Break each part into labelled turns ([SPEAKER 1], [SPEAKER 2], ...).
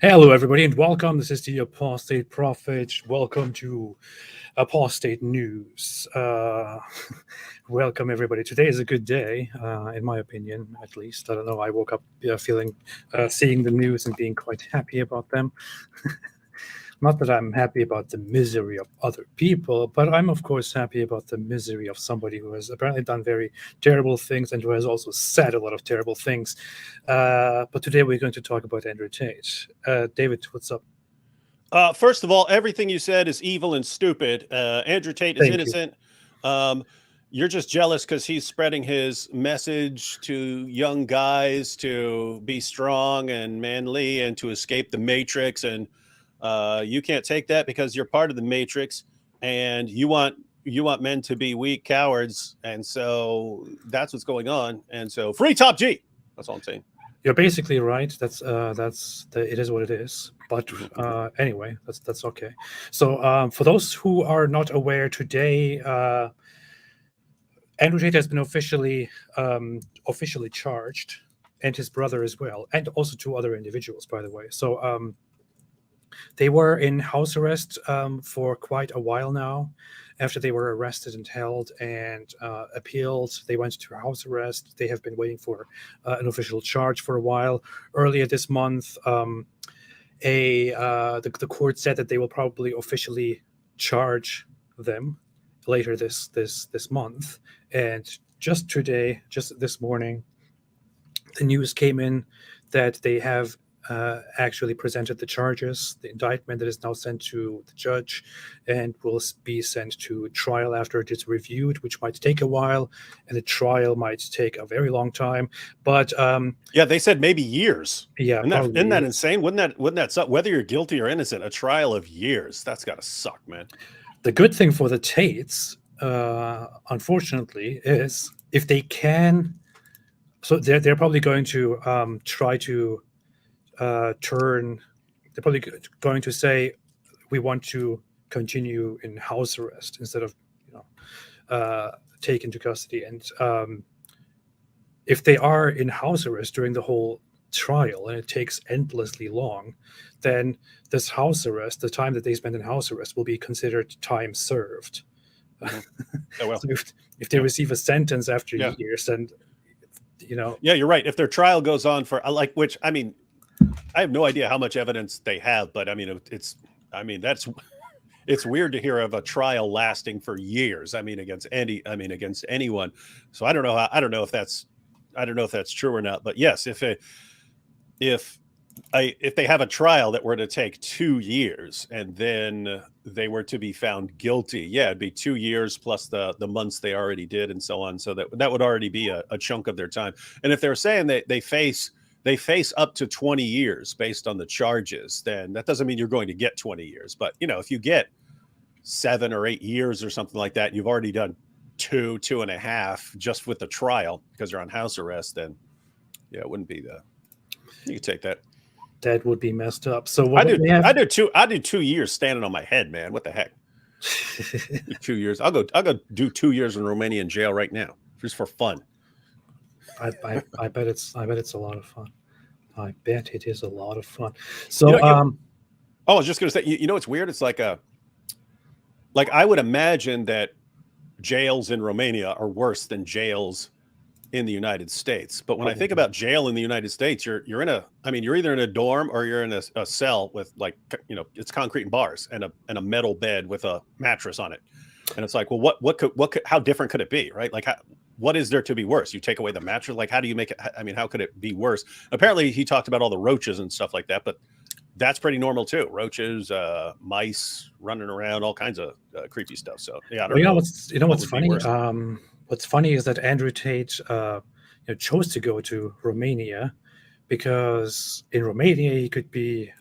[SPEAKER 1] Hello, everybody, and welcome. This is the Apostate Prophet. Welcome to Apostate News. Welcome, everybody. Today is a good day, in my opinion, at least. I don't know. I woke up seeing the news and being quite happy about them. Not that I'm happy about the misery of other people, but I'm, of course, happy about the misery of somebody who has apparently done very terrible things and who has also said a lot of terrible things. But today we're going to talk about Andrew Tate. David, what's up?
[SPEAKER 2] First of all, everything you said is evil and stupid. Andrew Tate is innocent. You're just jealous because he's spreading his message to young guys to be strong and manly and to escape the matrix. And you can't take that because you're part of the matrix and you want men to be weak cowards. And so that's what's going on. And so free Top G. That's all I'm saying.
[SPEAKER 1] You're basically right. It is what it is. But anyway, that's okay. So for those who are not aware, today Andrew Tate has been officially charged, and his brother as well, and also two other individuals, by the way. So they were in house arrest for quite a while now. After they were arrested and held and appealed, they went to house arrest. They have been waiting for an official charge for a while. Earlier this month, the court said that they will probably officially charge them later this month. And just this morning, the news came in that they have actually presented the charges, the indictment that is now sent to the judge and will be sent to trial after it is reviewed, which might take a while, and the trial might take a very long time. But
[SPEAKER 2] yeah, they said maybe years.
[SPEAKER 1] Yeah,
[SPEAKER 2] isn't that insane? Wouldn't that suck? Whether you're guilty or innocent, a trial of years, that's gotta suck, man.
[SPEAKER 1] The good thing for the Tates, unfortunately, is if they can, so they're probably going to try to they're probably going to say we want to continue in house arrest instead of taken to custody. And if they are in house arrest during the whole trial and it takes endlessly long, then this house arrest, the time that they spend in house arrest, will be considered time served. Oh, well. So if they receive a sentence after years, then
[SPEAKER 2] yeah, you're right. If their trial goes on for which I mean, I have no idea how much evidence they have, but I mean, it's weird to hear of a trial lasting for years. I mean, against anyone. So I don't know if that's true or not. But yes, if they have a trial that were to take 2 years and then they were to be found guilty, yeah, it'd be 2 years plus the months they already did and so on. So that would already be a chunk of their time. And if they're saying that they face up to 20 years based on the charges, then that doesn't mean you're going to get 20 years. But, if you get 7 or 8 years or something like that, you've already done 2.5 just with the trial because you're on house arrest, then yeah, it wouldn't be you could take that.
[SPEAKER 1] That would be messed up. So
[SPEAKER 2] I do 2 years standing on my head, man. What the heck? 2 years. I'll go do 2 years in Romanian jail right now just for fun.
[SPEAKER 1] I bet it's a lot of fun. I bet it is a lot of fun. So
[SPEAKER 2] I was just gonna say, it's weird. It's like I would imagine that jails in Romania are worse than jails in the United States. But when I think about jail in the United States, you're either in a dorm or you're in a cell with, like, it's concrete and bars and a metal bed with a mattress on it. And it's like, well, how different could it be, right? Like, what is there to be worse? You take away the mattress, like, how do you make it? I mean, how could it be worse? Apparently, he talked about all the roaches and stuff like that, but that's pretty normal too. Roaches, mice running around, all kinds of creepy stuff. So yeah, I don't know.
[SPEAKER 1] What's funny? What's funny is that Andrew Tate chose to go to Romania because in Romania he could be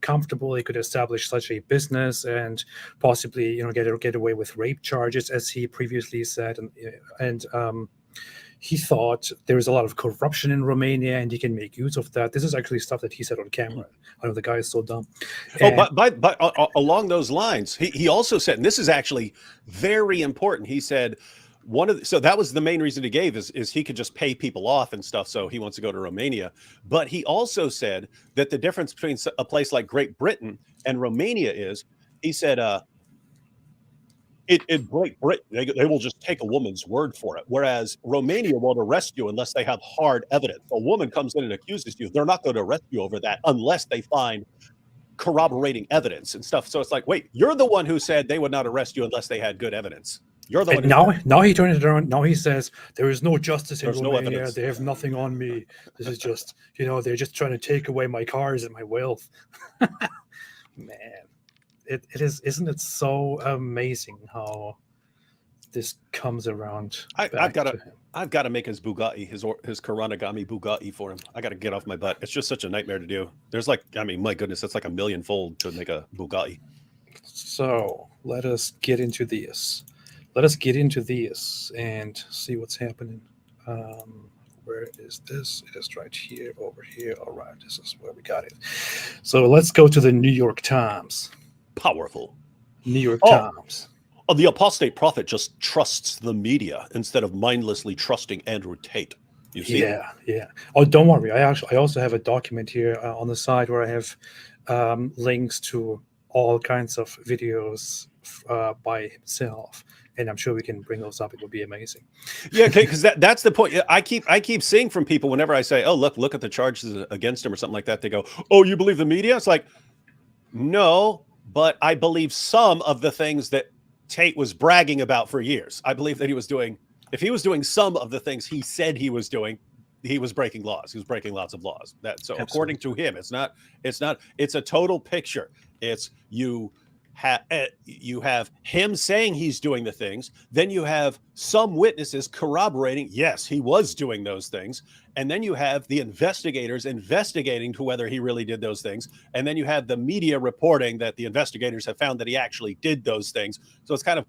[SPEAKER 1] comfortable. He could establish such a business and possibly get away with rape charges, as he previously said, and he thought there is a lot of corruption in Romania and he can make use of that. This is actually stuff that he said on camera. I know the guy is so dumb.
[SPEAKER 2] But along those lines, he also said, and this is actually very important. He said so that was the main reason he gave is he could just pay people off and stuff. So he wants to go to Romania. But he also said that the difference between a place like Great Britain and Romania is, he said, in Great Britain, they will just take a woman's word for it, whereas Romania won't arrest you unless they have hard evidence. A woman comes in and accuses you, they're not going to arrest you over that unless they find corroborating evidence and stuff. So it's like, wait, you're the one who said they would not arrest you unless they had good evidence. You're the one.
[SPEAKER 1] Now he turned it around. Now he says there is no justice in Romania. They have nothing on me. This is just, they're just trying to take away my cars and my wealth. Man. Isn't it so amazing how this comes around?
[SPEAKER 2] I've got to make his Bugatti, his Karanagami Bugatti for him. I got to get off my butt. It's just such a nightmare to do. There's my goodness, that's like 1 millionfold to make a Bugatti.
[SPEAKER 1] So let us get into this. And see what's happening. Where is this? It is right here, over here. All right, this is where we got it. So let's go to the New York Times.
[SPEAKER 2] Powerful.
[SPEAKER 1] New York Times.
[SPEAKER 2] The apostate prophet just trusts the media instead of mindlessly trusting Andrew Tate. You see?
[SPEAKER 1] Yeah. Oh, don't worry. I also have a document here on the side where I have links to all kinds of videos by himself, and I'm sure we can bring those up. It would be amazing.
[SPEAKER 2] Yeah, because that's the point. I keep seeing from people whenever I say, "Oh, look at the charges against him" or something like that. They go, "Oh, you believe the media?" It's like, no. But I believe some of the things that Tate was bragging about for years. I believe that if he was doing some of the things he said he was doing, he was breaking laws. He was breaking lots of laws.
[SPEAKER 1] Absolutely.
[SPEAKER 2] According to him, it's a total picture. It's you have him saying he's doing the things. Then you have some witnesses corroborating, yes, he was doing those things. And then you have the investigators investigating to whether he really did those things. And then you have the media reporting that the investigators have found that he actually did those things. So it's kind of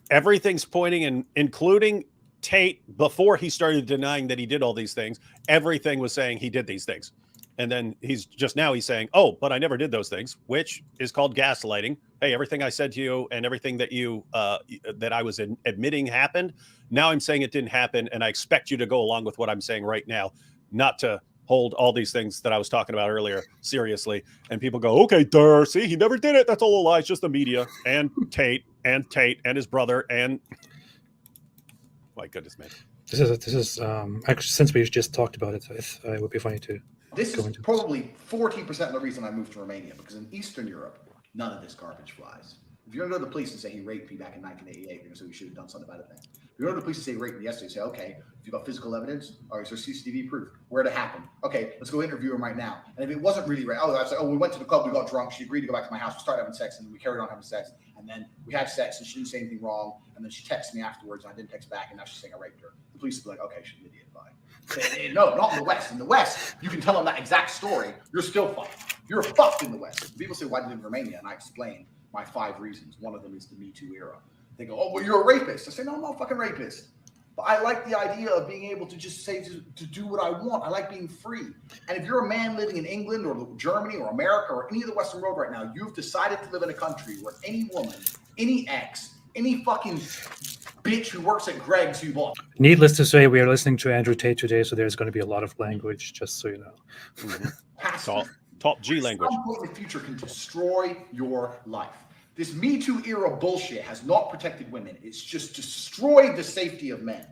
[SPEAKER 2] everything's pointing, and including Tate, before he started denying that he did all these things, everything was saying he did these things. And then he's saying, oh, but I never did those things, which is called gaslighting. Hey, everything I said to you and everything that that I was admitting happened, now I'm saying it didn't happen, and I expect you to go along with what I'm saying right now, not to hold all these things that I was talking about earlier seriously. And people go, okay, see, he never did it. That's all a lie. It's just the media and Tate and his brother. And my goodness, man.
[SPEAKER 1] This is actually, since we just talked about it, it would be funny to.
[SPEAKER 3] This is probably 40% of the reason I moved to Romania, because in Eastern Europe, none of this garbage flies. If you're going to go to the police and say he raped me back in 1988, you're going to say we should have done something about it then. If you go to the police and say he raped me yesterday, say, okay, if you've got physical evidence, or is there CCTV proof? Where'd it happen? Okay, let's go interview him right now. And if it wasn't really rape, I was like, we went to the club, we got drunk, she agreed to go back to my house, we started having sex, and then we carried on having sex, and then we had sex, and she didn't say anything wrong, and then she texted me afterwards, and I didn't text back, and now she's saying I raped her. The police would be like, okay, she's an idiot, bye. No, not in the West. In the West, you can tell them that exact story. You're still fucked. You're fucked in the West. People say, why did you live in Romania? And I explain my 5 reasons. One of them is the Me Too era. They go, oh, well, you're a rapist. I say, no, I'm not a fucking rapist. But I like the idea of being able to just say to do what I want. I like being free. And if you're a man living in England or Germany or America or any of the Western world right now, you've decided to live in a country where any woman, any ex, any fucking bitch who works at Greg's who bought.
[SPEAKER 1] Needless to say, we are listening to Andrew Tate today, so there's going to be a lot of language, just so you know.
[SPEAKER 2] Mm-hmm. Top G language.
[SPEAKER 3] At some point in the future can destroy your life. This Me Too era bullshit has not protected women. It's just destroyed the safety of men.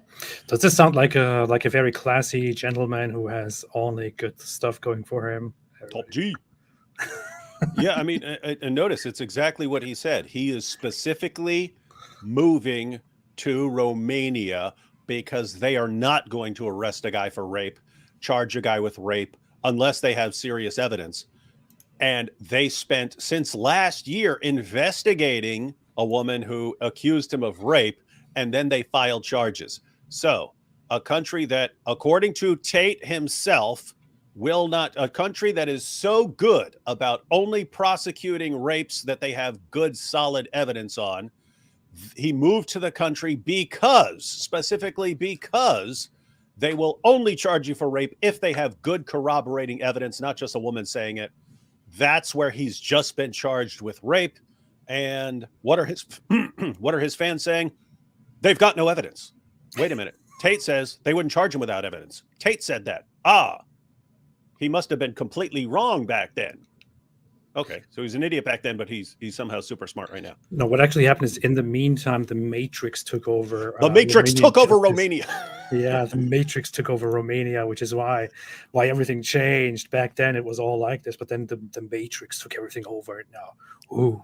[SPEAKER 1] Does this sound like a very classy gentleman who has only good stuff going for him?
[SPEAKER 2] Top G. Yeah, I mean, and notice it's exactly what he said. He is specifically moving to Romania because they are not going to arrest a guy for rape, charge a guy with rape, unless they have serious evidence. And they spent since last year investigating a woman who accused him of rape, and then they filed charges. So a country that, according to Tate himself, will not, a country that is so good about only prosecuting rapes that they have good, solid evidence on, he moved to the country specifically because they will only charge you for rape if they have good corroborating evidence, not just a woman saying it. That's where he's just been charged with rape. And what are his fans saying? They've got no evidence. Wait a minute. Tate says they wouldn't charge him without evidence. Tate said that. He must have been completely wrong back then. Okay, so he's an idiot back then, but he's somehow super smart right now.
[SPEAKER 1] No, what actually happened is in the meantime, the Matrix took over.
[SPEAKER 2] The Matrix took over Romania.
[SPEAKER 1] Yeah, the Matrix took over Romania, which is why everything changed. Back then, it was all like this, but then the Matrix took everything over. Now, ooh.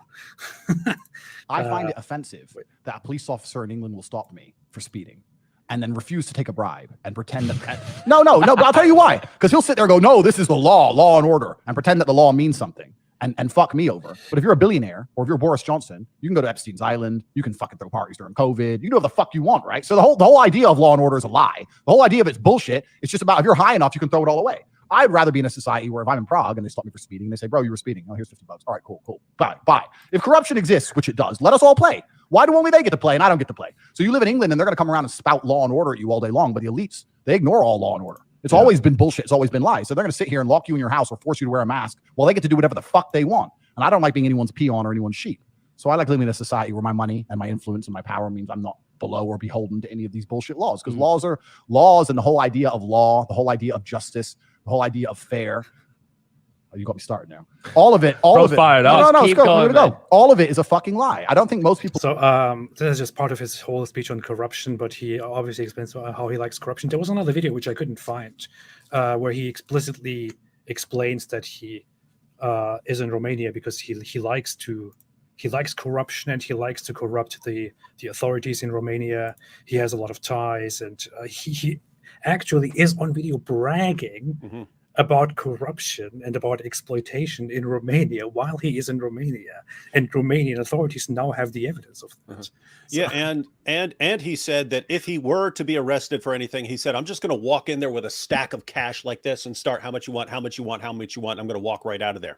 [SPEAKER 4] I find it offensive that a police officer in England will stop me for speeding and then refuse to take a bribe and pretend that no, but I'll tell you why. Because he'll sit there and go, no, this is the law and order, and pretend that the law means something. And fuck me over. But if you're a billionaire or if you're Boris Johnson, you can go to Epstein's Island. You can fucking throw parties during COVID. You can do whatever the fuck you want, right? So the whole idea of law and order is a lie. The whole idea of it's bullshit. It's just about if you're high enough, you can throw it all away. I'd rather be in a society where if I'm in Prague and they stop me for speeding, they say, bro, you were speeding. Oh, here's $50. All right, cool. Bye. If corruption exists, which it does, let us all play. Why do only they get to play and I don't get to play? So you live in England and they're going to come around and spout law and order at you all day long. But the elites, they ignore all law and order. It's always been bullshit. It's always been lies. So they're going to sit here and lock you in your house or force you to wear a mask while they get to do whatever the fuck they want. And I don't like being anyone's peon or anyone's sheep. So I like living in a society where my money and my influence and my power means I'm not below or beholden to any of these bullshit laws. Because laws are laws, and the whole idea of law, the whole idea of justice, the whole idea of fair. Oh, you got me started now. All of it.
[SPEAKER 5] Fired up.
[SPEAKER 4] No,
[SPEAKER 5] Keep
[SPEAKER 4] let's
[SPEAKER 5] going,
[SPEAKER 4] go. All of it is a fucking lie. I don't think most people.
[SPEAKER 1] So this is just part of his whole speech on corruption, but he obviously explains how he likes corruption. There was another video which I couldn't find where he explicitly explains that he is in Romania because he likes corruption and he likes to corrupt the authorities in Romania. He has a lot of ties, and he actually is on video bragging about corruption and about exploitation in Romania while he is in Romania, and Romanian authorities now have the evidence of that.
[SPEAKER 2] Yeah, and he said that if he were to be arrested for anything, he said, I'm just going to walk in there with a stack of cash like this and start how much you want. I'm going to walk right out of there.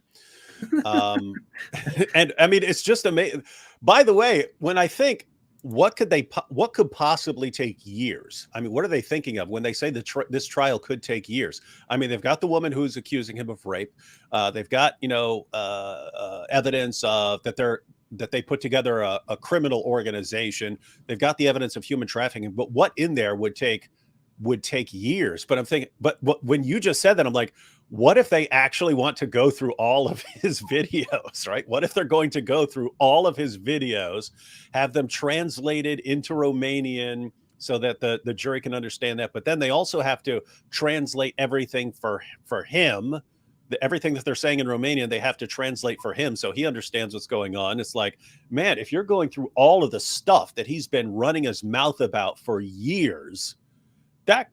[SPEAKER 2] And I mean, it's just amazing. By the way, when I think, what could possibly take years? I mean, what are they thinking of when they say this trial could take years? I mean, they've got the woman who's accusing him of rape. They've got, evidence that they put together a criminal organization. They've got the evidence of human trafficking, but what in there would take years? But I'm thinking, but when you just said that, I'm like, what if they actually want to go through all of his videos, right? What if they're going to go through all of his videos, have them translated into Romanian so that the jury can understand that? But then they also have to translate everything for him. Everything that they're saying in Romanian, they have to translate for him so he understands what's going on. It's like, man, if you're going through all of the stuff that he's been running his mouth about for years, that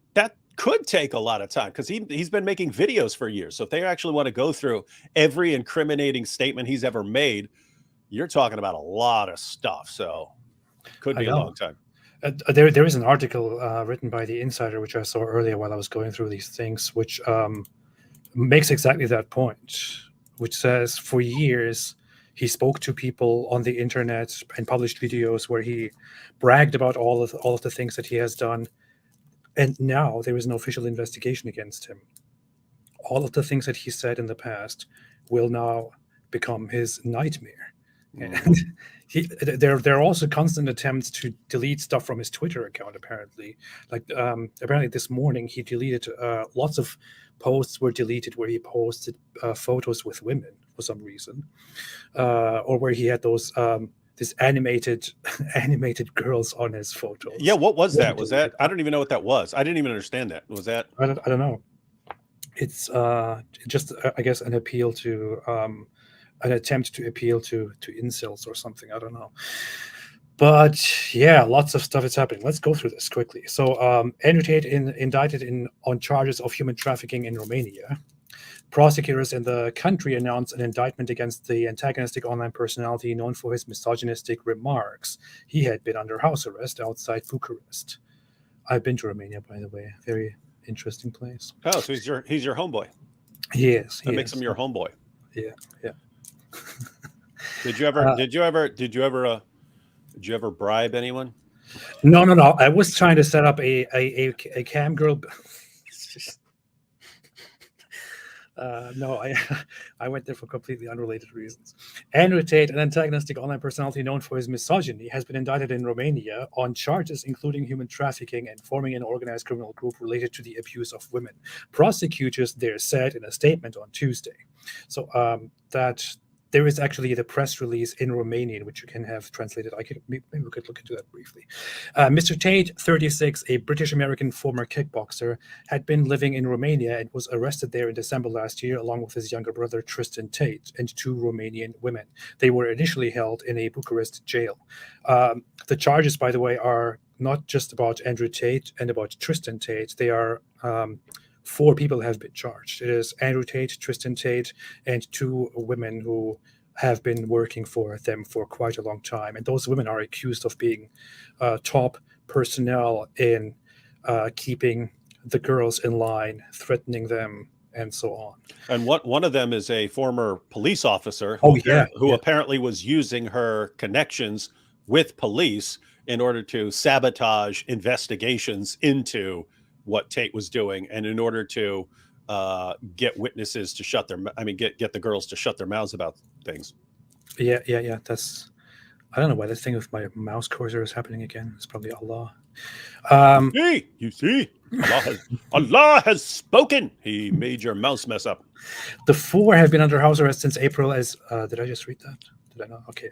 [SPEAKER 2] could take a lot of time, because he's been making videos for years. So if they actually want to go through every incriminating statement he's ever made, you're talking about a lot of stuff. So could be a long time.
[SPEAKER 1] There is an article written by The Insider, which I saw earlier while I was going through these things, which makes exactly that point, which says for years he spoke to people on the internet and published videos where he bragged about all of the things that he has done. And now there is no official investigation against him. All of the things that he said in the past will now become his nightmare. And there are also constant attempts to delete stuff from his Twitter account, apparently. Like apparently this morning he deleted lots of posts were deleted where he posted photos with women for some reason, or where he had those this animated girls on his photos.
[SPEAKER 2] Yeah, what was that? Was that, I don't even know what that was. I didn't even understand that. Was that?
[SPEAKER 1] I don't know. It's just I guess an appeal to an attempt to appeal to incels or something. I don't know. But yeah, lots of stuff is happening. Let's go through this quickly. So Andrew Tate indicted on charges of human trafficking in Romania. Prosecutors in the country announced an indictment against the antagonistic online personality known for his misogynistic remarks. He had been under house arrest outside Bucharest. I've been to Romania, by the way. Very interesting place.
[SPEAKER 2] Oh, so he's your homeboy.
[SPEAKER 1] He is.
[SPEAKER 2] That makes him your homeboy.
[SPEAKER 1] Yeah.
[SPEAKER 2] Did you ever bribe anyone?
[SPEAKER 1] No. I was trying to set up a cam girl. No, I went there for completely unrelated reasons. Andrew Tate, an antagonistic online personality known for his misogyny, has been indicted in Romania on charges including human trafficking and forming an organized criminal group related to the abuse of women. Prosecutors there said in a statement on Tuesday. So that there is actually the press release in Romanian, which you can have translated. Maybe we could look into that briefly. Mr. Tate, 36, a British-American former kickboxer, had been living in Romania and was arrested there in December last year, along with his younger brother, Tristan Tate, and 2 Romanian women. They were initially held in a Bucharest jail. The charges, by the way, are not just about Andrew Tate and about Tristan Tate. They are 4 people have been charged. It is Andrew Tate, Tristan Tate, and 2 women who have been working for them for quite a long time. And those women are accused of being top personnel in keeping the girls in line, threatening them, and so on.
[SPEAKER 2] And one of them is a former police officer who apparently was using her connections with police in order to sabotage investigations into what Tate was doing, and in order to get witnesses to get the girls to shut their mouths about things.
[SPEAKER 1] Yeah. That's, I don't know why this thing with my mouse cursor is happening again. It's probably Allah.
[SPEAKER 2] You see, Allah has spoken. He made your mouse mess up.
[SPEAKER 1] The 4 have been under house arrest since April. As did I just read that? Did I not? Okay.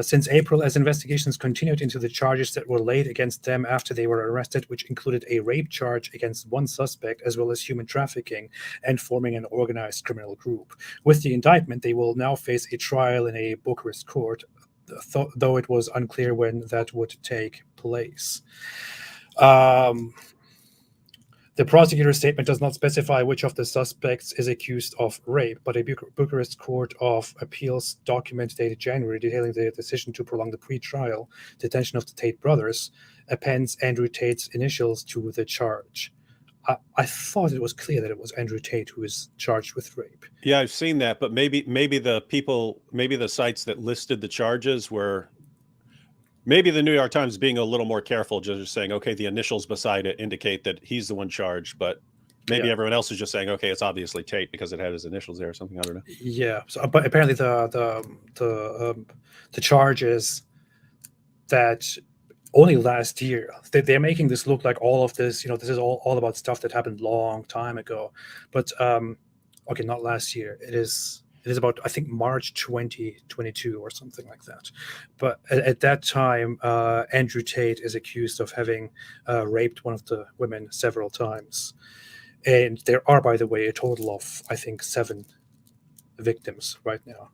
[SPEAKER 1] Since April, as investigations continued into the charges that were laid against them after they were arrested, which included a rape charge against 1 suspect, as well as human trafficking and forming an organized criminal group. With the indictment, they will now face a trial in a Bucharest court, though it was unclear when that would take place. The prosecutor's statement does not specify which of the suspects is accused of rape, but a Bucharest Court of Appeals document dated January detailing the decision to prolong the pre-trial detention of the Tate brothers appends Andrew Tate's initials to the charge. I thought it was clear that it was Andrew Tate who is charged with rape.
[SPEAKER 2] Yeah, I've seen that, but maybe the sites that listed the charges were. Maybe the New York Times being a little more careful, just saying, okay, the initials beside it indicate that he's the one charged, but maybe everyone else is just saying, okay, it's obviously Tate because it had his initials there or something. I don't know.
[SPEAKER 1] Yeah, so, but apparently the charges that only last year, they're making this look like all of this, this is all about stuff that happened long time ago. But okay, not last year. It is about, I think, March 2022 or something like that. But at that time, Andrew Tate is accused of having raped one of the women several times. And there are, by the way, a total of, I think, 7 victims right now.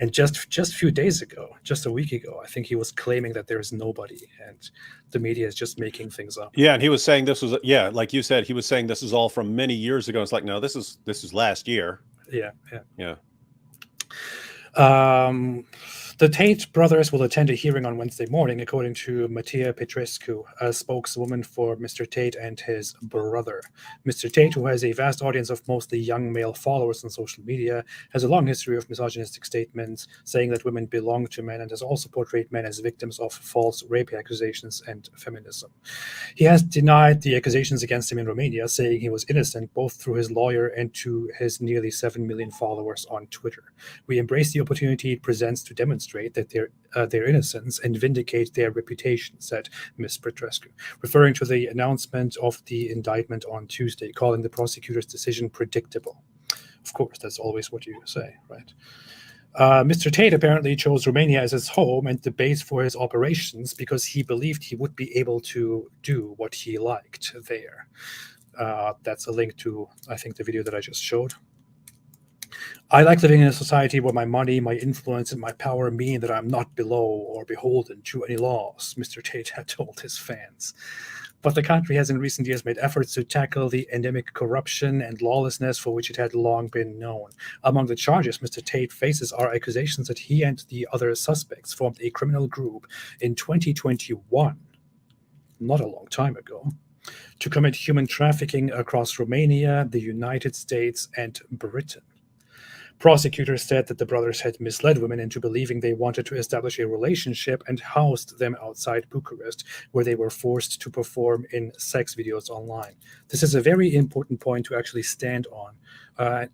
[SPEAKER 1] And just a few days ago, just a week ago, I think he was claiming that there's nobody, and the media is just making things up.
[SPEAKER 2] Yeah, and he was saying this was, like you said, he was saying this is all from many years ago. It's like, no, this is last year. Yeah.
[SPEAKER 1] The Tate brothers will attend a hearing on Wednesday morning, according to Matea Petrescu, a spokeswoman for Mr. Tate and his brother. Mr. Tate, who has a vast audience of mostly young male followers on social media, has a long history of misogynistic statements, saying that women belong to men, and has also portrayed men as victims of false rape accusations and feminism. He has denied the accusations against him in Romania, saying he was innocent both through his lawyer and to his nearly 7 million followers on Twitter. We embrace the opportunity it presents to demonstrate that their innocence and vindicate their reputation, said Ms. Petrescu, referring to the announcement of the indictment on Tuesday, calling the prosecutor's decision predictable. Of course, that's always what you say, right? Mr. Tate apparently chose Romania as his home and the base for his operations because he believed he would be able to do what he liked there. That's a link to, I think, the video that I just showed. I like living in a society where my money, my influence, and my power mean that I'm not below or beholden to any laws, Mr. Tate had told his fans. But the country has in recent years made efforts to tackle the endemic corruption and lawlessness for which it had long been known. Among the charges Mr. Tate faces are accusations that he and the other suspects formed a criminal group in 2021, not a long time ago, to commit human trafficking across Romania, the United States, and Britain. Prosecutors said that the brothers had misled women into believing they wanted to establish a relationship and housed them outside Bucharest, where they were forced to perform in sex videos online. This is a very important point to actually stand on,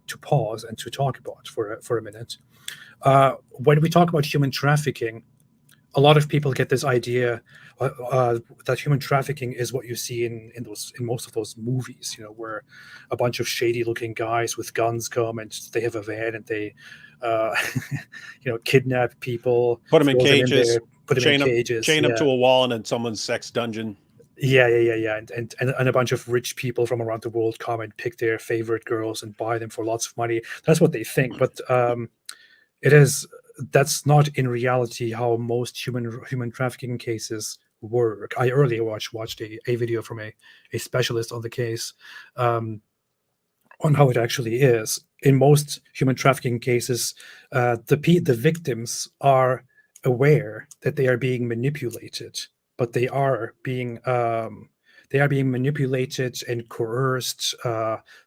[SPEAKER 1] to pause and to talk about for a minute. When we talk about human trafficking, a lot of people get this idea that human trafficking is what you see in most of those movies, where a bunch of shady-looking guys with guns come and they have a van and they, kidnap people,
[SPEAKER 2] Put them in
[SPEAKER 1] throw them
[SPEAKER 2] cages,
[SPEAKER 1] there, put them in cages,
[SPEAKER 2] chain them to a wall and in someone's sex dungeon.
[SPEAKER 1] Yeah. And a bunch of rich people from around the world come and pick their favorite girls and buy them for lots of money. That's what they think, but that's not in reality how most human trafficking cases work. I earlier watched a video from a specialist on the case, on how it actually is. In most human trafficking cases, the victims are aware that they are being manipulated, but they are being manipulated and coerced,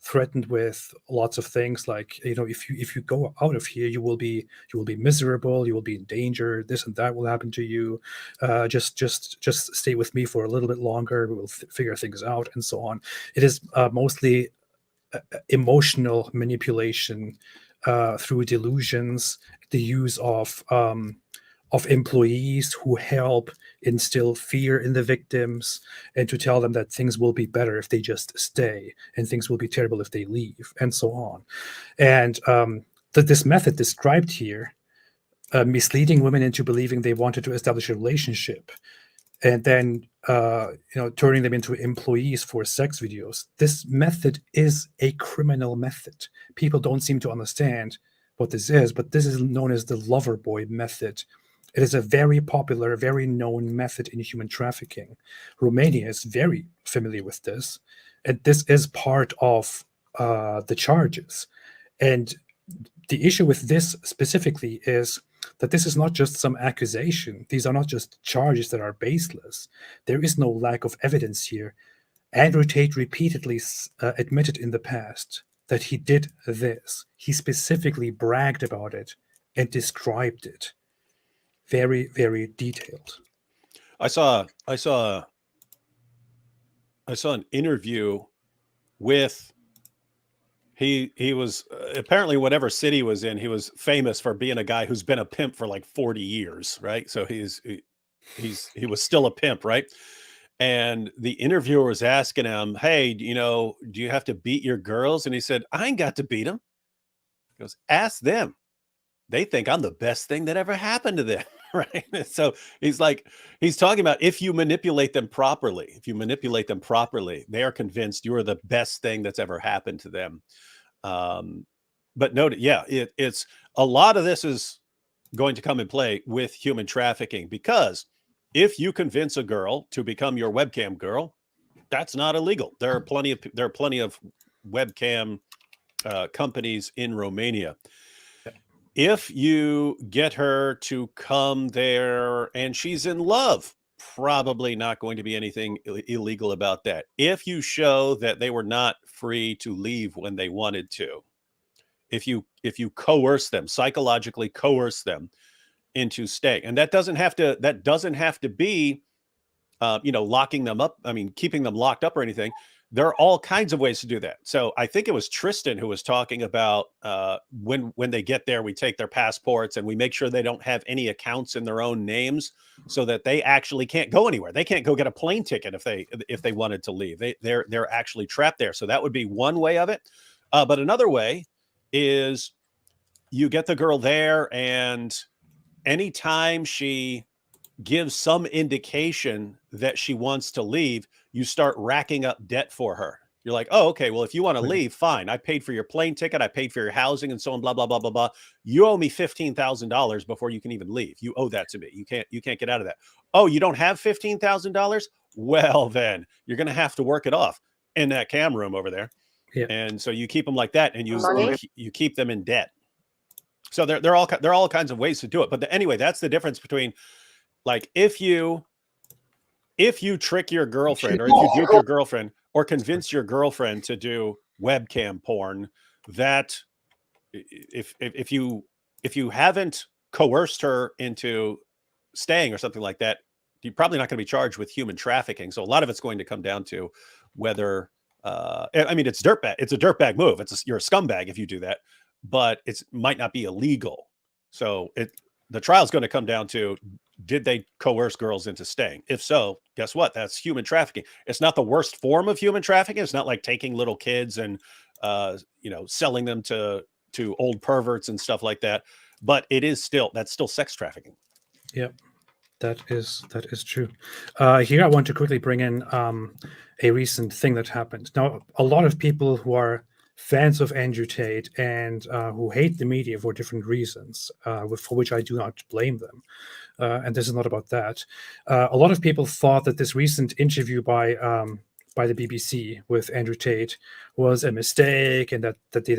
[SPEAKER 1] threatened with lots of things like, if you go out of here, you will be miserable, you will be in danger, this and that will happen to you. Just stay with me for a little bit longer. We'll figure things out, and so on. It is mostly emotional manipulation through delusions, the use of employees who help instill fear in the victims and to tell them that things will be better if they just stay and things will be terrible if they leave, and so on. And this method described here, misleading women into believing they wanted to establish a relationship and then turning them into employees for sex videos. This method is a criminal method. People don't seem to understand what this is, but this is known as the lover boy method. It is a very popular, very known method in human trafficking. Romania is very familiar with this, and this is part of the charges. And the issue with this specifically is that this is not just some accusation. These are not just charges that are baseless. There is no lack of evidence here. Andrew Tate repeatedly admitted in the past that he did this. He specifically bragged about it and described it. Very, very detailed.
[SPEAKER 2] I saw an interview with he was apparently whatever city he was in, he was famous for being a guy who's been a pimp for like 40 years, right? So he was still a pimp, right? And the interviewer was asking him, "Hey, do you have to beat your girls?" And he said, "I ain't got to beat them." He goes, "Ask them. They think I'm the best thing that ever happened to them." Right. So he's talking about if you manipulate them properly, they are convinced you are the best thing that's ever happened to them. But note, it's a lot of this is going to come in play with human trafficking, because if you convince a girl to become your webcam girl, that's not illegal. There are plenty of webcam companies in Romania. If you get her to come there and she's in love, probably not going to be anything illegal about that. If you show that they were not free to leave when they wanted to, if you coerce them, psychologically coerce them into staying, and that doesn't have to be locking them up. I mean, keeping them locked up or anything. There are all kinds of ways to do that. So I think it was Tristan who was talking about when they get there, we take their passports and we make sure they don't have any accounts in their own names, so that they actually can't go anywhere. They can't go get a plane ticket if they wanted to leave. They're actually trapped there. So that would be one way of it. But another way is you get the girl there, and anytime she gives some indication that she wants to leave, you start racking up debt for her. You're like, oh, okay, well, if you want to leave, fine. I paid for your plane ticket. I paid for your housing and so on, blah, blah, blah, blah, blah. You owe me $15,000 before you can even leave. You owe that to me. You can't get out of that. Oh, you don't have $15,000? Well, then you're going to have to work it off in that cam room over there.
[SPEAKER 1] Yeah.
[SPEAKER 2] And so you keep them like that, and you keep them in debt. So there are all kinds of ways to do it. But anyway, that's the difference between, like, if you trick your girlfriend, or if you dupe your girlfriend, or convince your girlfriend to do webcam porn, that if you haven't coerced her into staying or something like that, you're probably not going to be charged with human trafficking. So a lot of it's going to come down to whether I mean, it's dirtbag. It's a dirtbag move. You're a scumbag if you do that, but it might not be illegal. So the trial is going to come down to, did they coerce girls into staying? If so, guess what? That's human trafficking. It's not the worst form of human trafficking. It's not like taking little kids and selling them to old perverts and stuff like that. But that's still sex trafficking.
[SPEAKER 1] Yep. That is true. Here I want to quickly bring in a recent thing that happened. Now, a lot of people who are fans of Andrew Tate and who hate the media for different reasons, for which I do not blame them. And this is not about that. A lot of people thought that this recent interview by the BBC with Andrew Tate was a mistake, and that they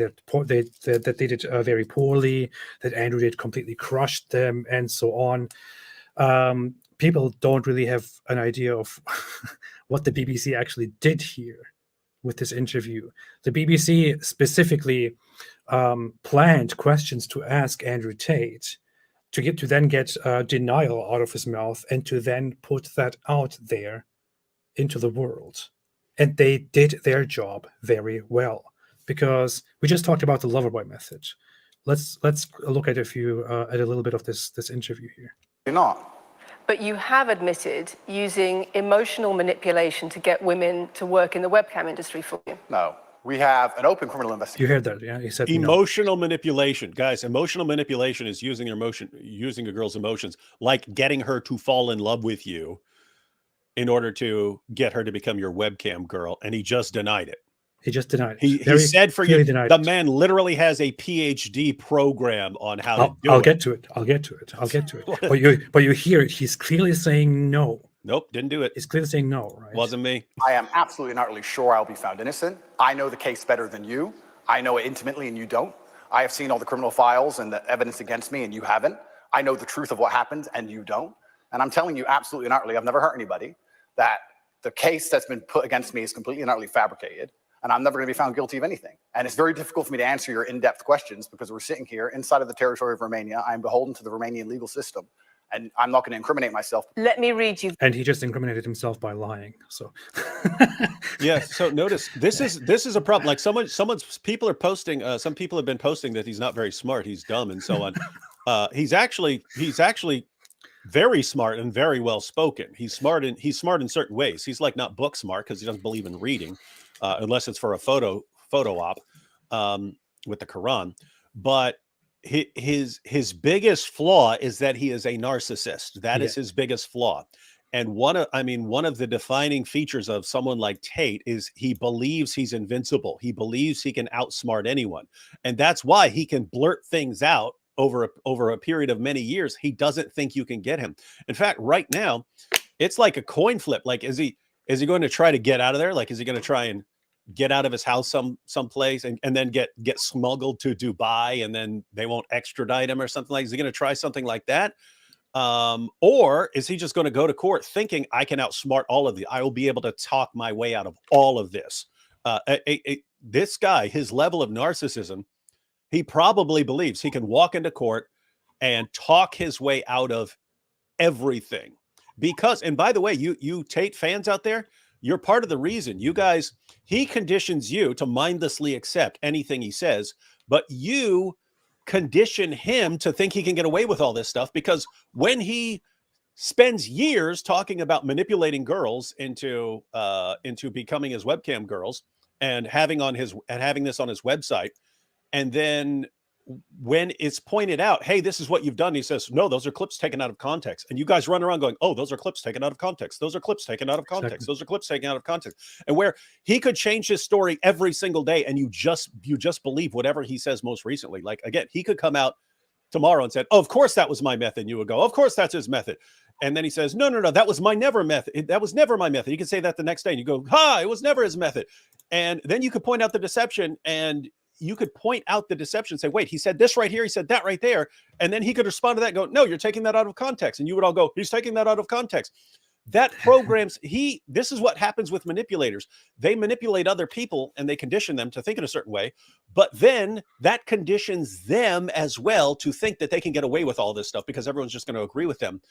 [SPEAKER 1] did very poorly, that Andrew Tate completely crushed them, and so on. People don't really have an idea of what the BBC actually did here with this interview. The BBC specifically planned questions to ask Andrew Tate to then get denial out of his mouth, and to then put that out there into the world. And they did their job very well, because we just talked about the Loverboy method. Let's look at a little bit of this interview here.
[SPEAKER 5] You're not.
[SPEAKER 6] But you have admitted using emotional manipulation to get women to work in the webcam industry for you.
[SPEAKER 5] No. We have an open criminal investigation.
[SPEAKER 1] You heard that, yeah? He said
[SPEAKER 2] emotional manipulation. Guys, emotional manipulation is using a girl's emotions, like getting her to fall in love with you in order to get her to become your webcam girl. And he just denied it.
[SPEAKER 1] He just denied it.
[SPEAKER 2] He said for you, the man literally has a PhD program on how to do it.
[SPEAKER 1] I'll get to it. But you hear it. He's clearly saying no.
[SPEAKER 2] Nope, didn't do it.
[SPEAKER 1] He's clearly saying no, right?
[SPEAKER 2] Wasn't me.
[SPEAKER 5] I am absolutely and utterly sure I'll be found innocent. I know the case better than you. I know it intimately and you don't. I have seen all the criminal files and the evidence against me and you haven't. I know the truth of what happened and you don't. And I'm telling you absolutely and utterly, I've never hurt anybody, that the case that's been put against me is completely and utterly fabricated. And I'm never going to be found guilty of anything. And it's very difficult for me to answer your in-depth questions because we're sitting here inside of the territory of Romania. I'm beholden to the Romanian legal system. And I'm not going to incriminate myself.
[SPEAKER 6] Let me read you.
[SPEAKER 1] And he just incriminated himself by lying. So
[SPEAKER 2] yeah. So notice this is a problem. Like people are posting. Some people have been posting that he's not very smart. He's dumb and so on. He's actually very smart and very well spoken. He's smart in certain ways. He's like not book smart because he doesn't believe in reading, unless it's for a photo op with the Quran. But his biggest flaw is that he is a narcissist. That is his biggest flaw. And one of the defining features of someone like Tate is he believes he's invincible. He believes he can outsmart anyone. And that's why he can blurt things out over a period of many years. He doesn't think you can get him. In fact, right now, it's like a coin flip. Like, is he going to try to get out of there? Like, is he going to try and get out of his house someplace and then get smuggled to Dubai and then they won't extradite him or something like? Is he going to try something like that? Or is he just going to go to court thinking I can outsmart all of you? I will be able to talk my way out of all of this. This guy, his level of narcissism, he probably believes he can walk into court and talk his way out of everything. Because, and by the way, you Tate fans out there, you're part of the reason. You guys, he conditions you to mindlessly accept anything he says, but you condition him to think he can get away with all this stuff, because when he spends years talking about manipulating girls into becoming his webcam girls and having this on his website, And then when it's pointed out, hey, this is what you've done, he says, no, those are clips taken out of context. And you guys run around going, oh, those are clips taken out of context. Those are clips taken out of context.
[SPEAKER 1] Exactly.
[SPEAKER 2] Those are clips taken out of context. And where he could change his story every single day, and you just believe whatever he says most recently. Like, again, he could come out tomorrow and said, oh, of course that was my method. And you would go, of course that's his method. And then he says, no, that was my never method. That was never my method. You can say that the next day and you go, it was never his method. And then you could point out the deception, and you could point out the deception, say, wait, he said this right here, he said that right there. And then he could respond to that and go, no, you're taking that out of context. And you would all go, he's taking that out of context. That programs, this is what happens with manipulators. They manipulate other people and they condition them to think in a certain way, but then that conditions them as well to think that they can get away with all this stuff because everyone's just going to agree with them.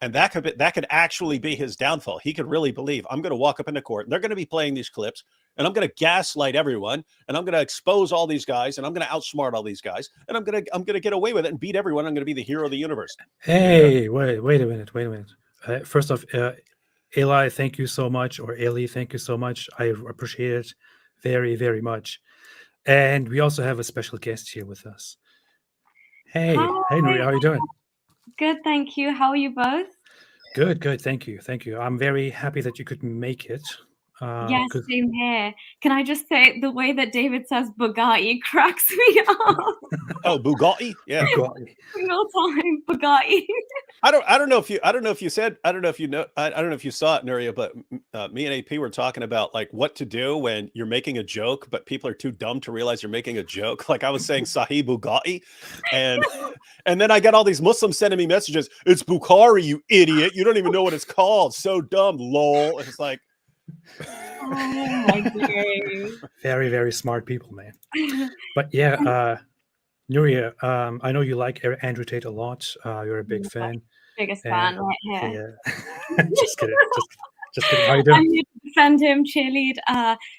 [SPEAKER 2] And that could actually be his downfall. He could really believe, I'm going to walk up into court and they're going to be playing these clips and I'm going to gaslight everyone and I'm going to expose all these guys and I'm going to outsmart all these guys and I'm going to get away with it and beat everyone. I'm going to be the hero of the universe.
[SPEAKER 1] Hey, wait a minute. First off, Eli, thank you so much, or Eli, thank you so much. I appreciate it very, very much. And we also have a special guest here with us. Hey, Nuri, how are you doing?
[SPEAKER 7] Good, thank you. How are you both?
[SPEAKER 1] Good. Thank you. I'm very happy that you could make it.
[SPEAKER 7] Yes, same here. Can I just say the way that David says Bugatti cracks me up?
[SPEAKER 2] Oh, Bugatti? Yeah.
[SPEAKER 1] Bugatti.
[SPEAKER 7] Real time Bugatti.
[SPEAKER 2] I don't know if you saw it, Nuria, but me and AP were talking about like what to do when you're making a joke, but people are too dumb to realize you're making a joke. Like I was saying Sahih Bugatti, and then I get all these Muslims sending me messages. It's Bukhari, you idiot. You don't even know what it's called. So dumb, lol. And it's like,
[SPEAKER 7] oh my goodness.
[SPEAKER 1] Very, very smart people, man. But yeah, Nuria, I know you like Andrew Tate a lot. You're a big fan.
[SPEAKER 7] Biggest fan right here.
[SPEAKER 1] Yeah. Just kidding. Just kidding. How you doing?
[SPEAKER 7] I'm here to defend him, cheerlead.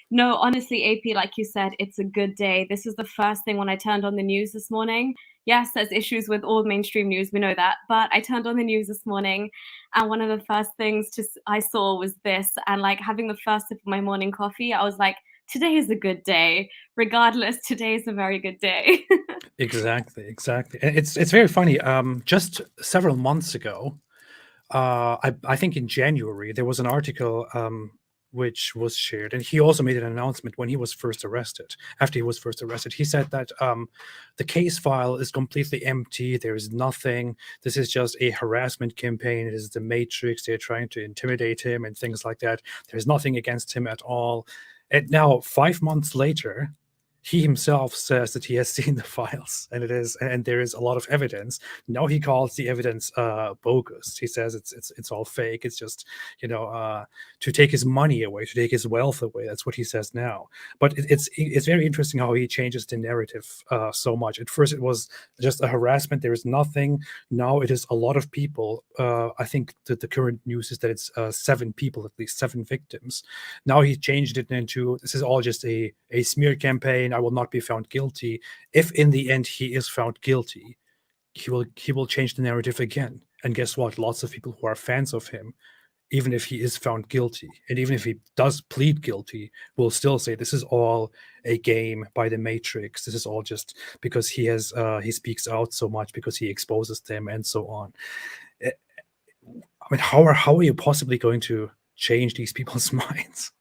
[SPEAKER 7] No, honestly, AP, like you said, it's a good day. This is the first thing when I turned on the news this morning. Yes, there's issues with all mainstream news. We know that. But I turned on the news this morning, and one of the first things I saw was this. And like having the first sip of my morning coffee, I was like, today is a good day. Regardless, today is a very good day.
[SPEAKER 1] Exactly. And it's very funny. Just several months ago, I think in January, there was an article which was shared, and he also made an announcement when he was first arrested. After he was first arrested, he said that the case file is completely empty. There is nothing. This is just a harassment campaign. It is the Matrix. They're trying to intimidate him and things like that. There's nothing against him at all. And now, 5 months later, he himself says that he has seen the files, and there is a lot of evidence. Now he calls the evidence bogus. He says it's all fake. It's just to take his money away, to take his wealth away. That's what he says now. But it's very interesting how he changes the narrative so much. At first it was just a harassment. There is nothing. Now it is a lot of people. I think that the current news is that it's 7 people, at least 7 victims. Now he changed it into this is all just a smear campaign. I will not be found guilty. If in the end he is found guilty, he will change the narrative again. And guess what? Lots of people who are fans of him, even if he is found guilty, and even if he does plead guilty, will still say this is all a game by the Matrix. This is all just because he speaks out so much, because he exposes them, and so on. I mean, how are you possibly going to change these people's minds?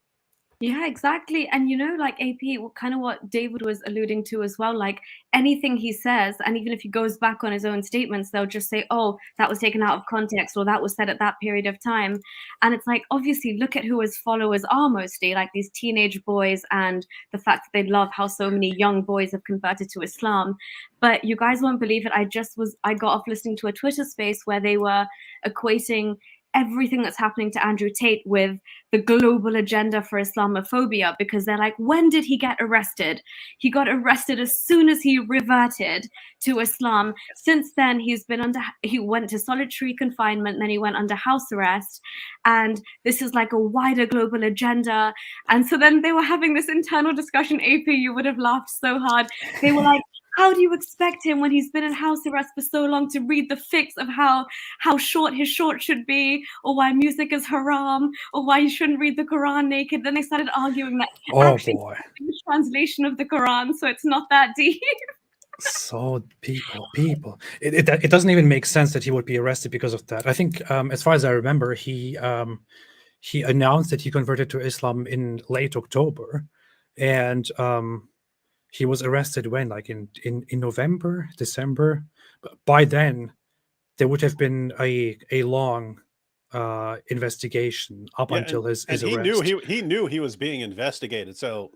[SPEAKER 7] Yeah, exactly. And like AP, kind of what David was alluding to as well, like anything he says, and even if he goes back on his own statements, they'll just say, oh, that was taken out of context, or that was said at that period of time. And it's like, obviously, look at who his followers are mostly, like these teenage boys, and the fact that they love how so many young boys have converted to Islam. But you guys won't believe it. I got off listening to a Twitter space where they were equating everything that's happening to Andrew Tate with the global agenda for Islamophobia, because they're like, when did he get arrested? He got arrested as soon as he reverted to Islam. Since then, he went to solitary confinement, then he went under house arrest. And this is like a wider global agenda. And so then they were having this internal discussion. AP, you would have laughed so hard. They were like, how do you expect him when he's been in house arrest for so long to read the fix of how short his short should be, or why music is haram, or why you shouldn't read the Quran naked? Then they started arguing that actually
[SPEAKER 1] boy.
[SPEAKER 7] it's a translation of the Quran, so it's not that deep.
[SPEAKER 1] So people, it doesn't even make sense that he would be arrested because of that. I think, as far as I remember, he announced that he converted to Islam in late October, and he was arrested when, like in November, December. But by then, there would have been a long investigation up until his
[SPEAKER 2] and
[SPEAKER 1] arrest.
[SPEAKER 2] he knew he was being investigated. So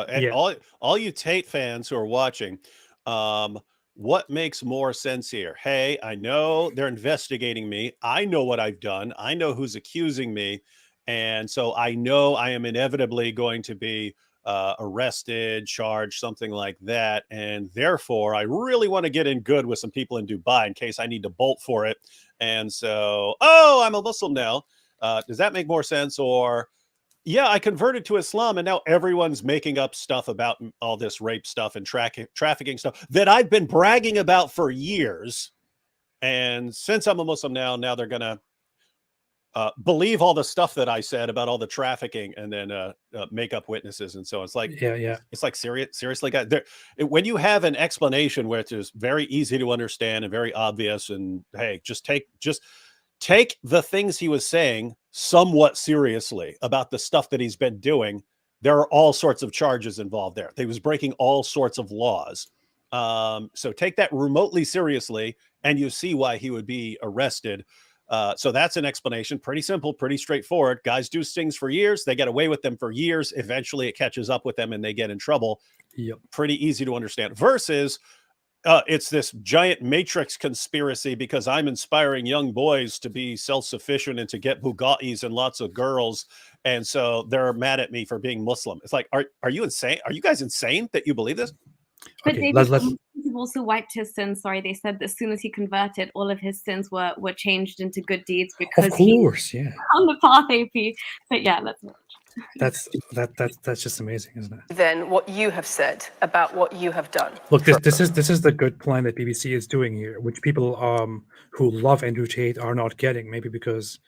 [SPEAKER 1] Yeah.
[SPEAKER 2] all you Tate fans who are watching, what makes more sense here? Hey, I know they're investigating me. I know what I've done. I know who's accusing me. And so I know I am inevitably going to be arrested, charged, something like that. And therefore, I really want to get in good with some people in Dubai in case I need to bolt for it. And so, I'm a Muslim now. Does that make more sense? Or, yeah, I converted to Islam and now everyone's making up stuff about all this rape stuff and trafficking stuff that I've been bragging about for years. And since I'm a Muslim now they're going to believe all the stuff that I said about all the trafficking and then make up witnesses. And so it's like, it's like seriously, guys, when you have an explanation where it's very easy to understand and very obvious, and hey, just take the things he was saying somewhat seriously about the stuff that he's been doing. There are all sorts of charges involved there. He was breaking all sorts of laws. So take that remotely seriously and you see why he would be arrested. So that's an explanation. Pretty simple, pretty straightforward. Guys do stings for years. They get away with them for years. Eventually it catches up with them and they get in trouble.
[SPEAKER 1] Yep.
[SPEAKER 2] Pretty easy to understand. Versus it's this giant matrix conspiracy because I'm inspiring young boys to be self-sufficient and to get Bugattis and lots of girls. And so they're mad at me for being Muslim. It's like, are you insane? Are you guys insane that you believe this?
[SPEAKER 7] But
[SPEAKER 1] Okay,
[SPEAKER 7] David
[SPEAKER 1] let's
[SPEAKER 7] also wiped his sins. Sorry, they said that as soon as he converted, all of his sins were changed into good deeds because
[SPEAKER 1] of course, yeah.
[SPEAKER 7] on the path, AP. But yeah, let's watch.
[SPEAKER 1] That's just amazing, isn't it?
[SPEAKER 6] Then what you have said about what you have done.
[SPEAKER 1] Look, this is the good plan that BBC is doing here, which people who love Andrew Tate are not getting, maybe because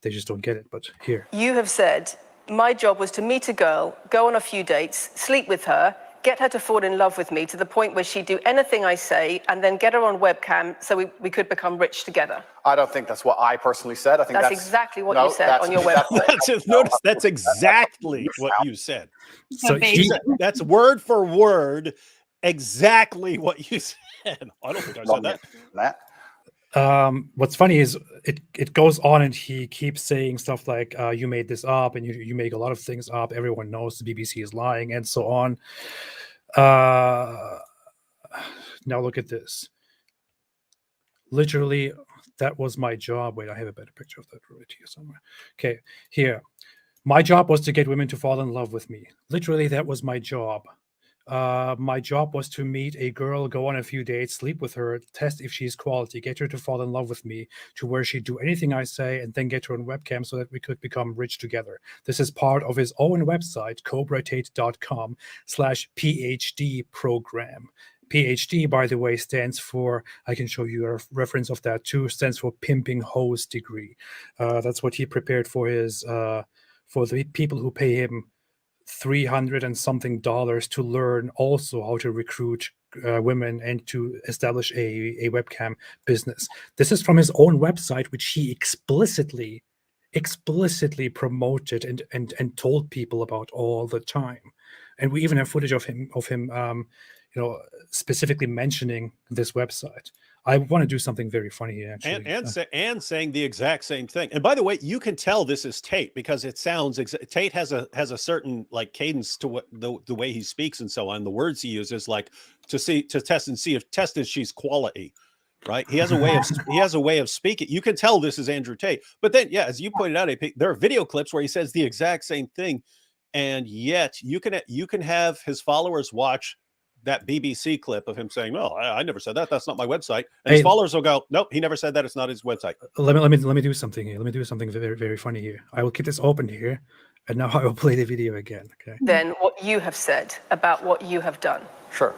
[SPEAKER 1] they just don't get it. But here,
[SPEAKER 6] You have said, my job was to meet a girl, go on a few dates, sleep with her, get her to fall in love with me to the point where she'd do anything I say, and then get her on webcam so we could become rich together.
[SPEAKER 5] I don't think that's what I personally said. I think
[SPEAKER 6] That's exactly what you said on your website.
[SPEAKER 2] Notice that's exactly what you said.
[SPEAKER 1] so
[SPEAKER 2] That's word for word exactly what you said. I don't think I said that.
[SPEAKER 1] what's funny is it goes on and he keeps saying stuff like you made this up and you make a lot of things up, everyone knows the BBC is lying, and so on. Now look at this. Literally, that was my job. Wait, I have a better picture of that right here somewhere. Okay, here. My job was to get women to fall in love with me. Literally, that was my job. My job was to meet a girl, go on a few dates, sleep with her, test if she's quality, get her to fall in love with me, to where she'd do anything I say, and then get her on webcam so that we could become rich together. This is part of his own website, cobratate.com/PhD program. PhD, by the way, stands for, I can show you a reference of that too, stands for Pimping Hose Degree. That's what he prepared for his, for the people who pay him $300 and something to learn also how to recruit women and to establish a webcam business. This is from his own website, which he explicitly promoted and told people about all the time. And we even have footage of him specifically mentioning this website. I want to do something very funny here, actually.
[SPEAKER 2] And saying the exact same thing. And by the way, you can tell this is Tate because it sounds Tate has a certain like cadence to what the way he speaks and so on. The words he uses, like to test if she's quality, right? He has a way of speaking. You can tell this is Andrew Tate. But then, yeah, as you pointed out, AP, there are video clips where he says the exact same thing, and yet you can have his followers watch that BBC clip of him saying, "Oh, I never said that. That's not my website." And his followers will go, "Nope, he never said that. It's not his website."
[SPEAKER 1] Let me do something here. Let me do something very, very funny here. I will keep this open here, and now I will play the video again. Okay.
[SPEAKER 6] Then what you have said about what you have done.
[SPEAKER 5] Sure.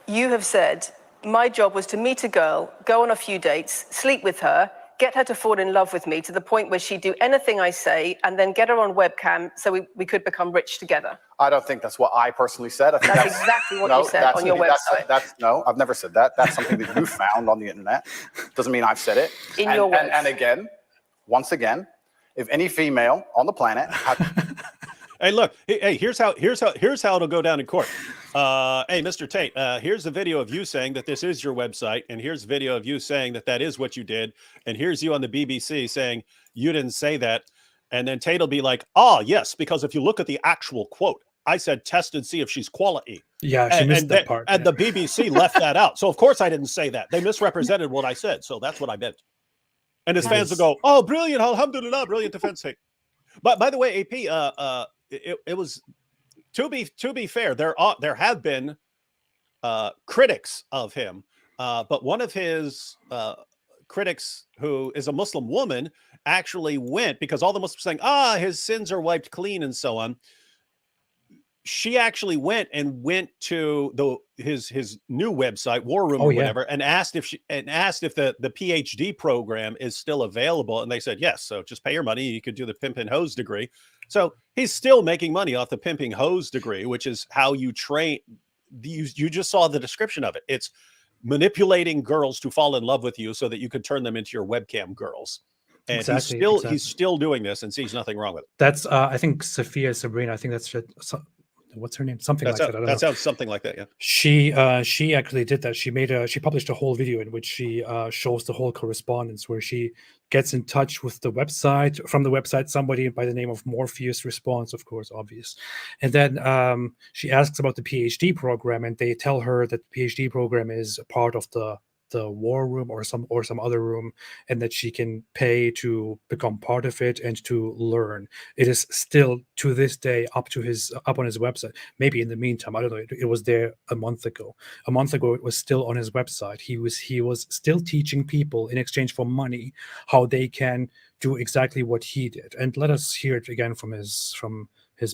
[SPEAKER 6] You have said, my job was to meet a girl, go on a few dates, sleep with her, get her to fall in love with me to the point where she'd do anything I say, and then get her on webcam so we could become rich together.
[SPEAKER 5] I don't think that's what I personally said. I think
[SPEAKER 6] That's exactly what you said on your website.
[SPEAKER 5] No, I've never said that. That's something that you found on the internet. Doesn't mean I've said it.
[SPEAKER 6] In your words.
[SPEAKER 5] And again, once again, if any female on the planet
[SPEAKER 2] Hey, look. Hey, here's how it'll go down in court. Hey, Mr. Tate, here's a video of you saying that this is your website, and here's a video of you saying that that is what you did, and here's you on the BBC saying you didn't say that, and then Tate will be like, "Oh, yes, because if you look at the actual quote, I said test and see if she's quality."
[SPEAKER 1] Yeah, she missed that part.
[SPEAKER 2] And the BBC left that out, so of course I didn't say that. They misrepresented what I said, so that's what I meant. And his fans will go, "Oh, brilliant! Alhamdulillah, brilliant defense, Tate." But by the way, AP, it was to be fair. There have been critics of him, but one of his critics, who is a Muslim woman, actually went, because all the Muslims saying, his sins are wiped clean and so on. She actually went to his new website, War Room or whatever, and asked if the PhD program is still available, and they said yes. So just pay your money, you could do the pimp and hose degree. So he's still making money off the pimping hose degree, which is how you train. You just saw the description of it. It's manipulating girls to fall in love with you so that you can turn them into your webcam girls. And he's still doing this and sees nothing wrong with it.
[SPEAKER 1] That's I think Sabrina. I think that's what's her name? Something like that. I don't know.
[SPEAKER 2] Sounds something like that. Yeah.
[SPEAKER 1] She actually did that. She published a whole video in which she shows the whole correspondence where she gets in touch with the website. From the website, somebody by the name of Morpheus responds, of course, obvious. And then she asks about the PhD program, and they tell her that the PhD program is a part of the War Room or some other room, and that she can pay to become part of it and to learn. It is still to this day up on his website. Maybe in the meantime, I don't know, it was there a month ago. It was still on his website. He was still teaching people in exchange for money how they can do exactly what he did. And let us hear it again from his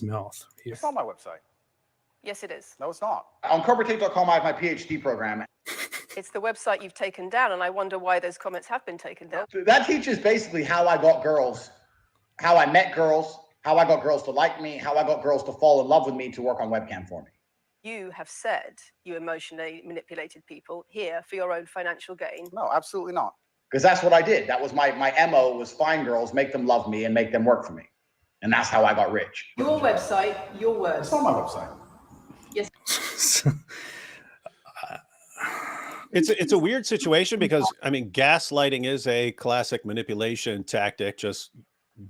[SPEAKER 1] mouth here.
[SPEAKER 5] It's on my website.
[SPEAKER 6] Yes, it is.
[SPEAKER 5] No, it's not.
[SPEAKER 3] On corporatetape.com, I have my PhD program.
[SPEAKER 6] It's the website you've taken down, and I wonder why those comments have been taken down.
[SPEAKER 3] That teaches basically how I got girls, how I met girls, how I got girls to like me, how I got girls to fall in love with me to work on webcam for me.
[SPEAKER 6] You have said you emotionally manipulated people here for your own financial gain.
[SPEAKER 5] No, absolutely not.
[SPEAKER 3] Because that's what I did. That was my MO, was find girls, make them love me, and make them work for me. And that's how I got rich.
[SPEAKER 6] Your website, your words.
[SPEAKER 5] It's on my website.
[SPEAKER 6] Yes.
[SPEAKER 2] It's a weird situation because, I mean, gaslighting is a classic manipulation tactic. Just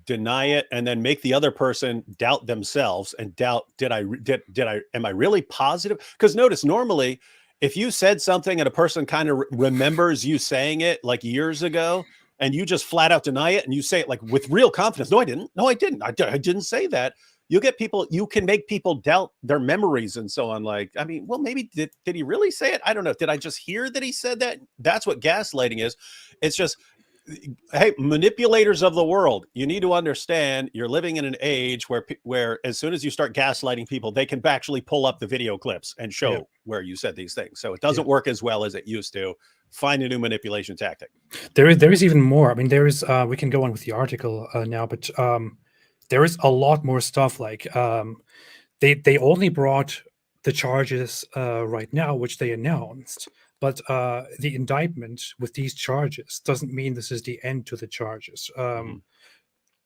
[SPEAKER 2] deny it and then make the other person doubt themselves and doubt, am I really positive? Because notice, normally, if you said something and a person kind of remembers you saying it like years ago, and you just flat out deny it and you say it like with real confidence, no, I didn't. I didn't say that. You can make people doubt their memories and so on. Like, I mean, well, maybe did he really say it? I don't know. Did I just hear that he said that? That's what gaslighting is. It's just, hey, manipulators of the world, you need to understand you're living in an age where as soon as you start gaslighting people, they can actually pull up the video clips and show where you said these things. So it doesn't work as well as it used to. Find a new manipulation tactic.
[SPEAKER 1] There is even more. I mean, there is, we can go on with the article now, but there is a lot more stuff. Like they only brought the charges right now, which they announced, but the indictment with these charges doesn't mean this is the end to the charges.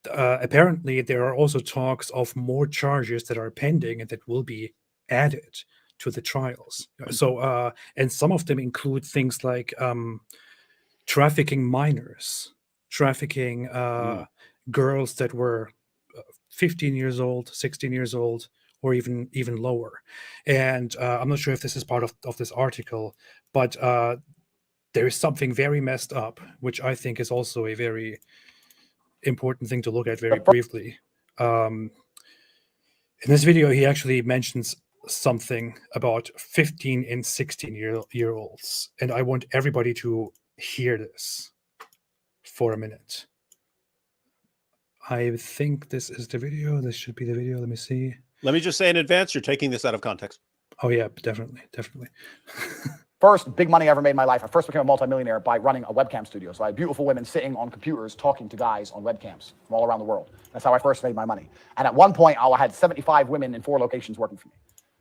[SPEAKER 1] Apparently, there are also talks of more charges that are pending and that will be added to the trials. So, and some of them include things like trafficking minors, trafficking girls that were 15 years old, 16 years old, or even lower. And I'm not sure if this is part of this article, but there is something very messed up, which I think is also a very important thing to look at very briefly. In this video, he actually mentions something about 15 and 16-year-olds, and I want everybody to hear this for a minute. I think this is the video. This should be the video. Let me see.
[SPEAKER 2] Let me just say in advance, you're taking this out of context.
[SPEAKER 1] Oh yeah, definitely.
[SPEAKER 4] First big money I ever made in my life. I first became a multimillionaire by running a webcam studio. So I had beautiful women sitting on computers talking to guys on webcams from all around the world. That's how I first made my money. And at one point, I had 75 women in 4 locations working for me,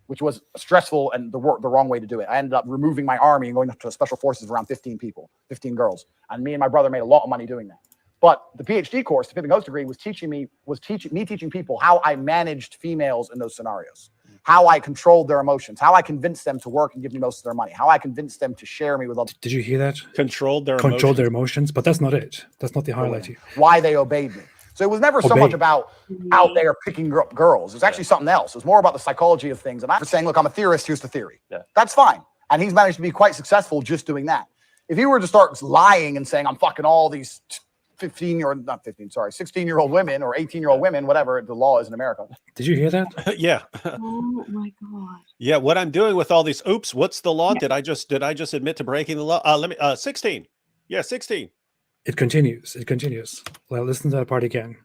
[SPEAKER 4] which was stressful and the wrong way to do it. I ended up removing my army and going to special forces of around 15 people, 15 girls. And me and my brother made a lot of money doing that. But the PhD course, the Fifth and Ghost degree, was teaching people how I managed females in those scenarios, how I controlled their emotions, how I convinced them to work and give me most of their money, how I convinced them to share me with others.
[SPEAKER 1] Did you hear that?
[SPEAKER 2] Controlled their
[SPEAKER 1] emotions, but that's not it. That's not the highlight here.
[SPEAKER 4] Why they obeyed me. So it was never so much about out there picking up girls. It was actually something else. It was more about the psychology of things. And I was saying, look, I'm a theorist. Here's the theory. Yeah. That's fine. And he's managed to be quite successful just doing that. If he were to start lying and saying, I'm fucking all these 16-year-old women or 18-year-old women, whatever the law is in America.
[SPEAKER 1] Did you hear that?
[SPEAKER 2] Yeah.
[SPEAKER 7] Oh my God.
[SPEAKER 2] Yeah. What I'm doing with all these, oops, what's the law? Yeah. Did I just admit to breaking the law? 16. Yeah, 16.
[SPEAKER 1] It continues. Well, listen to that part again.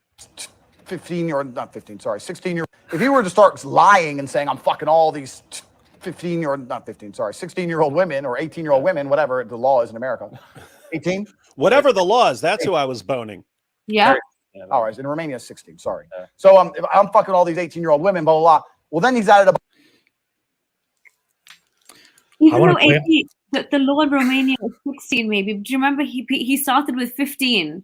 [SPEAKER 4] 16-year. If he were to start lying and saying, I'm fucking all these 16-year-old women or 18-year-old women, whatever the law is in America. 18?
[SPEAKER 2] Whatever the law is, that's who I was boning.
[SPEAKER 7] Yeah.
[SPEAKER 4] All right. In Romania, 16. Sorry. So if I'm fucking all these 18-year-old women, blah, blah, blah. Well, then he's added
[SPEAKER 7] Even though the law in Romania is 16, maybe. Do you remember he started with 15?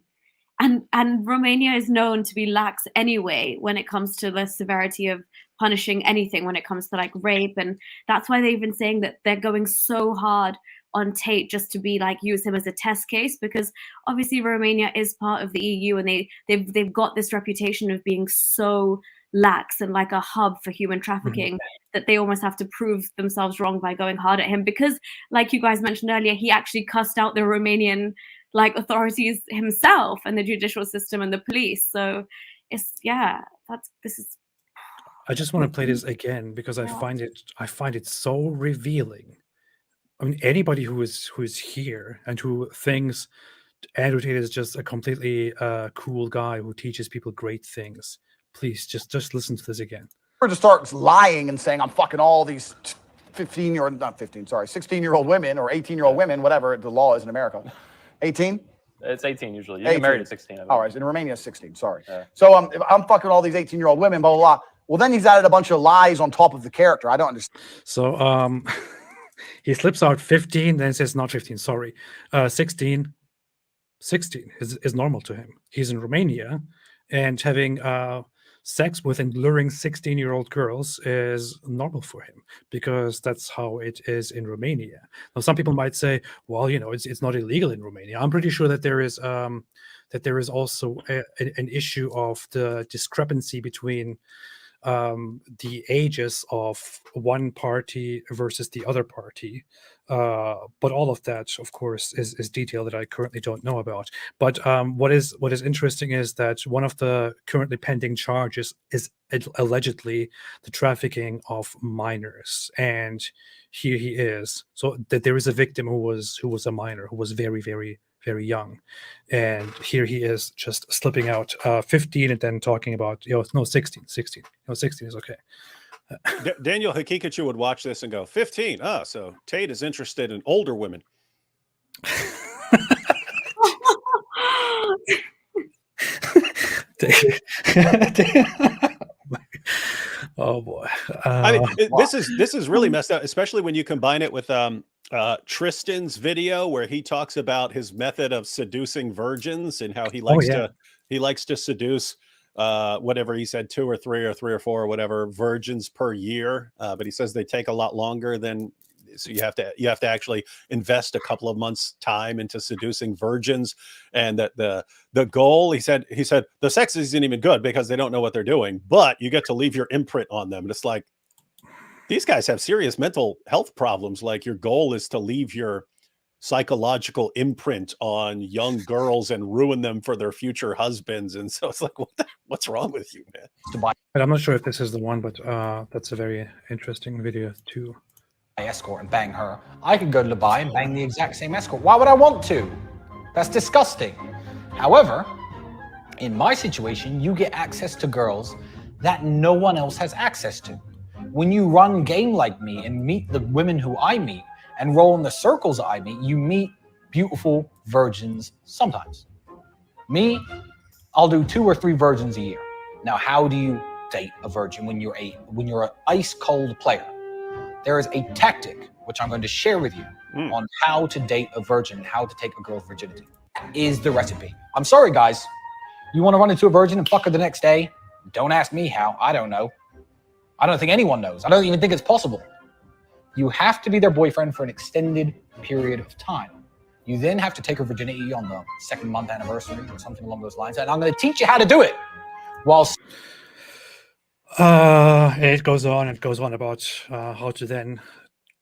[SPEAKER 7] And Romania is known to be lax anyway when it comes to the severity of punishing anything when it comes to like rape. And that's why they've been saying that they're going so hard on Tate just to be like use him as a test case, because obviously Romania is part of the EU and they've got this reputation of being so lax and like a hub for human trafficking that they almost have to prove themselves wrong by going hard at him, because like you guys mentioned earlier, he actually cussed out the Romanian like authorities himself and the judicial system and the police. So it's
[SPEAKER 1] I just want to play this again because I find it so revealing. I mean, anybody who is here and who thinks Andrew Tate is just a completely cool guy who teaches people great things, please just listen to this again.
[SPEAKER 4] Or to start lying and saying, I'm fucking all these 16-year-old women or 18-year-old women, whatever the law is in America. 18?
[SPEAKER 8] It's 18 usually. You get married at 16.
[SPEAKER 4] All right. In Romania, 16. Sorry. Yeah. So if I'm fucking all these 18-year-old women, blah, blah, blah. Well, then he's added a bunch of lies on top of the character. I don't understand.
[SPEAKER 1] So he slips out 15, then says not 15, sorry. 16 is normal to him. He's in Romania, and having sex with and luring 16-year-old girls is normal for him because that's how it is in Romania. Now, some people might say, well, you know, it's not illegal in Romania. I'm pretty sure that there is also an issue of the discrepancy between the ages of one party versus the other party. But all of that, of course, is detail that I currently don't know about. But what is interesting is that one of the currently pending charges is allegedly the trafficking of minors. And here he is. So that there is a victim who was a minor, who was very, very, very young, and here he is just slipping out 15 and then talking about 16 is okay.
[SPEAKER 2] Daniel Hakikachu would watch this and go 15. So Tate is interested in older women.
[SPEAKER 1] Oh boy.
[SPEAKER 2] I mean, this is really messed up, especially when you combine it with Tristan's video where he talks about his method of seducing virgins and how he likes to seduce whatever he said, 2 or 3 or 3 or 4 or whatever virgins per year. But he says they take a lot longer than, so you have to actually invest a couple of months' time into seducing virgins, and that the goal, he said the sex isn't even good because they don't know what they're doing, but you get to leave your imprint on them. And it's like, these guys have serious mental health problems. Like, your goal is to leave your psychological imprint on young girls and ruin them for their future husbands. And so it's like, what's wrong with you, man?
[SPEAKER 1] But I'm not sure if this is the one, but that's a very interesting video too.
[SPEAKER 9] Escort and bang her. I could go to Dubai and bang the exact same escort. Why would I want to? That's disgusting. However, in my situation, you get access to girls that no one else has access to. when you run game like me and meet the women who I meet and roll in the circles I meet, you meet beautiful virgins sometimes. Me, I'll do 2 or 3 virgins a year. Now, how do you date a virgin when you're an ice cold player? There is a tactic which I'm going to share with you on how to date a virgin, how to take a girl's virginity. That is the recipe. I'm sorry, guys. You want to run into a virgin and fuck her the next day? Don't ask me how. I don't know. I don't think anyone knows. I don't even think it's possible. You have to be their boyfriend for an extended period of time. You then have to take her virginity on the 2nd month anniversary or something along those lines. And I'm going to teach you how to do it.
[SPEAKER 1] It goes on about how to then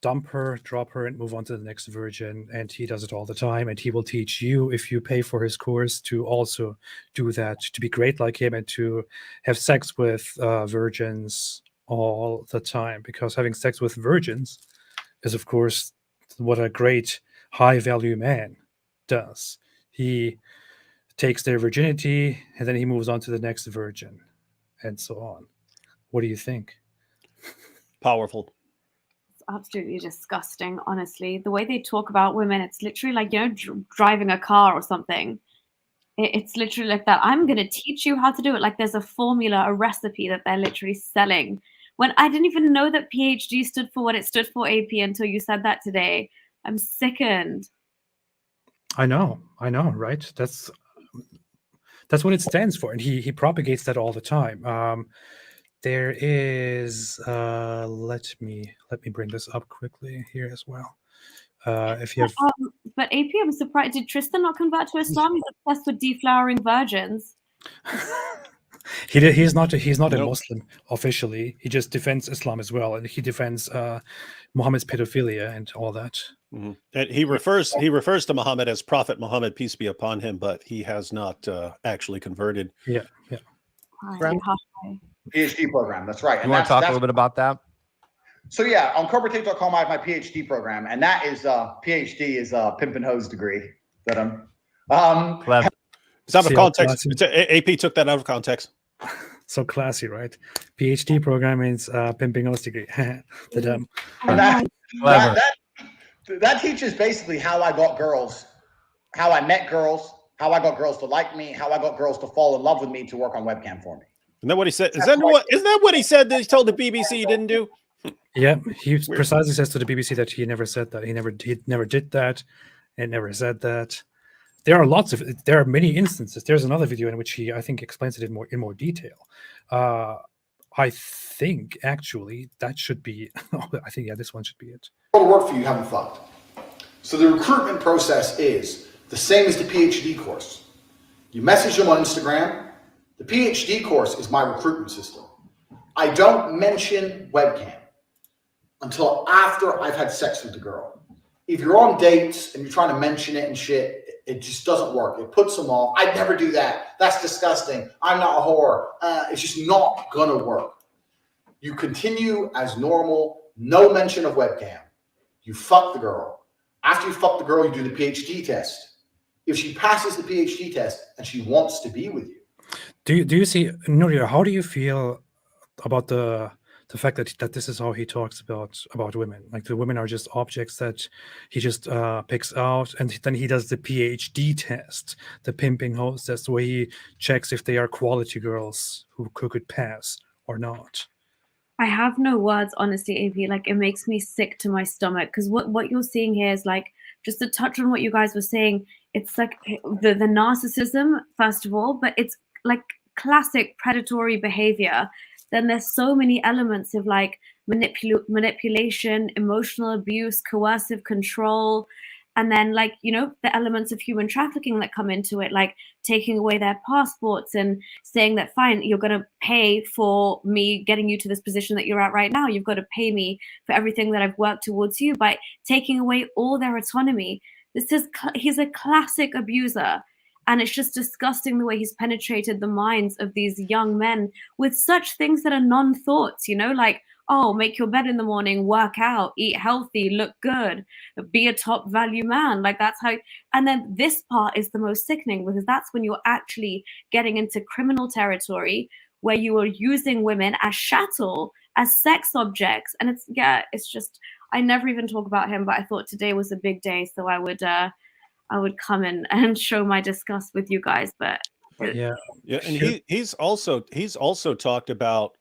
[SPEAKER 1] dump her, drop her, and move on to the next virgin. And he does it all the time. And he will teach you, if you pay for his course, to also do that, to be great like him and to have sex with virgins all the time. Because having sex with virgins is, of course, what a great high-value man does. He takes their virginity and then he moves on to the next virgin and so on. What do you think?
[SPEAKER 2] Powerful.
[SPEAKER 7] It's absolutely disgusting, honestly. The way they talk about women, it's literally like, driving a car or something. It's literally like that. I'm going to teach you how to do it. Like there's a formula, a recipe that they're literally selling. When I didn't even know that PhD stood for what it stood for, AP, until you said that today. I'm sickened.
[SPEAKER 1] I know, right? That's what it stands for, and he propagates that all the time. There is let me bring this up quickly here as well. If you have,
[SPEAKER 7] but AP, I'm surprised. Did Tristan not convert to Islam? He's obsessed with deflowering virgins.
[SPEAKER 1] he's not a Muslim officially. He just defends Islam as well, and he defends Muhammad's pedophilia and all that.
[SPEAKER 2] Mm-hmm. And he refers to Muhammad as Prophet Muhammad, peace be upon him, but he has not actually converted.
[SPEAKER 1] Yeah.
[SPEAKER 3] PhD program. That's right.
[SPEAKER 4] You want to talk a little bit about that?
[SPEAKER 3] So yeah, on CobraTate.com, I have my PhD program, and that is PhD is pimp and hose degree that I'm.
[SPEAKER 4] Clever.
[SPEAKER 2] It's out of context. AP took that out of context.
[SPEAKER 1] So classy, right? PhD program means pimping hose degree.
[SPEAKER 3] That teaches basically how I got girls, how I met girls, how I got girls to like me, how I got girls to fall in love with me to work on webcam for me.
[SPEAKER 2] Isn't that what he said? Isn't that what he said that he told the BBC he didn't do?
[SPEAKER 1] Yeah, he precisely says to the BBC that he never said that. He never did that, and never said that. There are many instances. There's another video in which he, I think, explains it in more detail. I think actually that should be. I think this one should be it.
[SPEAKER 3] All the work for you haven't fucked. So the recruitment process is the same as the PhD course. You message them on Instagram. The PhD course is my recruitment system. I don't mention webcam until after I've had sex with the girl. If you're on dates and you're trying to mention it and shit, it just doesn't work. It puts them off. I'd never do that. That's disgusting. I'm not a whore. It's just not gonna work. You continue as normal, no mention of webcam. You fuck the girl. After you fuck the girl, you do the PhD test. If she passes the PhD test and she wants to be with you.
[SPEAKER 1] Do you see, Nuria, how do you feel about the fact that this is how he talks about women? Like the women are just objects that he just picks out, and then he does the PhD test, the pimping hose test, where he checks if they are quality girls who could pass or not.
[SPEAKER 7] I have no words, honestly, AP. Like, it makes me sick to my stomach, because what you're seeing here is, like, just to touch on what you guys were saying, it's like the narcissism, first of all, but it's like classic predatory behavior. Then there's so many elements of like manipulation, emotional abuse, coercive control, and then like, the elements of human trafficking that come into it, like taking away their passports and saying that, fine, you're going to pay for me getting you to this position that you're at right now. You've got to pay me for everything that I've worked towards you, by taking away all their autonomy. He's a classic abuser. And it's just disgusting the way he's penetrated the minds of these young men with such things that are non-thoughts, like, oh, make your bed in the morning, work out, eat healthy, look good, be a top value man. Like, that's how. And then this part is the most sickening, because that's when you're actually getting into criminal territory where you are using women as chattel, as sex objects. And it's just, I never even talk about him, but I thought today was a big day, so I would come in and show my disgust with you guys. But
[SPEAKER 2] yeah, and he's also talked about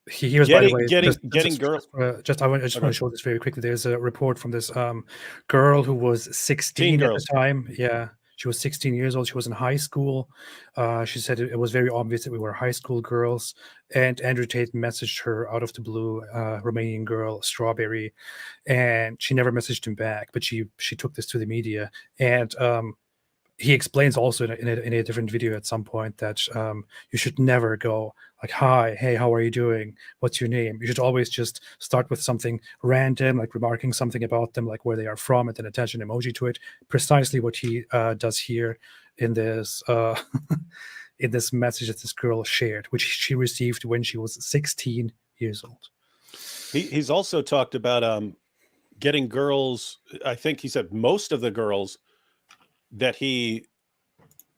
[SPEAKER 1] here's, by the way,
[SPEAKER 2] getting girls.
[SPEAKER 1] I just want to show this very quickly. There's a report from this girl who was 16 at the time. Yeah, she was 16 years old. She was in high school. She said it was very obvious that we were high school girls. And Andrew Tate messaged her out of the blue, Romanian girl, Strawberry, and she never messaged him back. But she took this to the media, and he explains also in a different video at some point that you should never go like, hi, hey, how are you doing? What's your name? You should always just start with something random, like remarking something about them, like where they are from, and then attach an emoji to it. Precisely what he does here in this in this message that this girl shared, which she received when she was 16 years old.
[SPEAKER 2] He's also talked about getting girls. I think he said most of the girls that he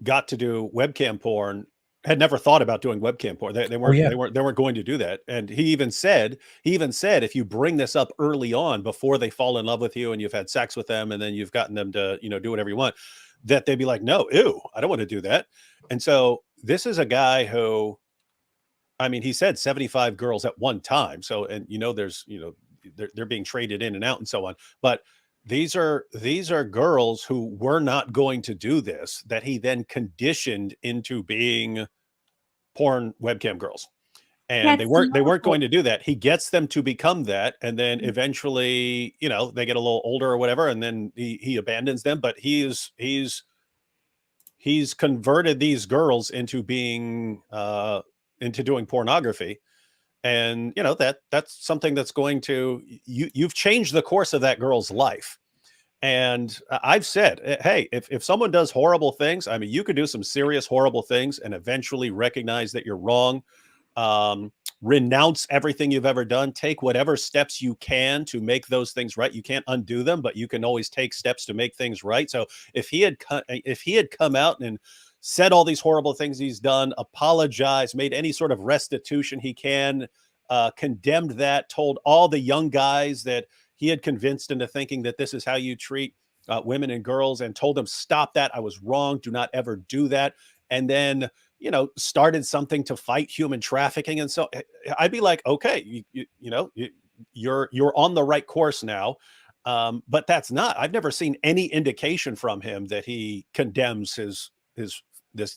[SPEAKER 2] got to do webcam porn had never thought about doing webcam porn. They weren't going to do that. And he even said, if you bring this up early on before they fall in love with you and you've had sex with them and then you've gotten them to, do whatever you want, that they'd be like, no, ew, I don't want to do that. And so this is a guy who, I mean, he said 75 girls at one time. So, and there's, they're being traded in and out and so on, but these are girls who were not going to do this, that he then conditioned into being porn webcam girls, and they weren't going to do that. He gets them to become that, and then eventually, they get a little older or whatever, and then he abandons them. But he's converted these girls into being into doing pornography. And that's something that's going to you've changed the course of that girl's life. And I've said, hey, if someone does horrible things, I mean, you could do some serious horrible things and eventually recognize that you're wrong. Renounce everything you've ever done. Take whatever steps you can to make those things right. You can't undo them, but you can always take steps to make things right. So if he had come out and said all these horrible things he's done, apologized, made any sort of restitution he can, condemned that, told all the young guys that he had convinced into thinking that this is how you treat women and girls, and told them, stop that. I was wrong. Do not ever do that. And then, started something to fight human trafficking. And so I'd be like, okay, you're on the right course now. But that's not, I've never seen any indication from him that he condemns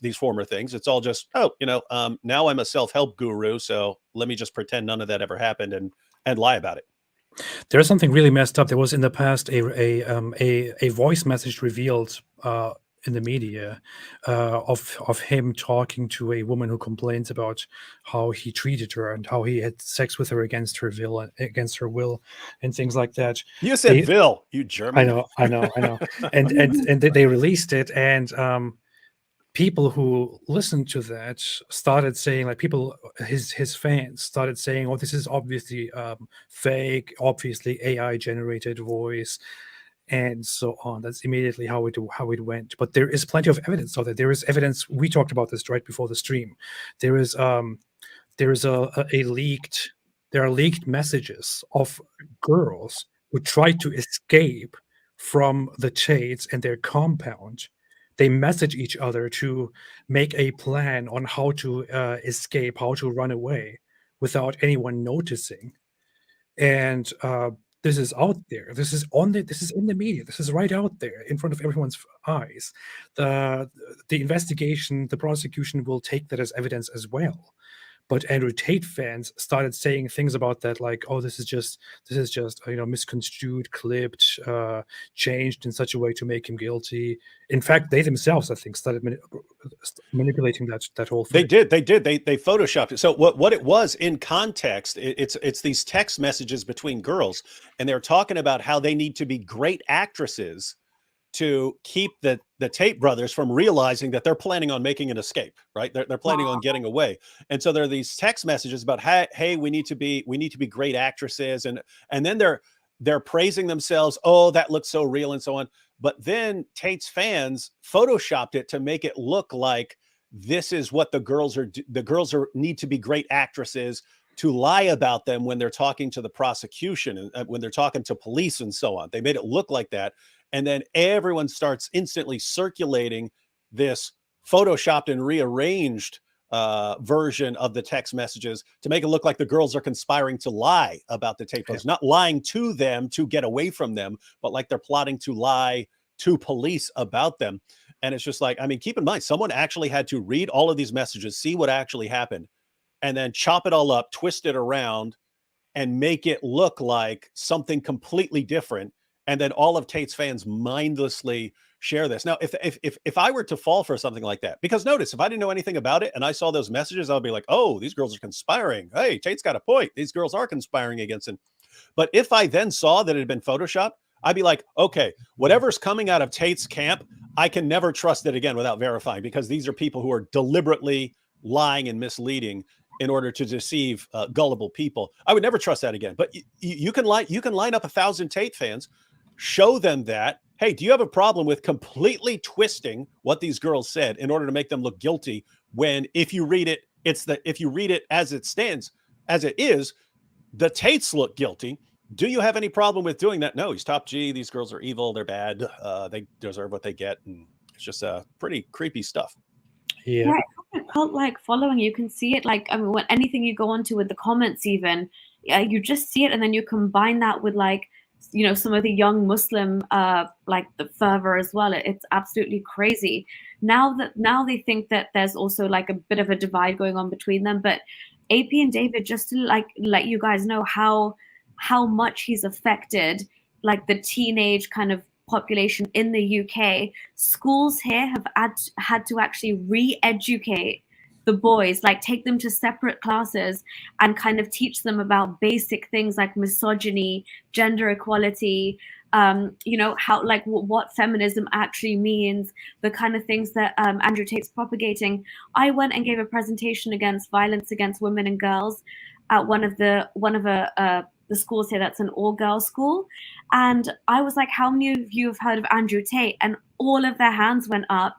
[SPEAKER 2] these former things. It's all just, now I'm a self-help guru, so let me just pretend none of that ever happened and lie about it.
[SPEAKER 1] There's something really messed up. There was in the past a voice message revealed in the media of him talking to a woman who complains about how he treated her and how he had sex with her against her will and things like that.
[SPEAKER 2] You said Vil, you German.
[SPEAKER 1] I know. and they released it, and people who listened to that started saying, like, his fans started saying, oh, this is obviously fake, obviously AI generated voice, and so on. That's immediately how it went. But there is plenty of evidence of that. There is evidence. We talked about this right before the stream. There are leaked messages of girls who tried to escape from the Tates and their compound. They message each other to make a plan on how to escape, how to run away without anyone noticing. And this is out there. This is in the media. This is right out there in front of everyone's eyes. The investigation, the prosecution will take that as evidence as well. But Andrew Tate fans started saying things about that, like, "Oh, this is just misconstrued, clipped, changed in such a way to make him guilty." In fact, they themselves, I think, started manipulating that whole thing.
[SPEAKER 2] They did. They photoshopped it. So what it was in context, it's these text messages between girls, and they're talking about how they need to be great actresses to keep the Tate brothers from realizing that they're planning on making an escape, right? They're planning on getting away. And so there are these text messages about, hey, we need to be great actresses. And then they're praising themselves. Oh, that looks so real and so on. But then Tate's fans photoshopped it to make it look like this is what the girls need to be great actresses to lie about them when they're talking to the prosecution and when they're talking to police and so on. They made it look like that. And then everyone starts instantly circulating this photoshopped and rearranged version of the text messages to make it look like the girls are conspiring to lie about the Tate photos, not lying to them to get away from them, but like they're plotting to lie to police about them. And it's just like, I mean, keep in mind, someone actually had to read all of these messages, see what actually happened, and then chop it all up, twist it around, and make it look like something completely different. And then all of Tate's fans mindlessly share this. Now, if I were to fall for something like that, because notice, if I didn't know anything about it and I saw those messages, I'll be like, oh, these girls are conspiring. Hey, Tate's got a point. These girls are conspiring against him. But if I then saw that it had been Photoshopped, I'd be like, okay, whatever's coming out of Tate's camp, I can never trust it again without verifying, because these are people who are deliberately lying and misleading in order to deceive gullible people. I would never trust that again. But you can line up 1,000 Tate fans, show them that, hey, do you have a problem with completely twisting what these girls said in order to make them look guilty, when if you read it, if you read it as it stands, as it is, the Tates look guilty. Do you have any problem with doing that? No, he's top G. These girls are evil. They're bad. They deserve what they get. And it's just pretty creepy stuff.
[SPEAKER 7] Yeah, it's cult like following. You can see it, like, I mean, when anything you go onto with the comments, even you just see it, and then you combine that with, like, you know, some of the young Muslim like the fervor as well. It's absolutely crazy. Now they think that there's also like a bit of a divide going on between them. But AP and David, just to like let you guys know how much he's affected like the teenage kind of population in the UK. Schools here have had to actually re-educate the boys, like take them to separate classes and kind of teach them about basic things like misogyny, gender equality, you know, how, like, what feminism actually means, the kind of things that Andrew Tate's propagating. I went and gave a presentation against violence against women and girls at one of the schools here that's an all-girls school, and I was like, how many of you have heard of Andrew Tate? And all of their hands went up.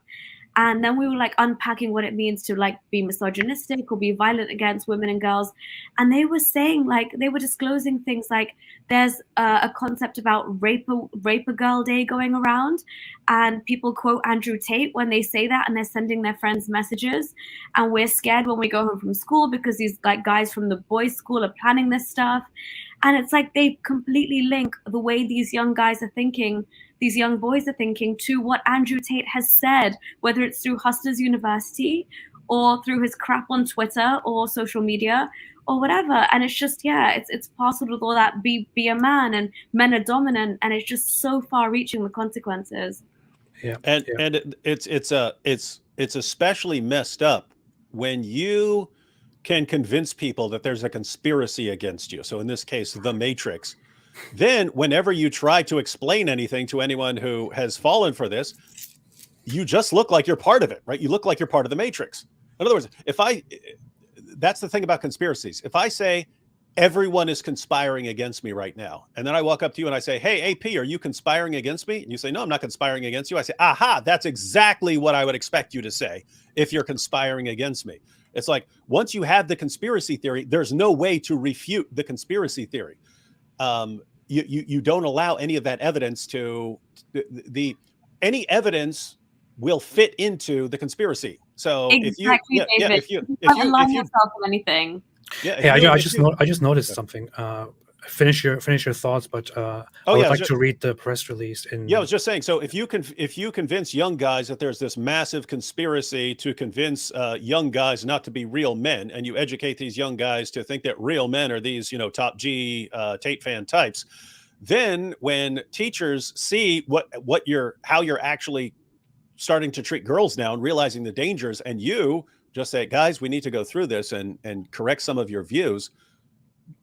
[SPEAKER 7] And then we were like unpacking what it means to like be misogynistic or be violent against women and girls. And they were saying, like, they were disclosing things like there's a concept about rape a girl day going around. And people quote Andrew Tate when they say that, and they're sending their friends messages. And we're scared when we go home from school because these like guys from the boys' school are planning this stuff. And it's like they completely link the way these young guys are thinking, these young boys are thinking, to what Andrew Tate has said, whether it's through Hustlers University or through his crap on Twitter or social media or whatever. And it's just, yeah, it's possible with all that, be a man, and men are dominant, and it's just so far reaching, the consequences.
[SPEAKER 2] Yeah. And it's especially messed up when you can convince people that there's a conspiracy against you. So in this case, the Matrix. Then whenever you try to explain anything to anyone who has fallen for this, you just look like you're part of it, right? You look like you're part of the Matrix. In other words, that's the thing about conspiracies. If I say everyone is conspiring against me right now, and then I walk up to you and I say, hey, AP, are you conspiring against me? And you say, no, I'm not conspiring against you. I say, aha, that's exactly what I would expect you to say if you're conspiring against me. It's like, once you have the conspiracy theory, there's no way to refute the conspiracy theory. You don't allow any of that evidence to any evidence will fit into the conspiracy. So
[SPEAKER 7] exactly, if you align yourself with anything.
[SPEAKER 1] I just noticed something. Finish your thoughts, but I would like to read the press release.
[SPEAKER 2] I was just saying. So if you convince young guys that there's this massive conspiracy to convince young guys not to be real men, and you educate these young guys to think that real men are these, top G Tate fan types, then when teachers see how you're actually starting to treat girls now and realizing the dangers, and you just say, guys, we need to go through this and correct some of your views.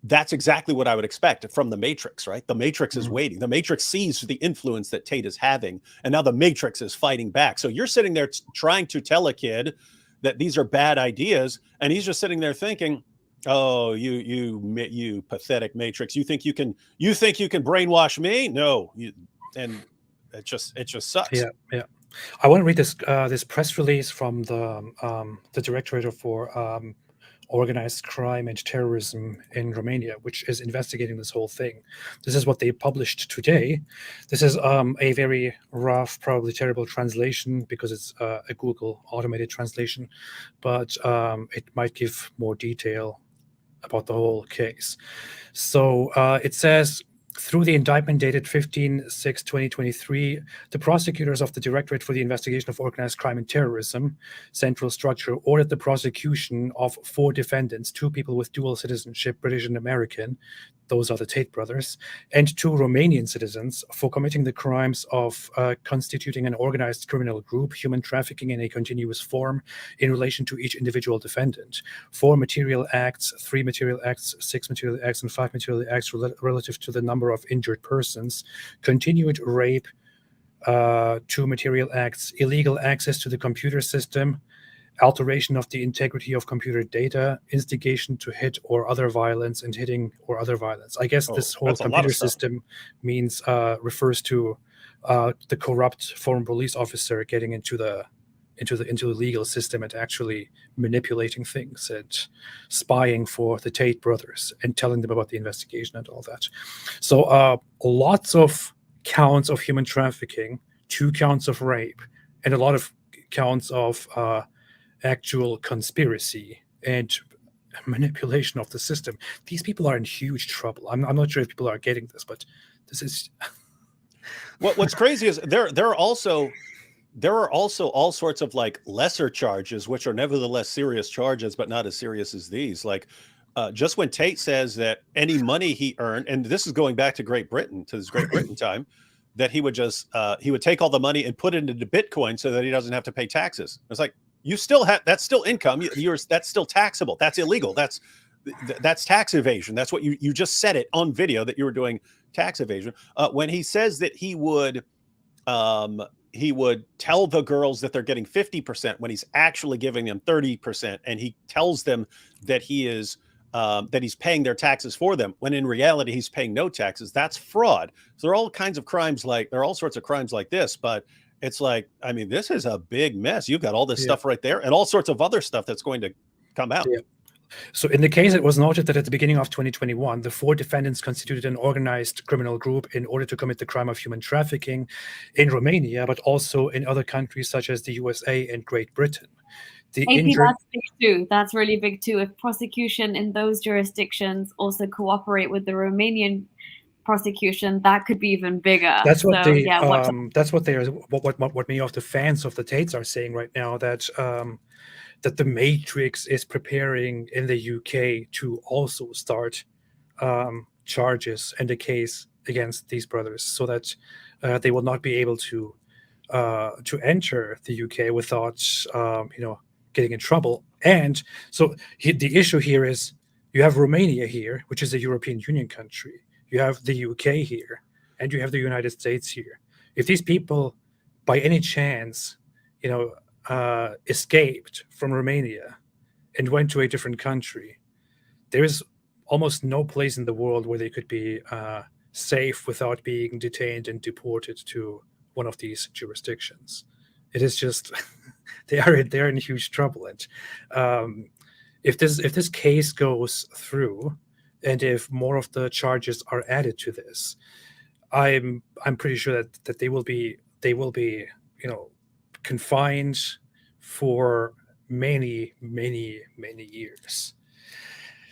[SPEAKER 2] That's exactly what I would expect from the Matrix, right? The Matrix is waiting. The Matrix sees the influence that Tate is having, and now the Matrix is fighting back. So you're sitting there trying to tell a kid that these are bad ideas, and he's just sitting there thinking, "Oh, you pathetic Matrix! You think you can brainwash me? No!" And it just sucks.
[SPEAKER 1] Yeah. I want to read this press release from the directorate for Organized Crime and Terrorism in Romania, which is investigating this whole thing. This is what they published today. This is a very rough, probably terrible translation because it's a Google automated translation, but it might give more detail about the whole case. So it says, through the indictment dated 15/6/2023, the prosecutors of the Directorate for the Investigation of Organized Crime and Terrorism, central structure, ordered the prosecution of 4 defendants, 2 people with dual citizenship, British and American, those are the Tate brothers, and 2 Romanian citizens for committing the crimes of constituting an organized criminal group, human trafficking in a continuous form in relation to each individual defendant. 4 material acts, 3 material acts, 6 material acts, and 5 material acts relative to the number of injured persons, continued rape, 2 material acts, illegal access to the computer system, alteration of the integrity of computer data, instigation to hit or other violence, and hitting or other violence. I guess this whole computer system means refers to the corrupt former police officer getting into the legal system and actually manipulating things and spying for the Tate brothers and telling them about the investigation and all that. So lots of counts of human trafficking, 2 counts of rape, and a lot of counts of actual conspiracy and manipulation of the system. These people are in huge trouble. I'm not sure if people are getting this, but this is
[SPEAKER 2] what's crazy is there are also all sorts of like lesser charges, which are nevertheless serious charges, but not as serious as these. Like just when Tate says that any money he earned, and this is going back to Great Britain, to his Great Britain time, that he would just he would take all the money and put it into Bitcoin so that he doesn't have to pay taxes. It's like, you still have, that's still income. That's still taxable. That's illegal. That's tax evasion. That's what you just said it on video that you were doing tax evasion. When he says that he would tell the girls that they're getting 50% when he's actually giving them 30%, and he tells them that he is that he's paying their taxes for them, when in reality he's paying no taxes. That's fraud. So there are all kinds of crimes there are all sorts of crimes like this, but it's like, I mean, this is a big mess. You've got all this stuff right there and all sorts of other stuff that's going to come out.
[SPEAKER 1] Yeah. So in the case, it was noted that at the beginning of 2021, the 4 defendants constituted an organized criminal group in order to commit the crime of human trafficking in Romania, but also in other countries such as the USA and Great Britain.
[SPEAKER 7] That's big too. That's really big too. If prosecution in those jurisdictions also cooperate with the Romanian prosecution, that could be even bigger.
[SPEAKER 1] That's what that's what many of the fans of the Tates are saying right now, that that the Matrix is preparing in the UK to also start charges and a case against these brothers, so that they will not be able to enter the UK without getting in trouble. And so the issue here is, you have Romania here, which is a European Union country. You have the UK here, and you have the United States here. If these people, by any chance, escaped from Romania and went to a different country, there is almost no place in the world where they could be safe without being detained and deported to one of these jurisdictions. It is just they're in huge trouble. And if this case goes through, and if more of the charges are added to this, I'm pretty sure that they will be confined for many years.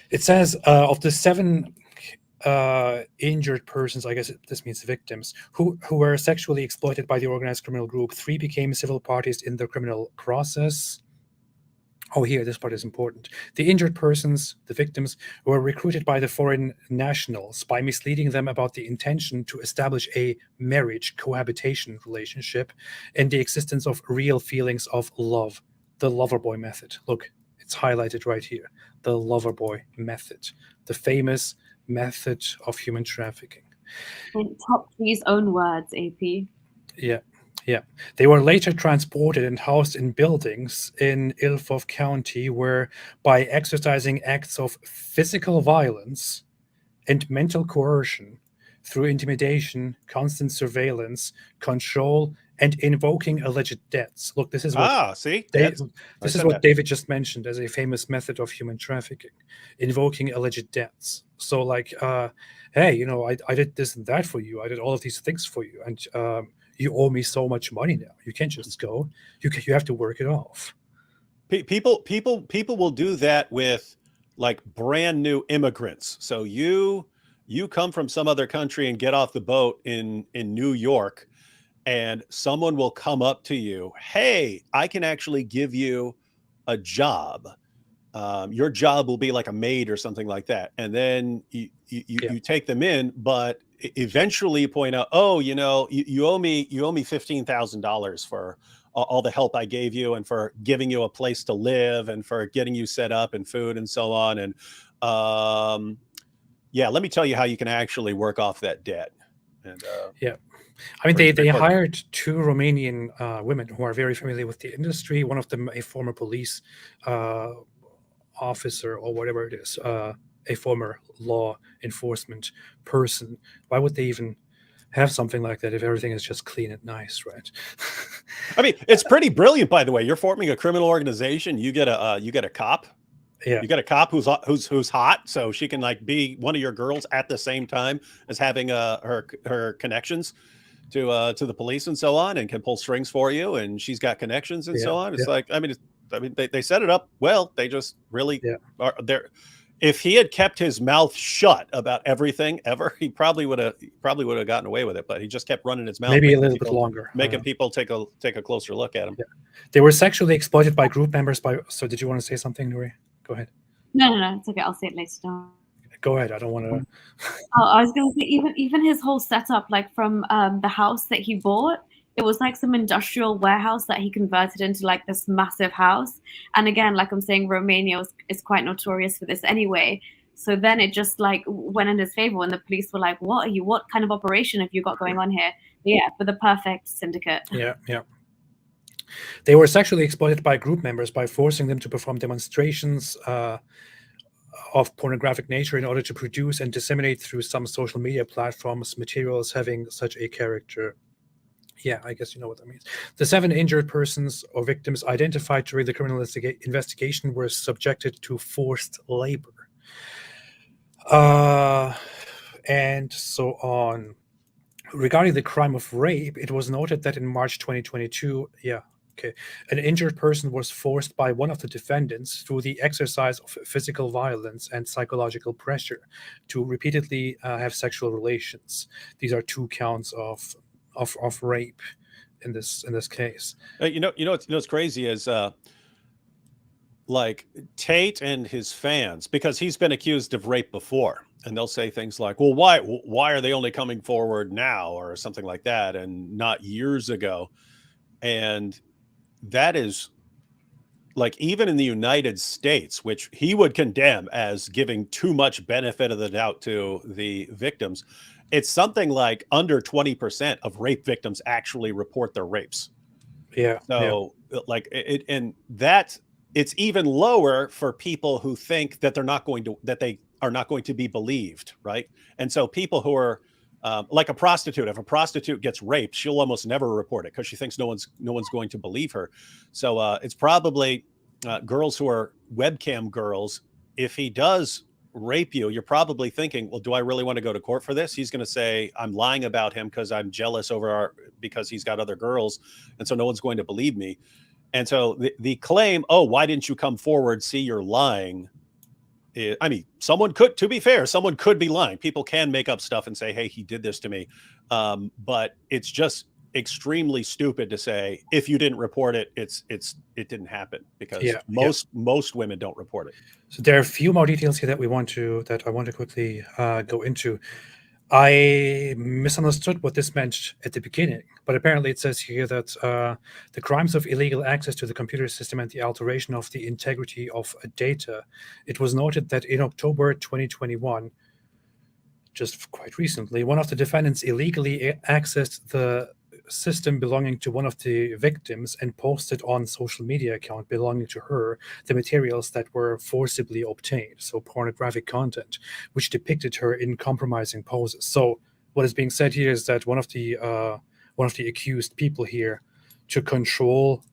[SPEAKER 1] It says of the 7 injured persons, I guess this means victims, who were sexually exploited by the organized criminal group, 3 became civil parties in the criminal process. Oh, here, this part is important. The injured persons, the victims, were recruited by the foreign nationals by misleading them about the intention to establish a marriage cohabitation relationship and the existence of real feelings of love. The lover boy method. Look, it's highlighted right here. The lover boy method. The famous method of human trafficking.
[SPEAKER 7] In Top 3's own words, AP.
[SPEAKER 1] Yeah. They were later transported and housed in buildings in Ilfov County, where by exercising acts of physical violence and mental coercion through intimidation, constant surveillance, control, and invoking alleged debts. Look, this is what
[SPEAKER 2] see,
[SPEAKER 1] this
[SPEAKER 2] I
[SPEAKER 1] is
[SPEAKER 2] said
[SPEAKER 1] what
[SPEAKER 2] that.
[SPEAKER 1] David just mentioned as a famous method of human trafficking, invoking alleged debts. So like, hey, you know, I did this and that for you. I did all of these things for you, and you owe me so much money now. You can't just go. You have to work it off.
[SPEAKER 2] People will do that with like brand new immigrants. So you come from some other country and get off the boat in New York, and someone will come up to you, hey, I can actually give you a job. Your job will be like a maid or something like that. And then you take them in, but eventually you point out, oh, you know, you owe me $15,000 for all the help I gave you, and for giving you a place to live, and for getting you set up and food and so on. And yeah, let me tell you how you can actually work off that debt. And
[SPEAKER 1] yeah. I mean, they hired 2 Romanian women who are very familiar with the industry. One of them, a former police officer or whatever it is, a former law enforcement person. Why would they even have something like that if everything is just clean and nice, right?
[SPEAKER 2] I mean, it's pretty brilliant, by the way. You're forming a criminal organization. You get a cop.
[SPEAKER 1] Yeah.
[SPEAKER 2] You got a cop who's hot, so she can like be one of your girls at the same time as having her connections to the police and so on, and can pull strings for you, and she's got connections and so on. It's like, I mean, they set it up well. They just really are there. If he had kept his mouth shut about everything ever, he probably would have gotten away with it. But he just kept running his mouth,
[SPEAKER 1] maybe a little bit longer,
[SPEAKER 2] making people take a closer look at him.
[SPEAKER 1] Yeah. They were sexually exploited by group members. So, did you want to say something, Nuri? Go ahead.
[SPEAKER 7] No, it's okay. I'll say it later on.
[SPEAKER 1] Go ahead. I don't want to.
[SPEAKER 7] I was going to say, even his whole setup, like from the house that he bought, it was like some industrial warehouse that he converted into like this massive house. And again, like I'm saying, Romania is quite notorious for this anyway. So then it just like went in his favor when the police were like, what kind of operation have you got going on here? Yeah, for the perfect syndicate.
[SPEAKER 1] Yeah. They were sexually exploited by group members by forcing them to perform demonstrations of pornographic nature in order to produce and disseminate through some social media platforms materials having such a character. Yeah, I guess you know what that means. The 7 injured persons or victims identified during the criminal investigation were subjected to forced labor. And so on. Regarding the crime of rape, it was noted that in March 2022, an injured person was forced by one of the defendants through the exercise of physical violence and psychological pressure to repeatedly have sexual relations. These are 2 counts of rape in this case.
[SPEAKER 2] You know what's crazy is like Tate and his fans, because he's been accused of rape before, and they'll say things like, well, why are they only coming forward now, or something like that, and not years ago. And that is like, even in the United States, which he would condemn as giving too much benefit of the doubt to the victims, it's something like under 20% of rape victims actually report their rapes.
[SPEAKER 1] Yeah.
[SPEAKER 2] So like it's even lower for people who think that they are not going to be believed, right? And so people who are like a prostitute, if a prostitute gets raped, she'll almost never report it because she thinks no one's going to believe her. So it's probably girls who are webcam girls. If he does rape you, you're probably thinking, well, do I really want to go to court for this? He's going to say I'm lying about him because I'm jealous because he's got other girls, and so no one's going to believe me. And so the claim, oh, why didn't you come forward? See, you're lying. I mean, someone could be lying. People can make up stuff and say, hey, he did this to me. But it's just extremely stupid to say, if you didn't report it, it didn't happen, because most women don't report it.
[SPEAKER 1] So there are a few more details here that I want to quickly go into. I misunderstood what this meant at the beginning, but apparently it says here that the crimes of illegal access to the computer system and the alteration of the integrity of data. It was noted that in October 2021, just quite recently, one of the defendants illegally accessed the system belonging to one of the victims and posted on social media account belonging to her the materials that were forcibly obtained, so pornographic content, which depicted her in compromising poses. So what is being said here is that one of the one of the accused people here, took control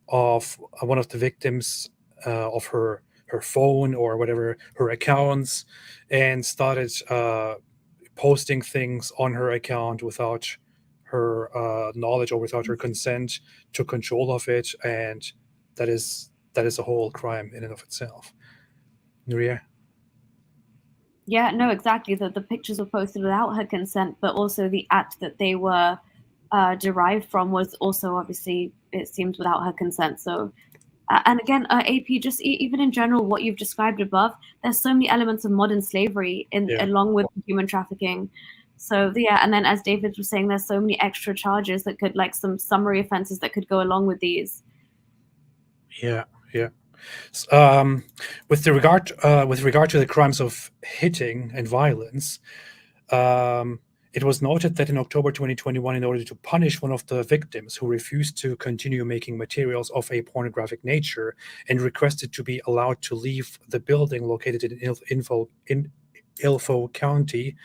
[SPEAKER 1] of one of the victims of her phone or whatever, her accounts, and started posting things on her account without her knowledge or without her consent, took control of it, and that is a whole crime in and of itself. Nuria?
[SPEAKER 7] Yeah, no, exactly. The pictures were posted without her consent, but also the act that they were derived from was also obviously, it seems, without her consent. So, and again, AP, just even in general, what you've described above, there's so many elements of modern slavery along with human trafficking. So yeah, and then as David was saying, there's so many extra charges that could, like some summary offenses that could go along with these.
[SPEAKER 1] Yeah. With regard to the crimes of hitting and violence, it was noted that in October 2021, in order to punish one of the victims who refused to continue making materials of a pornographic nature and requested to be allowed to leave the building located in Ilfo County,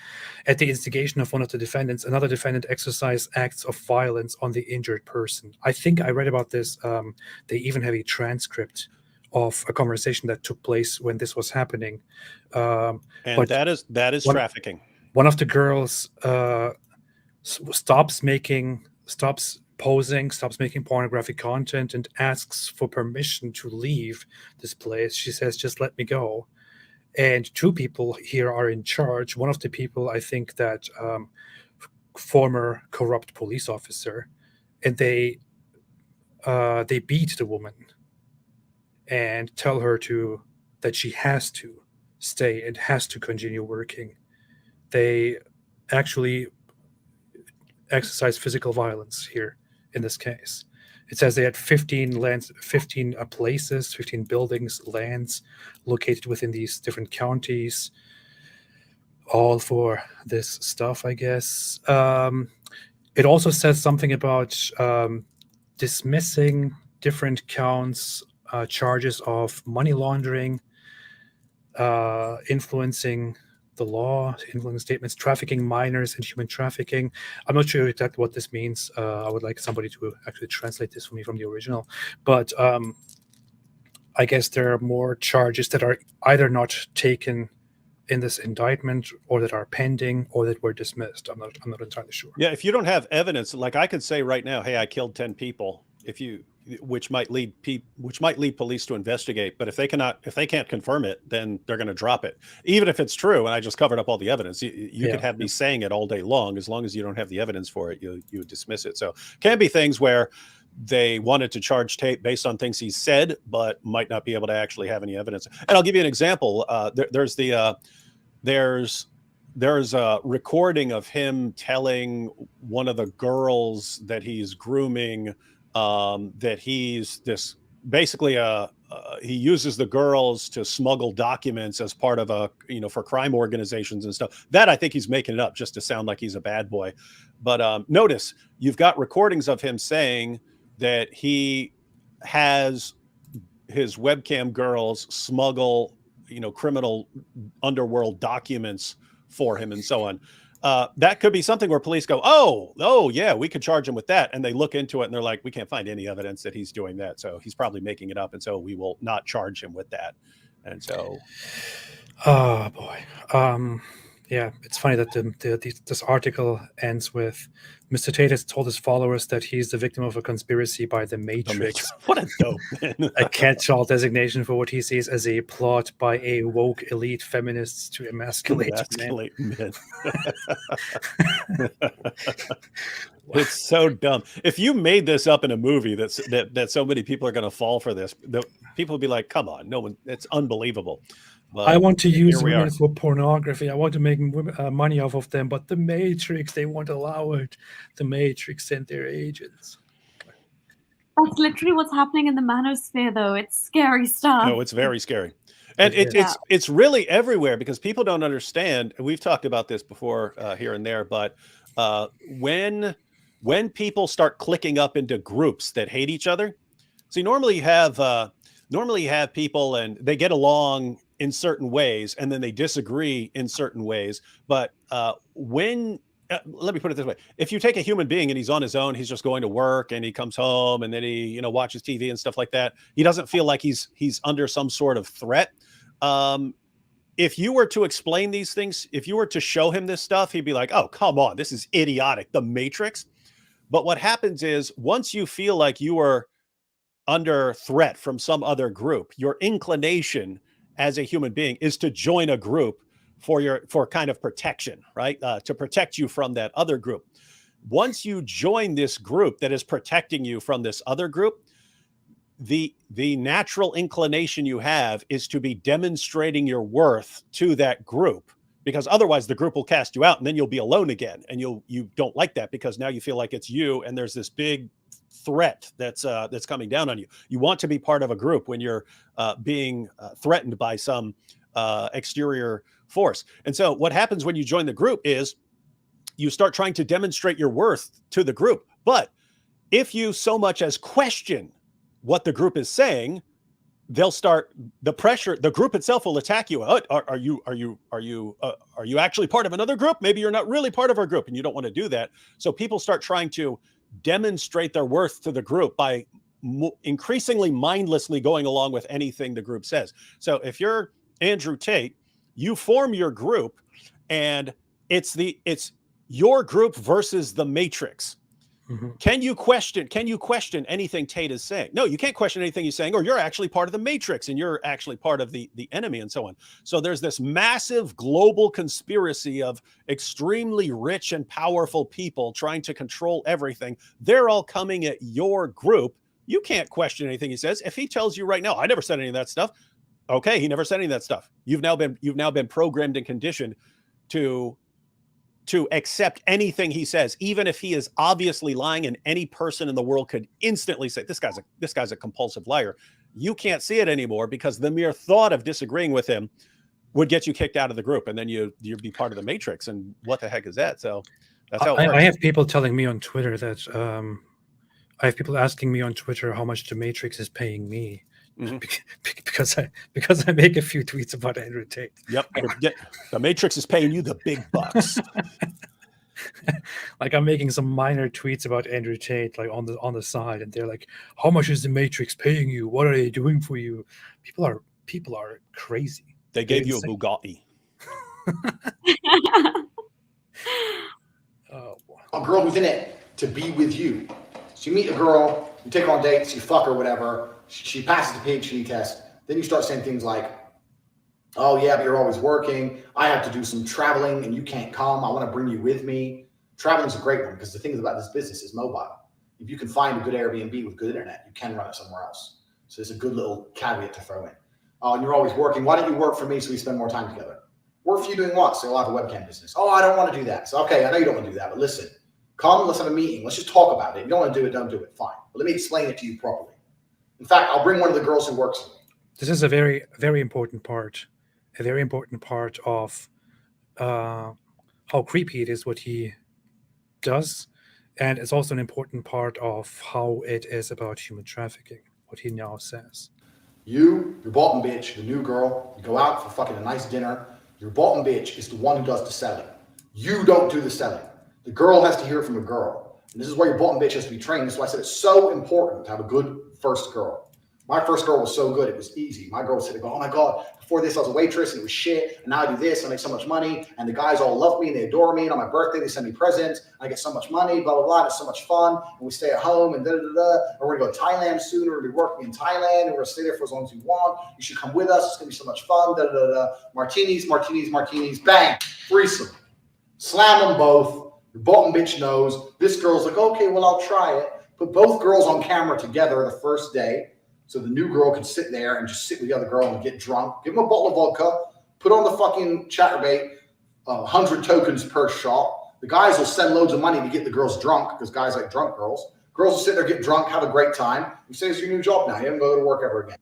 [SPEAKER 1] at the instigation of one of the defendants, another defendant exercised acts of violence on the injured person. I think I read about this. They even have a transcript of a conversation that took place when this was happening.
[SPEAKER 2] And that is trafficking.
[SPEAKER 1] One of the girls stops making pornographic content and asks for permission to leave this place. She says, "Just let me go." And two people here are in charge. One of the people, I think that former corrupt police officer, and they beat the woman and tell her that she has to stay and has to continue working. They actually exercise physical violence here in this case. It says they had 15 places, 15 buildings, lands located within these different counties, all for this stuff, I guess. It also says something about dismissing different counts, charges of money laundering, influencing the law, influencing statements, trafficking minors, and human trafficking. I'm not sure exactly what this means. I would like somebody to actually translate this for me from the original. But I guess there are more charges that are either not taken in this indictment, or that are pending, or that were dismissed. I'm not entirely sure.
[SPEAKER 2] Yeah, if you don't have evidence, like I could say right now, hey, I killed 10 people, which might lead police to investigate. But if they can't confirm it, then they're going to drop it, even if it's true. And I just covered up all the evidence. You could have me saying it all day long, as long as you don't have the evidence for it, you would dismiss it. So can be things where they wanted to charge Tate based on things he said, but might not be able to actually have any evidence. And I'll give you an example. There's a recording of him telling one of the girls that he's grooming that he's this basically he uses the girls to smuggle documents as part of for crime organizations and stuff. That I think he's making it up just to sound like he's a bad boy. But notice you've got recordings of him saying that he has his webcam girls smuggle criminal underworld documents for him and so on. That could be something where police go, oh yeah, we could charge him with that. And they look into it and they're like, we can't find any evidence that he's doing that. So he's probably making it up. And so we will not charge him with that. And so.
[SPEAKER 1] Oh boy. Yeah, it's funny that this article ends with Mr. Tate has told his followers that he's the victim of a conspiracy by the Matrix.
[SPEAKER 2] What a dope, man.
[SPEAKER 1] A catch-all designation for what he sees as a plot by a woke elite feminists to emasculate men.
[SPEAKER 2] It's so dumb. If you made this up in a movie that so many people are going to fall for this, people would be like, come on, no one, it's unbelievable. But
[SPEAKER 1] I want to use women for pornography. I want to make money off of them, but the Matrix, they won't allow it. The Matrix sent their agents.
[SPEAKER 7] That's literally what's happening in the manosphere, though. It's scary stuff.
[SPEAKER 2] No, it's very scary. And it's really everywhere, because people don't understand. And we've talked about this before here and there, but when people start clicking up into groups that hate each other, see, normally you have people and they get along in certain ways, and then they disagree in certain ways. But when let me put it this way. If you take a human being and he's on his own, he's just going to work and he comes home and then he, you know, watches TV and stuff like that. He doesn't feel like he's under some sort of threat. If you were to explain these things, if you were to show him this stuff, he'd be like, oh, come on, this is idiotic. The Matrix. But what happens is once you feel like you are under threat from some other group, your inclination as a human being is to join a group for kind of protection, right? To protect you from that other group. Once you join this group that is protecting you from this other group, the natural inclination you have is to be demonstrating your worth to that group, because otherwise the group will cast you out and then you'll be alone again. And you don't like that because now you feel like it's you and there's this big threat that's coming down on you. You want to be part of a group when you're being threatened by some exterior force. And so what happens when you join the group is you start trying to demonstrate your worth to the group. But if you so much as question what the group is saying, they'll start the pressure. The group itself will attack you. Are you actually part of another group? Maybe you're not really part of our group, and you don't want to do that. So people start trying to demonstrate their worth to the group by increasingly mindlessly going along with anything the group says. So if you're Andrew Tate, you form your group, and it's your group versus the Matrix. Mm-hmm. Can you question anything Tate is saying? No, you can't question anything he's saying, or you're actually part of the Matrix and you're actually part of the enemy and so on. So there's this massive global conspiracy of extremely rich and powerful people trying to control everything. They're all coming at your group. You can't question anything he says. If he tells you right now, I never said any of that stuff. Okay, he never said any of that stuff. You've now been programmed and conditioned to accept anything he says, even if he is obviously lying, and any person in the world could instantly say, this guy's a compulsive liar. You can't see it anymore because the mere thought of disagreeing with him would get you kicked out of the group, and then you'd be part of the Matrix. And what the heck is that? So that's how it works.
[SPEAKER 1] I have people telling me on Twitter that I have people asking me on Twitter how much the Matrix is paying me. Mm-hmm. because I make a few tweets about Andrew Tate.
[SPEAKER 2] Yep, the Matrix is paying you the big bucks.
[SPEAKER 1] Like I'm making some minor tweets about Andrew Tate, like on the side, and they're like, "How much is the Matrix paying you? What are they doing for you?" People are crazy.
[SPEAKER 2] They gave you a Bugatti.
[SPEAKER 3] A girl who's in it to be with you. So you meet a girl, you take her on dates, you fuck her, whatever. She passes the PhD test. Then you start saying things like, oh yeah, but you're always working. I have to do some traveling and you can't come. I want to bring you with me. Traveling's a great one because the thing about this business is mobile. If you can find a good Airbnb with good internet, you can run it somewhere else. So it's a good little caveat to throw in. Oh, and you're always working. Why don't you work for me so we spend more time together? Work for you doing what? So you'll have a webcam business. Oh, I don't want to do that. So okay, I know you don't want to do that, but listen, come, let's have a meeting. Let's just talk about it. If you don't want to do it, don't do it. Fine. But let me explain it to you properly. In fact, I'll bring one of the girls who works for me.
[SPEAKER 1] This is a very, very important part. A very important part of how creepy it is what he does. And it's also an important part of how it is about human trafficking, what he now says.
[SPEAKER 3] Your bottom bitch, the new girl, you go out for fucking a nice dinner. Your bottom bitch is the one who does the selling. You don't do the selling. The girl has to hear it from a girl. And this is where your bottom bitch has to be trained. That's why I said it's so important to have a good first girl. My first girl was so good, it was easy. My girl would sit there and go, oh my God, before this I was a waitress and it was shit. And now I do this, I make so much money. And the guys all love me and they adore me. And on my birthday, they send me presents. I get so much money, blah, blah, blah. It's so much fun. And we stay at home and da-da-da-da. And we're going to go to Thailand soon. We're going to be working in Thailand. And we're going to stay there for as long as you want. You should come with us. It's going to be so much fun. Da-da-da-da. Martinis, martinis, martinis. Bang. Threesome. Slam them both. Your bottom bitch knows. This girl's like, okay, well, I'll try it. Put both girls on camera together the first day. So the new girl can sit there and just sit with the other girl and get drunk. Give them a bottle of vodka. Put on the fucking chatterbait. 100 tokens per shot. The guys will send loads of money to get the girls drunk because guys like drunk girls. Girls will sit there, get drunk, have a great time. You say it's your new job now. You haven't go to work ever again.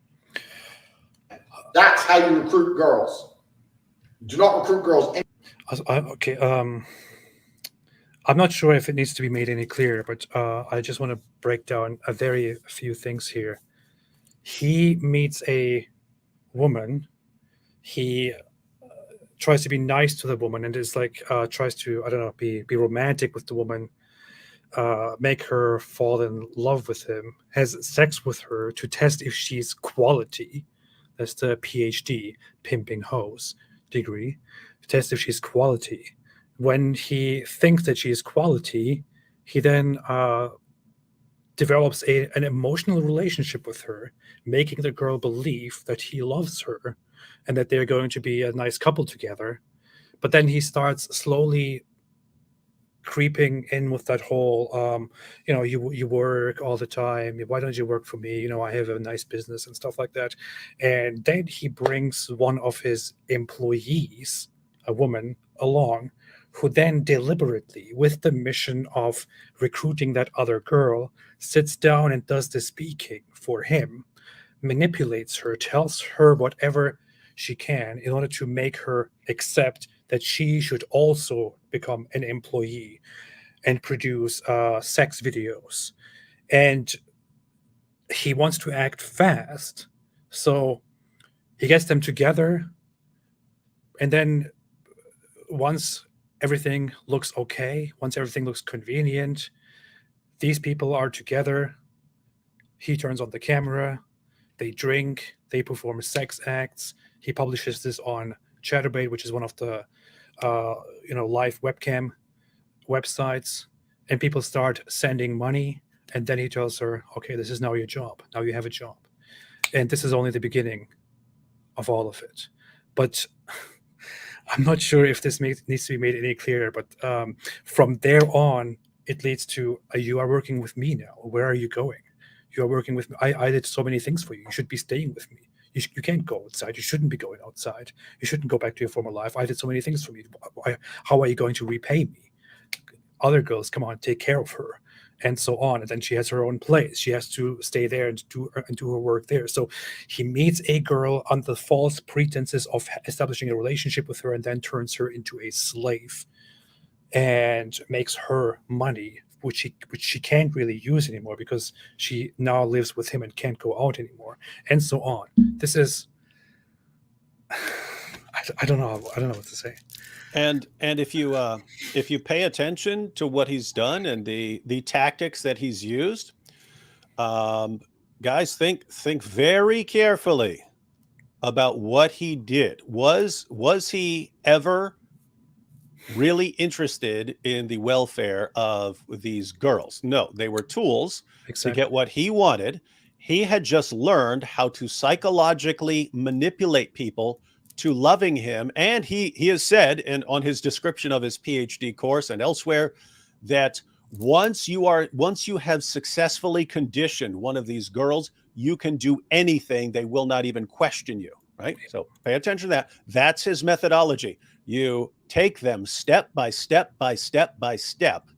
[SPEAKER 3] That's how you recruit girls. Do not recruit girls.
[SPEAKER 1] Okay. I'm not sure if it needs to be made any clearer, but I just want to break down a few things here. He meets a woman. He tries to be nice to the woman and is like tries to, I don't know, be romantic with the woman, make her fall in love with him, has sex with her to test if she's quality. That's the PhD, pimping hoes degree. Test if she's quality. When he thinks that she is quality, he then develops an emotional relationship with her, making the girl believe that he loves her and that they're going to be a nice couple together. But then he starts slowly creeping in with that whole, you work all the time. Why don't you work for me? I have a nice business and stuff like that. And then he brings one of his employees, a woman, along, who then deliberately, with the mission of recruiting that other girl, sits down and does the speaking for him, manipulates her, tells her whatever she can in order to make her accept that she should also become an employee and produce sex videos. And he wants to act fast. So he gets them together. And then once everything looks okay, once everything looks convenient, these people are together. He turns on the camera. They drink. They perform sex acts. He publishes this on Chatterbait, which is one of the live webcam websites, and people start sending money. And then he tells her, okay, this is now your job. Now you have a job. And this is only the beginning of all of it. But I'm not sure if this needs to be made any clearer, but from there on, it leads to, you are working with me now. Where are you going? You are working with me. I did so many things for you. You should be staying with me. You can't go outside. You shouldn't be going outside. You shouldn't go back to your former life. I did so many things for you. How are you going to repay me? Other girls, come on, take care of her, and so on. And then she has her own place. She has to stay there and do her work there. So he meets a girl on the false pretenses of establishing a relationship with her, and then turns her into a slave and makes her money, which she can't really use anymore because she now lives with him and can't go out anymore, and so on. This is, I don't know what to say.
[SPEAKER 2] And if you pay attention to what he's done and the tactics that he's used, guys, think very carefully about what he did. Was he ever really interested in the welfare of these girls? No, they were tools to get what he wanted. He had just learned how to psychologically manipulate people to loving him. And he has said, and on his description of his PhD course and elsewhere, that once you have successfully conditioned one of these girls, you can do anything. They will not even question you, right? So pay attention to that. That's his methodology. You take them step by step by step by step,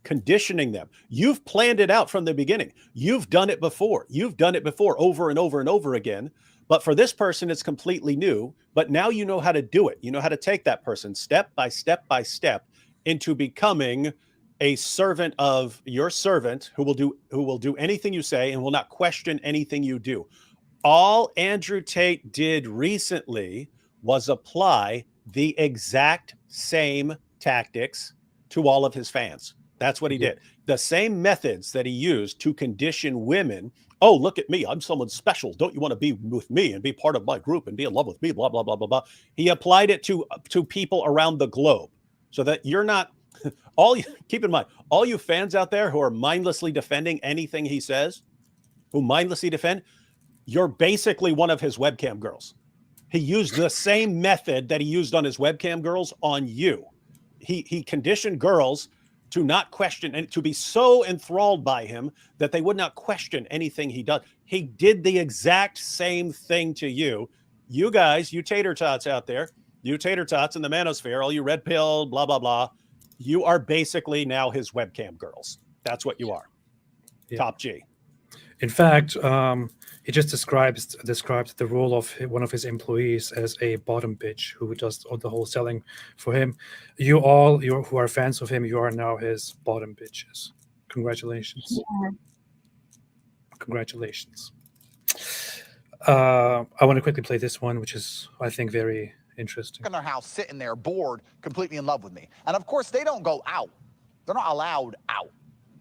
[SPEAKER 2] conditioning them. You've planned it out from the beginning. You've done it before. You've done it before over and over and over again. But for this person, it's completely new. But now you know how to do it. You know how to take that person step by step by step into becoming a servant of your servant who will do anything you say and will not question anything you do. All Andrew Tate did recently was apply the exact same tactics to all of his fans. That's what he did. The same methods that he used to condition women. Oh, look at me. I'm someone special. Don't you want to be with me and be part of my group and be in love with me? Blah, blah, blah, blah, blah. He applied it to people around the globe so that you're not keep in mind, all you fans out there who are mindlessly defending anything he says, who mindlessly defend, you're basically one of his webcam girls. He used the same method that he used on his webcam girls on you. He conditioned girls to not question and to be so enthralled by him that they would not question anything he does. He did the exact same thing to you. You guys, you tater tots out there, you tater tots in the manosphere, all you red pill, blah, blah, blah. You are basically now his webcam girls. That's what you are. Yeah. Top G.
[SPEAKER 1] In fact, he just described the role of one of his employees as a bottom bitch who does all the whole selling for him. You who are fans of him, you are now his bottom bitches. Congratulations. Yeah. Congratulations. I want to quickly play this one, which is, I think, very Interesting.
[SPEAKER 4] in their house, sitting there, bored, completely in love with me. And of course, they don't go out. They're not allowed out.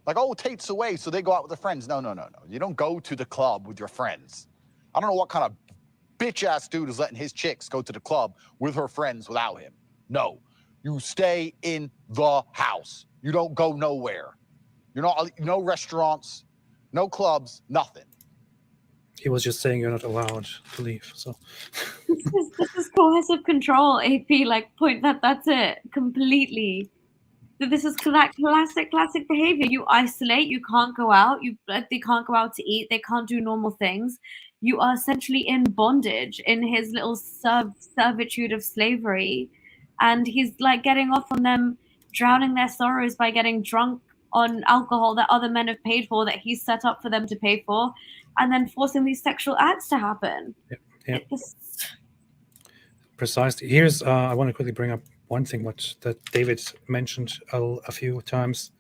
[SPEAKER 4] Like, oh, Tate's away, so they go out with their friends. No. You don't go to the club with your friends. I don't know what kind of bitch-ass dude is letting his chicks go to the club with her friends without him. No. You stay in the house. You don't go nowhere. You're not, no restaurants, no clubs, nothing.
[SPEAKER 1] He was just saying you're not allowed to leave. So
[SPEAKER 7] this is coercive control, AP. Like, that's it completely. This is that classic behavior. You isolate. You can't go out. They can't go out to eat. They can't do normal things. You are essentially in bondage, in his little servitude of slavery, and he's like getting off on them, drowning their sorrows by getting drunk on alcohol that other men have paid for, that he's set up for them to pay for, and then forcing these sexual acts to happen.
[SPEAKER 1] Yeah. Precisely. Here's I want to quickly bring up one thing that David mentioned a few times.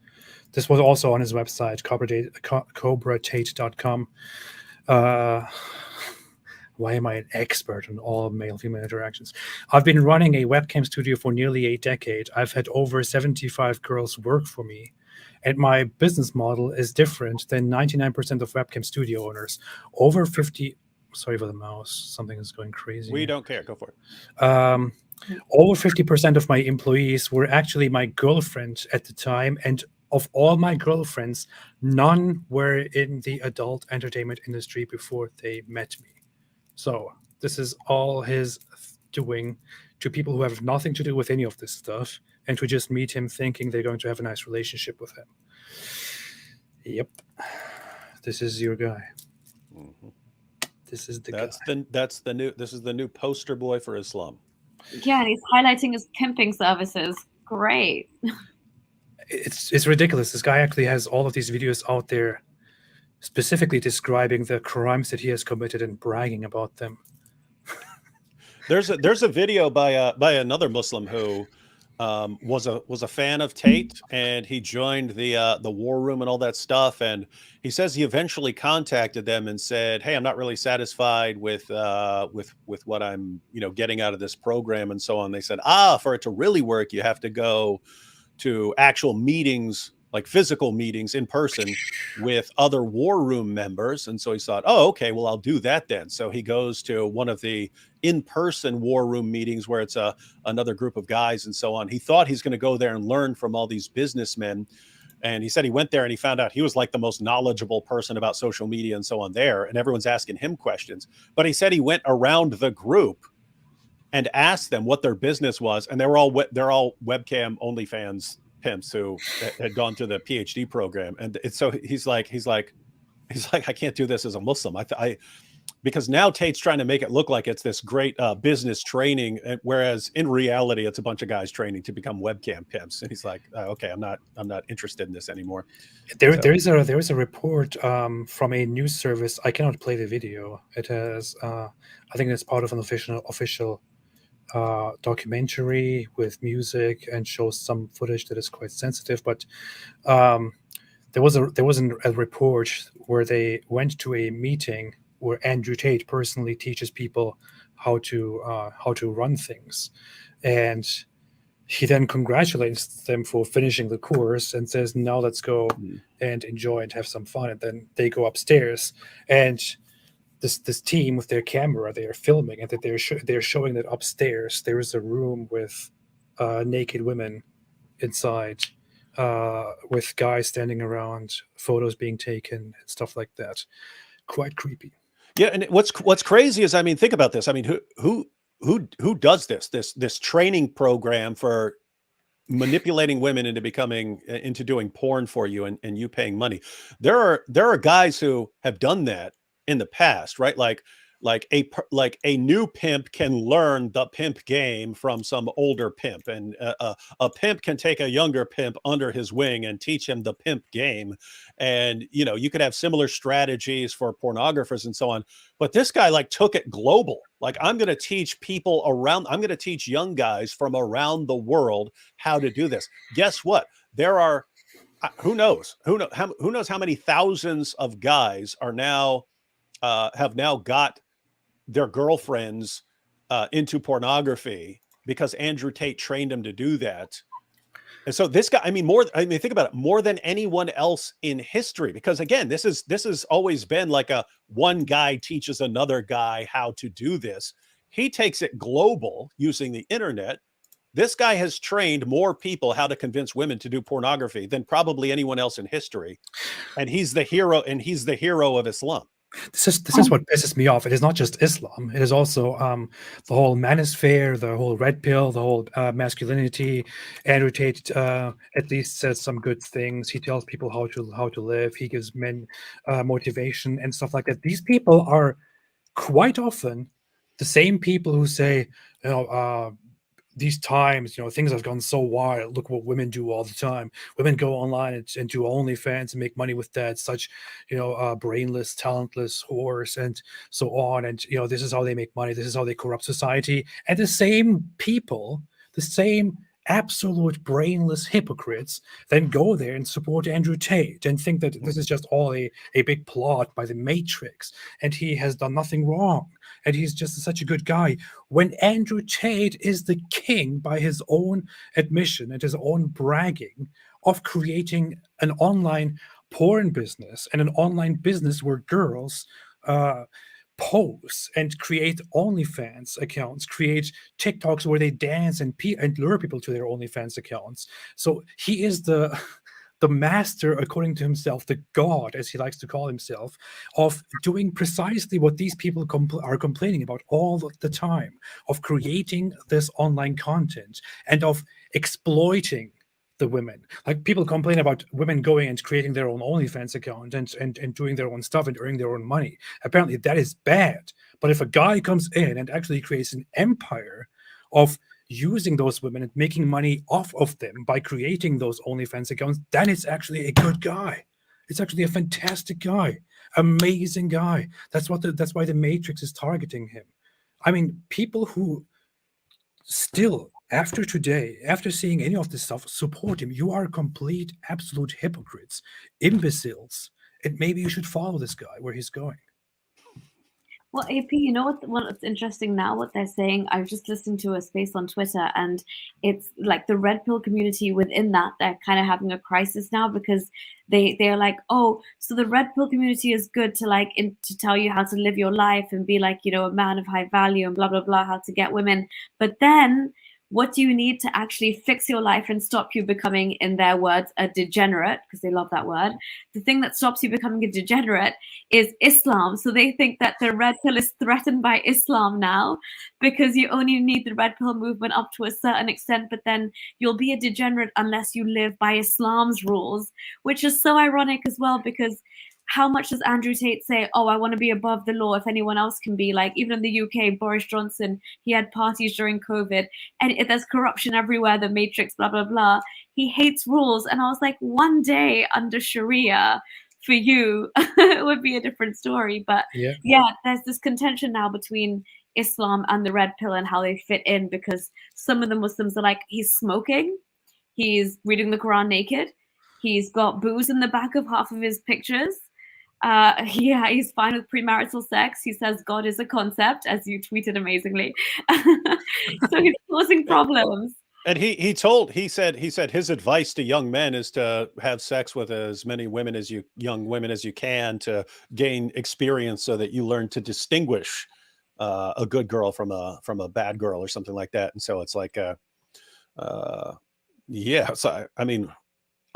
[SPEAKER 1] This was also on his website, cobratate.com. Why am I an expert on all male-female interactions? I've been running a webcam studio for nearly a decade. I've had over 75 girls work for me. And my business model is different than 99% of webcam studio owners. Over 50... Sorry for the mouse. Something is going crazy.
[SPEAKER 2] We don't care. Go for it.
[SPEAKER 1] Over 50% of my employees were actually my girlfriend at the time. And of all my girlfriends, none were in the adult entertainment industry before they met me. So this is all his doing to people who have nothing to do with any of this stuff, and to just meet him thinking they're going to have a nice relationship with him. Yep. This is your guy.
[SPEAKER 2] Mm-hmm.
[SPEAKER 1] This is the
[SPEAKER 2] guy. This is the new poster boy for Islam.
[SPEAKER 7] Yeah, and he's highlighting his pimping services. Great.
[SPEAKER 1] It's ridiculous. This guy actually has all of these videos out there specifically describing the crimes that he has committed and bragging about them.
[SPEAKER 2] There's a video by another Muslim who was a fan of Tate, and he joined the war room and all that stuff. And he says he eventually contacted them and said, "Hey, I'm not really satisfied with what I'm getting out of this program and so on." They said, for it to really work, you have to go to actual meetings, like physical meetings in person with other war room members. And so he thought, oh, okay, well, I'll do that then. So he goes to one of the in-person war room meetings where it's another group of guys and so on. He thought he's going to go there and learn from all these businessmen. And he said he went there and he found out he was like the most knowledgeable person about social media and so on there. And everyone's asking him questions. But he said he went around the group and asked them what their business was. And they're all webcam OnlyFans pimps who had gone to the PhD program. And so he's like, I can't do this as a Muslim. Because now Tate's trying to make it look like it's this great business training, whereas in reality, it's a bunch of guys training to become webcam pimps. And he's like, okay, I'm not interested in this anymore. There
[SPEAKER 1] is a report from a news service. I cannot play the video. It has, I think it's part of an official documentary with music and shows some footage that is quite sensitive. But there was a report where they went to a meeting where Andrew Tate personally teaches people how to run things, and he then congratulates them for finishing the course and says, "Now let's go and enjoy and have some fun." And then they go upstairs, and this team with their camera, they are filming, and that they're showing that upstairs there is a room with naked women inside, with guys standing around, photos being taken and stuff like that. Quite creepy.
[SPEAKER 2] Yeah, and what's crazy is, I mean, think about this. I mean, who does this training program for manipulating women into doing porn for you and you paying money? There are guys who have done that in the past, right? Like a new pimp can learn the pimp game from some older pimp, and a pimp can take a younger pimp under his wing and teach him the pimp game. And you could have similar strategies for pornographers and so on. But this guy took it global. Like, I'm going to teach I'm going to teach young guys from around the world how to do this. Guess what? There are who knows how many thousands of guys are now have now got their girlfriends into pornography because Andrew Tate trained him to do that. And so this guy, think about it, more than anyone else in history, because again, this has always been like a one guy teaches another guy how to do this. He takes it global using the internet. This guy has trained more people how to convince women to do pornography than probably anyone else in history. And he's the hero, of Islam.
[SPEAKER 1] This is what pisses me off. It is not just Islam. It is also the whole manosphere, the whole red pill, the whole masculinity. Andrew Tate at least says some good things. He tells people how to live. He gives men motivation and stuff like that. These people are quite often the same people who say, these times, things have gone so wild. Look what women do all the time. Women go online and do OnlyFans and make money with that. Such, brainless, talentless whores and so on. And, this is how they make money. This is how they corrupt society. And the same people, the same absolute brainless hypocrites then go there and support Andrew Tate and think that this is just all a big plot by the Matrix and he has done nothing wrong and he's just such a good guy, when Andrew Tate is the king by his own admission and his own bragging of creating an online porn business and an online business where girls pose and create OnlyFans accounts, create TikToks where they dance and lure people to their OnlyFans accounts. So he is the master, according to himself, the god, as he likes to call himself, of doing precisely what these people are complaining about all the time, of creating this online content and of exploiting the women. Like, people complain about women going and creating their own OnlyFans account and doing their own stuff and earning their own money. Apparently that is bad. But if a guy comes in and actually creates an empire of using those women and making money off of them by creating those OnlyFans accounts, then it's actually a good guy. It's actually a fantastic guy, amazing guy. That's why the Matrix is targeting him. I mean, people who still, after today, after seeing any of this stuff, support him, you are complete, absolute hypocrites, imbeciles, and maybe you should follow this guy where he's going.
[SPEAKER 7] Well, AP, you know what's interesting now, what they're saying? I was just listening to a space on Twitter, and it's like the red pill community within that, they're kind of having a crisis now because they're like, oh, so the red pill community is good to to tell you how to live your life and be like, a man of high value and blah, blah, blah, how to get women. But then what do you need to actually fix your life and stop you becoming, in their words, a degenerate, because they love that word? The thing that stops you becoming a degenerate is Islam. So they think that the red pill is threatened by Islam now because you only need the red pill movement up to a certain extent, but then you'll be a degenerate unless you live by Islam's rules, which is so ironic as well, because how much does Andrew Tate say, oh, I want to be above the law if anyone else can be? Like, even in the UK, Boris Johnson, he had parties during COVID and there's corruption everywhere, the Matrix, blah, blah, blah. He hates rules. And I was like, one day under Sharia for you, it would be a different story. But yeah, there's this contention now between Islam and the red pill and how they fit in, because some of the Muslims are like, he's smoking, he's reading the Quran naked, he's got booze in the back of half of his pictures. He's fine with premarital sex. He says God is a concept, as you tweeted amazingly. So he's causing problems.
[SPEAKER 2] And he said his advice to young men is to have sex with as many young women as you can to gain experience, so that you learn to distinguish a good girl from a bad girl or something like that. And so it's like, So I mean,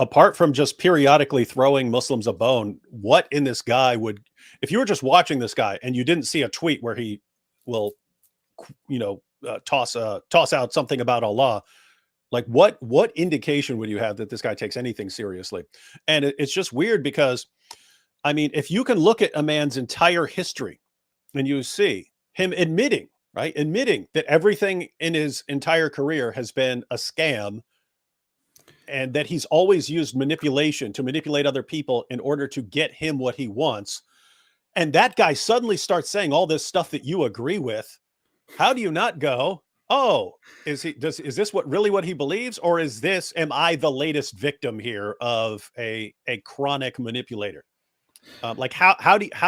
[SPEAKER 2] apart from just periodically throwing Muslims a bone, what in this guy would, if you were just watching this guy and you didn't see a tweet where he will, toss out something about Allah, like what indication would you have that this guy takes anything seriously? And it's just weird because, I mean, if you can look at a man's entire history and you see him admitting that everything in his entire career has been a scam, and that he's always used manipulation to manipulate other people in order to get him what he wants. And that guy suddenly starts saying all this stuff that you agree with. How do you not go, oh, is this what he believes? Or am I the latest victim here of a chronic manipulator? How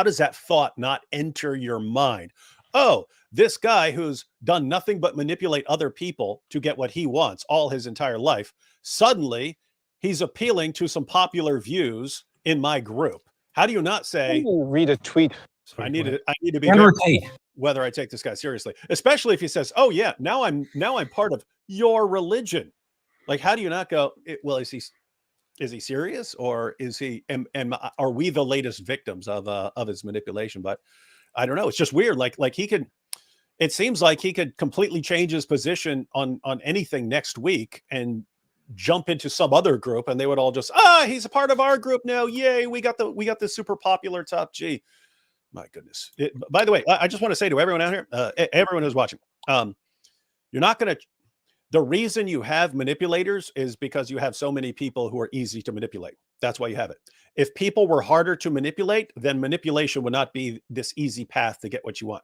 [SPEAKER 2] does that thought not enter your mind? oh, this guy who's done nothing but manipulate other people to get what he wants all his entire life, suddenly he's appealing to some popular views in my group. How do you not say,
[SPEAKER 10] read a tweet?
[SPEAKER 2] I need to be
[SPEAKER 9] Andrew
[SPEAKER 2] very
[SPEAKER 9] Tate.
[SPEAKER 2] whether I take this guy seriously, especially if he says, "Oh yeah, now I'm part of your religion." Like, how do you not go, well, is he serious, or is he are we the latest victims of his manipulation? But I don't know. It's just weird. Like he could, it seems like he could completely change his position on anything next week and jump into some other group, and they would all just, he's a part of our group now. Yay, we got the super popular top G. My goodness. By the way, I just want to say to everyone out here, everyone who's watching, you're not going to, the reason you have manipulators is because you have so many people who are easy to manipulate. That's why you have it. If people were harder to manipulate, then manipulation would not be this easy path to get what you want.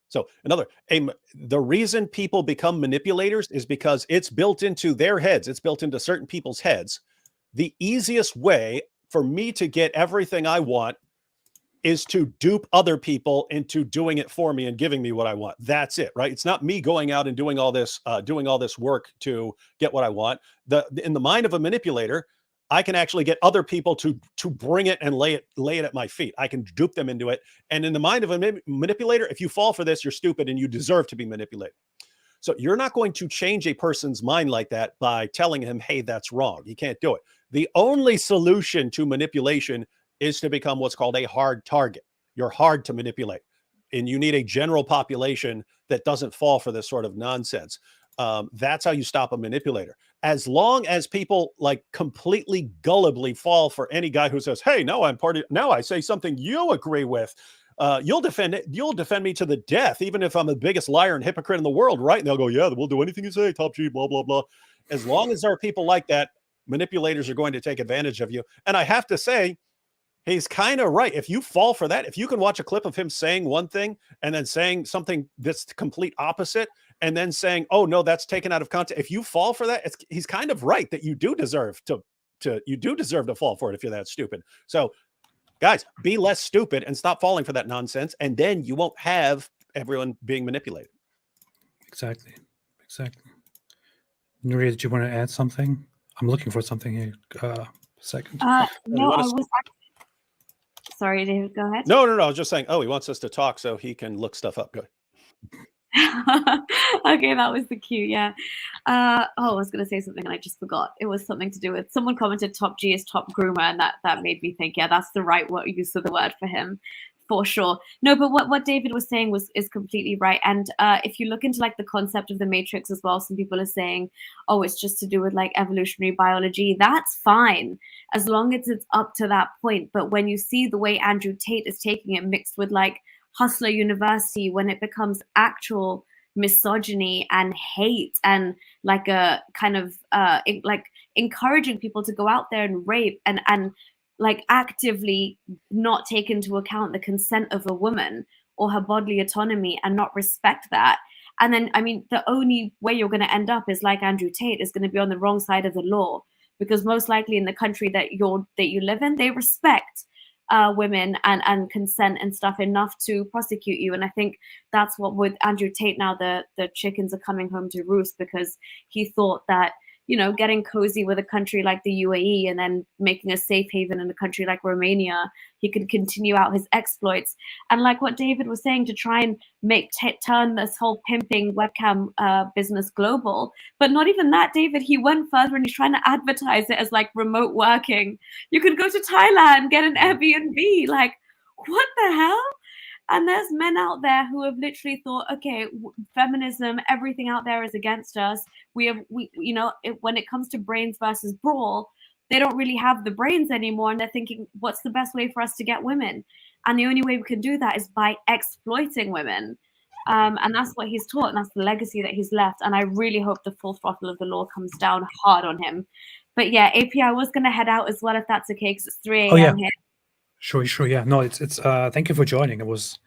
[SPEAKER 2] So the reason people become manipulators is because it's built into their heads. It's built into certain people's heads. The easiest way for me to get everything I want is to dupe other people into doing it for me and giving me what I want. That's it, right? It's not me going out and doing all this work to get what I want. In the mind of a manipulator, I can actually get other people to bring it and lay it at my feet. I can dupe them into it. And in the mind of a manipulator, if you fall for this, you're stupid and you deserve to be manipulated. So you're not going to change a person's mind like that by telling him, hey, that's wrong. You can't do it. The only solution to manipulation is to become what's called a hard target. You're hard to manipulate, and you need a general population that doesn't fall for this sort of nonsense. That's how you stop a manipulator. As long as people like completely gullibly fall for any guy who says, hey, no, now I say something you agree with. You'll defend me to the death, even if I'm the biggest liar and hypocrite in the world, right? And they'll go, yeah, we'll do anything you say, top G, blah, blah, blah. As long as there are people like that, manipulators are going to take advantage of you. And I have to say, he's kind of right. If you fall for that, if you can watch a clip of him saying one thing and then saying something that's the complete opposite, and then saying, oh no, that's taken out of context. If you fall for that, he's kind of right that you do deserve to fall for it if you're that stupid. So guys, be less stupid and stop falling for that nonsense. And then you won't have everyone being manipulated.
[SPEAKER 1] Exactly. Nuria, did you want to add something? I'm looking for something here. Second.
[SPEAKER 7] No, I was sorry, David, go ahead.
[SPEAKER 2] No. I was just saying, he wants us to talk so he can look stuff up. Go ahead.
[SPEAKER 7] Okay, that was the cue. Yeah. I was going to say something and I just forgot. It was something to do with someone commented top G is top groomer, and that made me think, yeah, that's the right use of the word for him, for sure. No, but what David was saying is completely right. And if you look into like the concept of the Matrix as well, some people are saying, it's just to do with like evolutionary biology. That's fine as long as it's up to that point. But when you see the way Andrew Tate is taking it mixed with like Hustler University, when it becomes actual misogyny and hate and like a kind of like encouraging people to go out there and rape and like actively not take into account the consent of a woman or her bodily autonomy and not respect that. And then, I mean, the only way you're going to end up is like Andrew Tate is going to be on the wrong side of the law, because most likely in the country that you live in, they respect women and consent and stuff enough to prosecute you. And I think that's what with Andrew Tate now, the chickens are coming home to roost, because he thought that, getting cozy with a country like the UAE and then making a safe haven in a country like Romania, he could continue out his exploits. And like what David was saying, to try and turn this whole pimping webcam business global. But not even that, David, he went further and he's trying to advertise it as like remote working. You could go to Thailand, get an Airbnb. Like, what the hell? And there's men out there who have literally thought, okay, feminism, everything out there is against us. When it comes to brains versus brawl, they don't really have the brains anymore. And they're thinking, what's the best way for us to get women? And the only way we can do that is by exploiting women. And that's what he's taught. And that's the legacy that he's left. And I really hope the full throttle of the law comes down hard on him. But yeah, AP, I was going to head out as well, if that's okay, because it's 3 a.m. here. Sure.
[SPEAKER 1] Yeah. No, it's thank you for joining. It was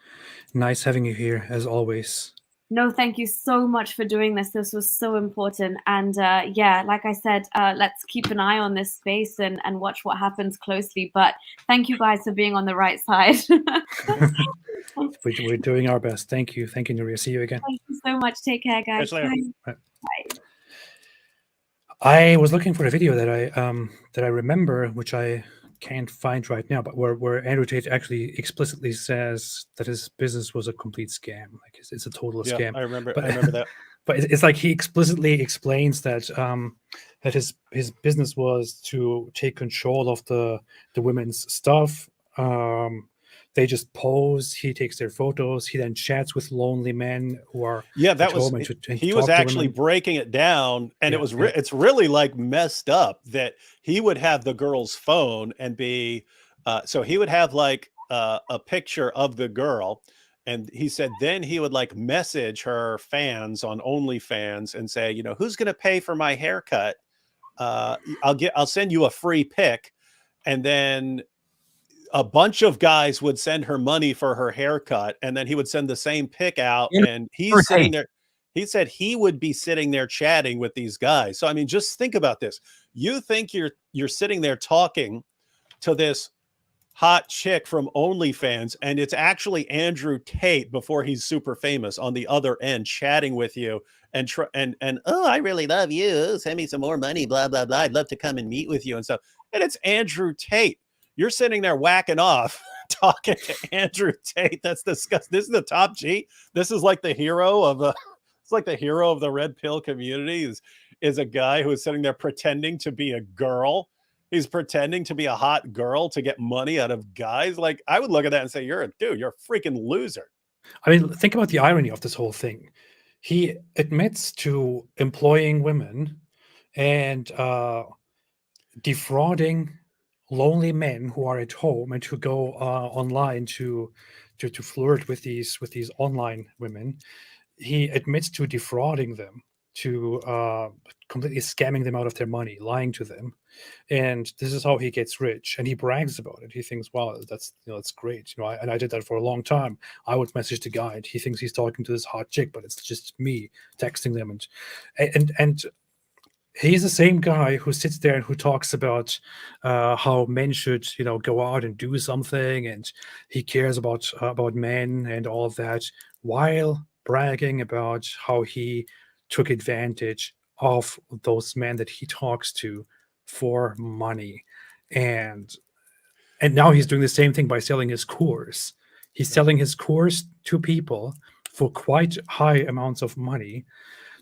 [SPEAKER 1] nice having you here as always.
[SPEAKER 7] No, thank you so much for doing this. This was so important. And yeah, like I said, let's keep an eye on this space and watch what happens closely. But thank you guys for being on the right side.
[SPEAKER 1] We're doing our best. Thank you, Nuria. See you again.
[SPEAKER 7] Thank you so much. Take care, guys.
[SPEAKER 2] Catch you later.
[SPEAKER 7] Bye.
[SPEAKER 1] Bye. I was looking for a video that I remember, which I can't find right now, but where Andrew Tate actually explicitly says that his business was a complete scam. Like it's a total scam.
[SPEAKER 2] I remember that.
[SPEAKER 1] But it's like he explicitly explains that that his business was to take control of the women's stuff. They just pose. He takes their photos. He then chats with lonely men who are
[SPEAKER 2] that was he was actually breaking it down, and it was it's really like messed up that he would have the girl's phone and be so he would have like a picture of the girl, and he said then he would like message her fans on OnlyFans and say, you know, who's going to pay for my haircut? I'll send you a free pic, and then a bunch of guys would send her money for her haircut, and then he would send the same pic out, and he's sitting there. He said he would be sitting there chatting with these guys. So I mean, just think about this. You think you're sitting there talking to this hot chick from OnlyFans, and it's actually Andrew Tate before he's super famous on the other end chatting with you and oh, I really love you. Send me some more money, blah blah blah. I'd love to come and meet with you and stuff. And it's Andrew Tate. You're sitting there whacking off, talking to Andrew Tate. That's disgusting. This is the top G. This is like the hero of it's like the hero of the red pill community is a guy who is sitting there pretending to be a girl. He's pretending to be a hot girl to get money out of guys. Like, I would look at that and say, you're a freaking loser.
[SPEAKER 1] I mean, think about the irony of this whole thing. He admits to employing women and defrauding lonely men who are at home and who go online to flirt with these online women. He admits to defrauding them, to completely scamming them out of their money, lying to them, and this is how he gets rich. And he brags about it. He thinks, "Wow, that's great." And I did that for a long time. I would message the guy, and he thinks he's talking to this hot chick, but it's just me texting them, and he's the same guy who sits there and who talks about how men should, go out and do something, and he cares about men and all of that, while bragging about how he took advantage of those men that he talks to for money. And now he's doing the same thing by selling his course. He's selling his course to people for quite high amounts of money,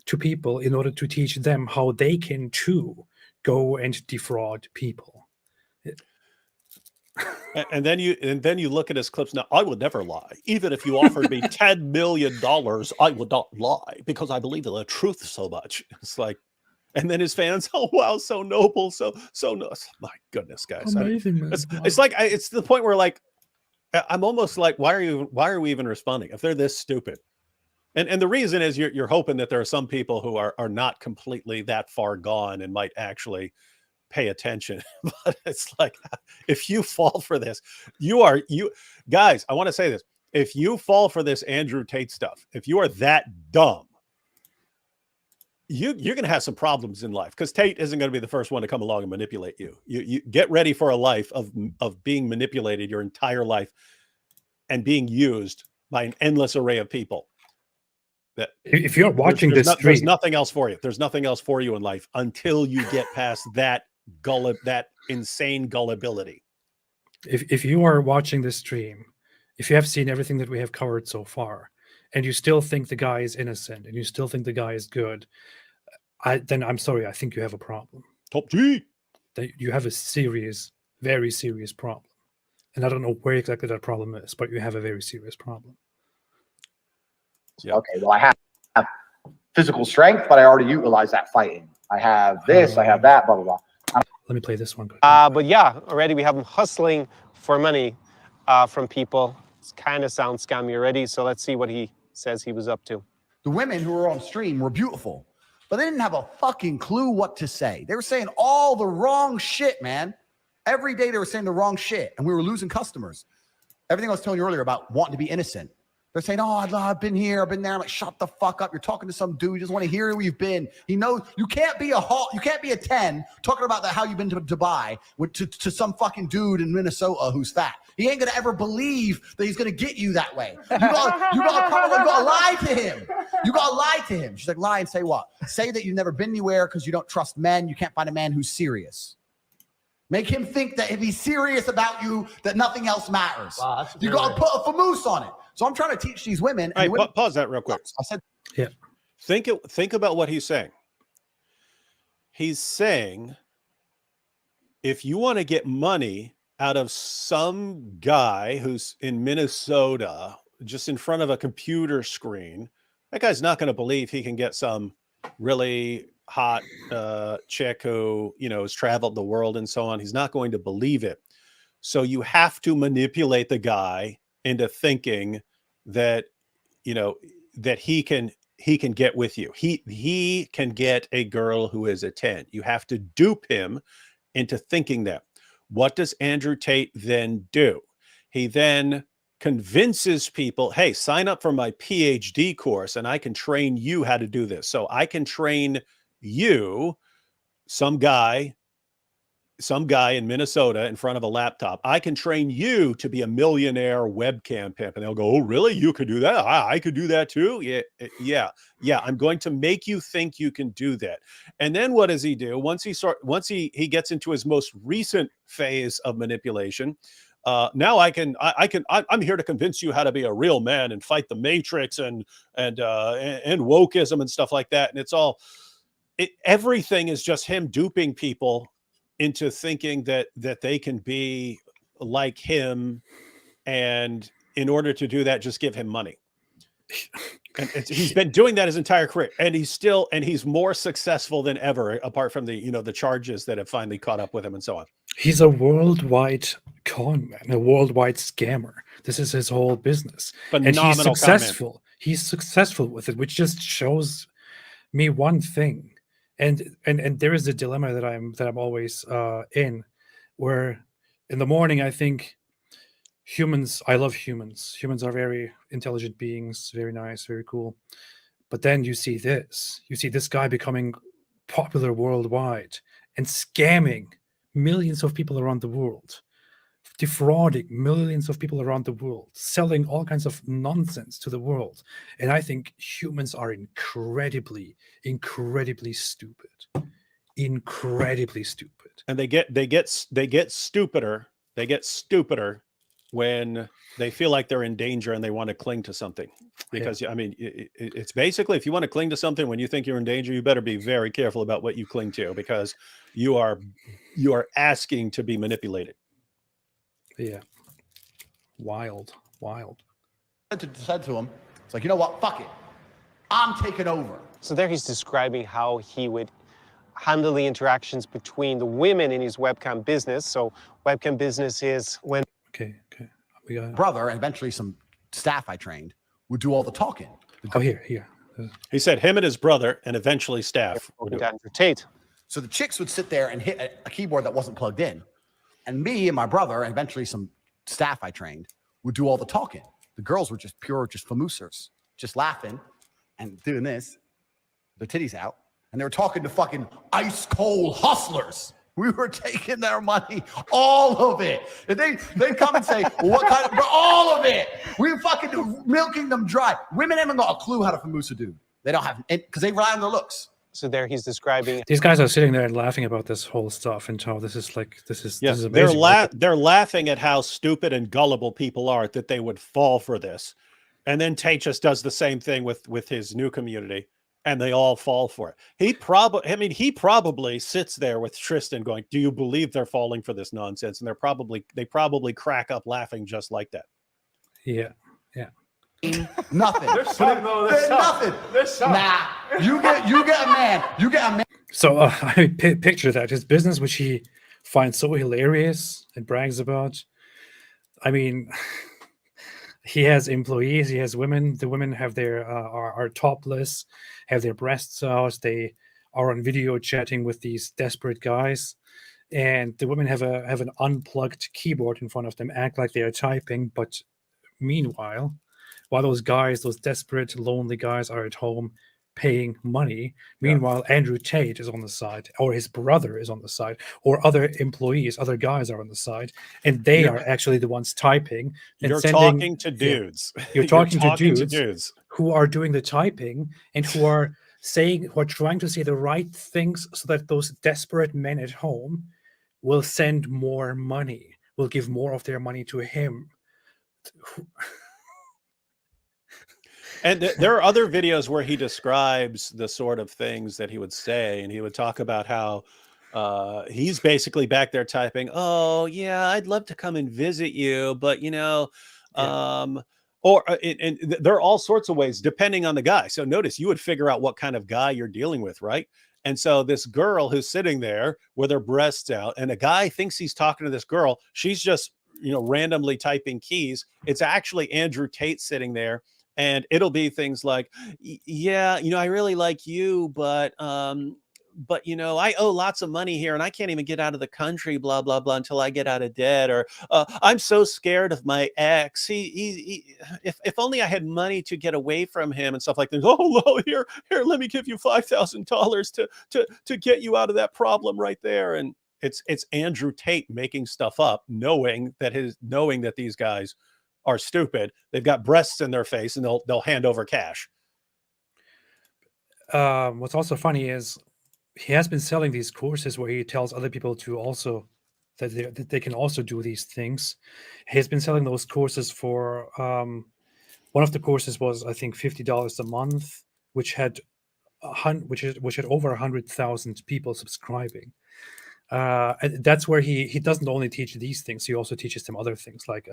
[SPEAKER 1] to people in order to teach them how they can too go and defraud people.
[SPEAKER 2] And then you look at his clips. Now, I would never lie. Even if you offered me $10 million, I would not lie because I believe in the truth so much. It's like, and then his fans, oh wow, so noble, so no. My goodness, guys.
[SPEAKER 1] Amazing.
[SPEAKER 2] It's like it's to the point where like I'm almost like, why are we even responding if they're this stupid? And the reason is you're hoping that there are some people who are not completely that far gone and might actually pay attention. But it's like, if you fall for this, you guys, I want to say this. If you fall for this Andrew Tate stuff, if you are that dumb, you're going to have some problems in life, because Tate isn't going to be the first one to come along and manipulate you. You get ready for a life of being manipulated your entire life and being used by an endless array of people. That
[SPEAKER 1] if you're watching this stream,
[SPEAKER 2] there's nothing else for you. There's nothing else for you in life until you get past that insane gullibility.
[SPEAKER 1] If you are watching this stream, if you have seen everything that we have covered so far, and you still think the guy is innocent, and you still think the guy is good, then I'm sorry, I think you have a problem.
[SPEAKER 2] Top G.
[SPEAKER 1] You have a serious, very serious problem. And I don't know where exactly that problem is, but you have a very serious problem.
[SPEAKER 2] Yeah.
[SPEAKER 10] Okay, well, I have physical strength, but I already utilize that fighting. I have this, I have that, blah, blah, blah.
[SPEAKER 1] Let me play this one.
[SPEAKER 11] But yeah, already we have him hustling for money from people. It kind of sounds scammy already, so let's see what he says he was up to.
[SPEAKER 4] The women who were on stream were beautiful, but they didn't have a fucking clue what to say. They were saying all the wrong shit, man. Every day they were saying the wrong shit, and we were losing customers. Everything I was telling you earlier about wanting to be innocent. They're saying, "Oh, I've been here, I've been there." I'm like, "Shut the fuck up! You're talking to some dude. You just want to hear where you've been." He knows you can't be you can't be a 10 talking about how you've been to Dubai to some fucking dude in Minnesota who's fat. He ain't gonna ever believe that he's gonna get you that way. You gotta lie to him. You gotta lie to him. She's like, "Lie and say what? Say that you've never been anywhere because you don't trust men. You can't find a man who's serious. Make him think that if he's serious about you, that nothing else matters. Wow, you got to put a famoose on it." So I'm trying to teach these women.
[SPEAKER 2] All right, pause that real quick.
[SPEAKER 4] I said,
[SPEAKER 1] yeah.
[SPEAKER 2] Think about what he's saying. He's saying, if you want to get money out of some guy who's in Minnesota, just in front of a computer screen, that guy's not going to believe he can get some really hot chick who, has traveled the world and so on. He's not going to believe it. So you have to manipulate the guy into thinking that, that he can get with you. He can get a girl who is a 10. You have to dupe him into thinking that. What does Andrew Tate then do? He then convinces people, hey, sign up for my PhD course and I can train you how to do this. So I can train you, some guy in Minnesota in front of a laptop. I can train you to be a millionaire webcam pimp. And they'll go, "Oh, really? You could do that? I could do that too." Yeah. I'm going to make you think you can do that. And then what does he do? Once he gets into his most recent phase of manipulation, now I'm here to convince you how to be a real man and fight the matrix and wokeism and stuff like that. And it's all, everything is just him duping people into thinking that they can be like him, and in order to do that, just give him money. And he's been doing that his entire career, and he's more successful than ever, apart from the charges that have finally caught up with him and so on.
[SPEAKER 1] He's a worldwide con man, a worldwide scammer. This is his whole business.
[SPEAKER 2] Phenomenal
[SPEAKER 1] and he's successful. Comment. He's successful with it, which just shows me one thing. And there is a dilemma that I'm always in, where in the morning I think I love humans. Humans are very intelligent beings, very nice, very cool. But then you see this guy becoming popular worldwide and scamming millions of people around the world, defrauding millions of people around the world, selling all kinds of nonsense to the world. And I think humans are incredibly stupid. Incredibly stupid.
[SPEAKER 2] And they get stupider. They get stupider when they feel like they're in danger and they want to cling to something. Because I mean, it's basically, if you want to cling to something when you think you're in danger, you better be very careful about what you cling to, because you are asking to be manipulated.
[SPEAKER 1] Yeah. Wild.
[SPEAKER 4] I said to him, it's like, you know what? Fuck it. I'm taking over.
[SPEAKER 11] So there he's describing how he would handle the interactions between the women in his webcam business. So webcam business is when...
[SPEAKER 1] Okay. We got
[SPEAKER 4] brother, and eventually some staff I trained would do all the talking.
[SPEAKER 1] Oh, here.
[SPEAKER 2] He said him and his brother, and eventually staff would do
[SPEAKER 11] Andrew Tate.
[SPEAKER 4] So the chicks would sit there and hit a keyboard that wasn't plugged in. And me and my brother, and eventually some staff I trained, would do all the talking. The girls were just famoosers, just laughing and doing this, their titties out. And they were talking to fucking ice cold hustlers. We were taking their money, all of it. And they come and say, well, what kind of, all of it. We were fucking milking them dry. Women haven't got a clue how to famoose a dude. They don't have, because they rely on their looks.
[SPEAKER 11] So there he's describing.
[SPEAKER 1] These guys are sitting there and laughing about this whole stuff and how this is amazing.
[SPEAKER 2] They're laughing at how stupid and gullible people are that they would fall for this. And then Tate just does the same thing with his new community, and they all fall for it. He probably sits there with Tristan going, "Do you believe they're falling for this nonsense?" And they probably crack up laughing just like that.
[SPEAKER 1] Yeah.
[SPEAKER 4] Nothing.
[SPEAKER 8] There's some, though. There's
[SPEAKER 4] nothing.
[SPEAKER 8] There's some.
[SPEAKER 4] Nah. You get a man. You get a man.
[SPEAKER 1] So I picture that his business, which he finds so hilarious and brags about. I mean, he has employees. He has women. The women have their are topless, have their breasts out. They are on video chatting with these desperate guys, and the women have an unplugged keyboard in front of them, act like they are typing, but meanwhile, while those guys, those desperate, lonely guys, are at home paying money. Meanwhile, Andrew Tate is on the side, or his brother is on the side, or other employees, other guys are on the side, and they are actually the ones typing and
[SPEAKER 2] You're
[SPEAKER 1] sending.
[SPEAKER 2] talking to dudes.
[SPEAKER 1] You're talking, to dudes
[SPEAKER 2] dudes
[SPEAKER 1] who are doing the typing and who are trying to say the right things so that those desperate men at home will send more money, will give more of their money to him.
[SPEAKER 2] And there are other videos where he describes the sort of things that he would say, and he would talk about how he's basically back there typing, "Oh yeah, I'd love to come and visit you, but you know," and there are all sorts of ways depending on the guy. So notice, you would figure out what kind of guy you're dealing with, right? And so this girl who's sitting there with her breasts out, and a guy thinks he's talking to this girl, she's just, you know, randomly typing keys. It's actually Andrew Tate sitting there. And it'll be things like, yeah, you know, I really like you, but you know, I owe lots of money here and I can't even get out of the country, blah, blah, blah, until I get out of debt. Or I'm so scared of my ex. If only I had money to get away from him and stuff like that. Oh, well, here, let me give you $5,000 to get you out of that problem right there. And it's Andrew Tate making stuff up, knowing that these guys are stupid. They've got breasts in their face, and they'll hand over cash.
[SPEAKER 1] What's also funny is he has been selling these courses where he tells other people to also that they can also do these things. He's been selling those courses for one of the courses was, I think, $50 a month, which had over 100,000 people subscribing. And that's where he doesn't only teach these things, he also teaches them other things like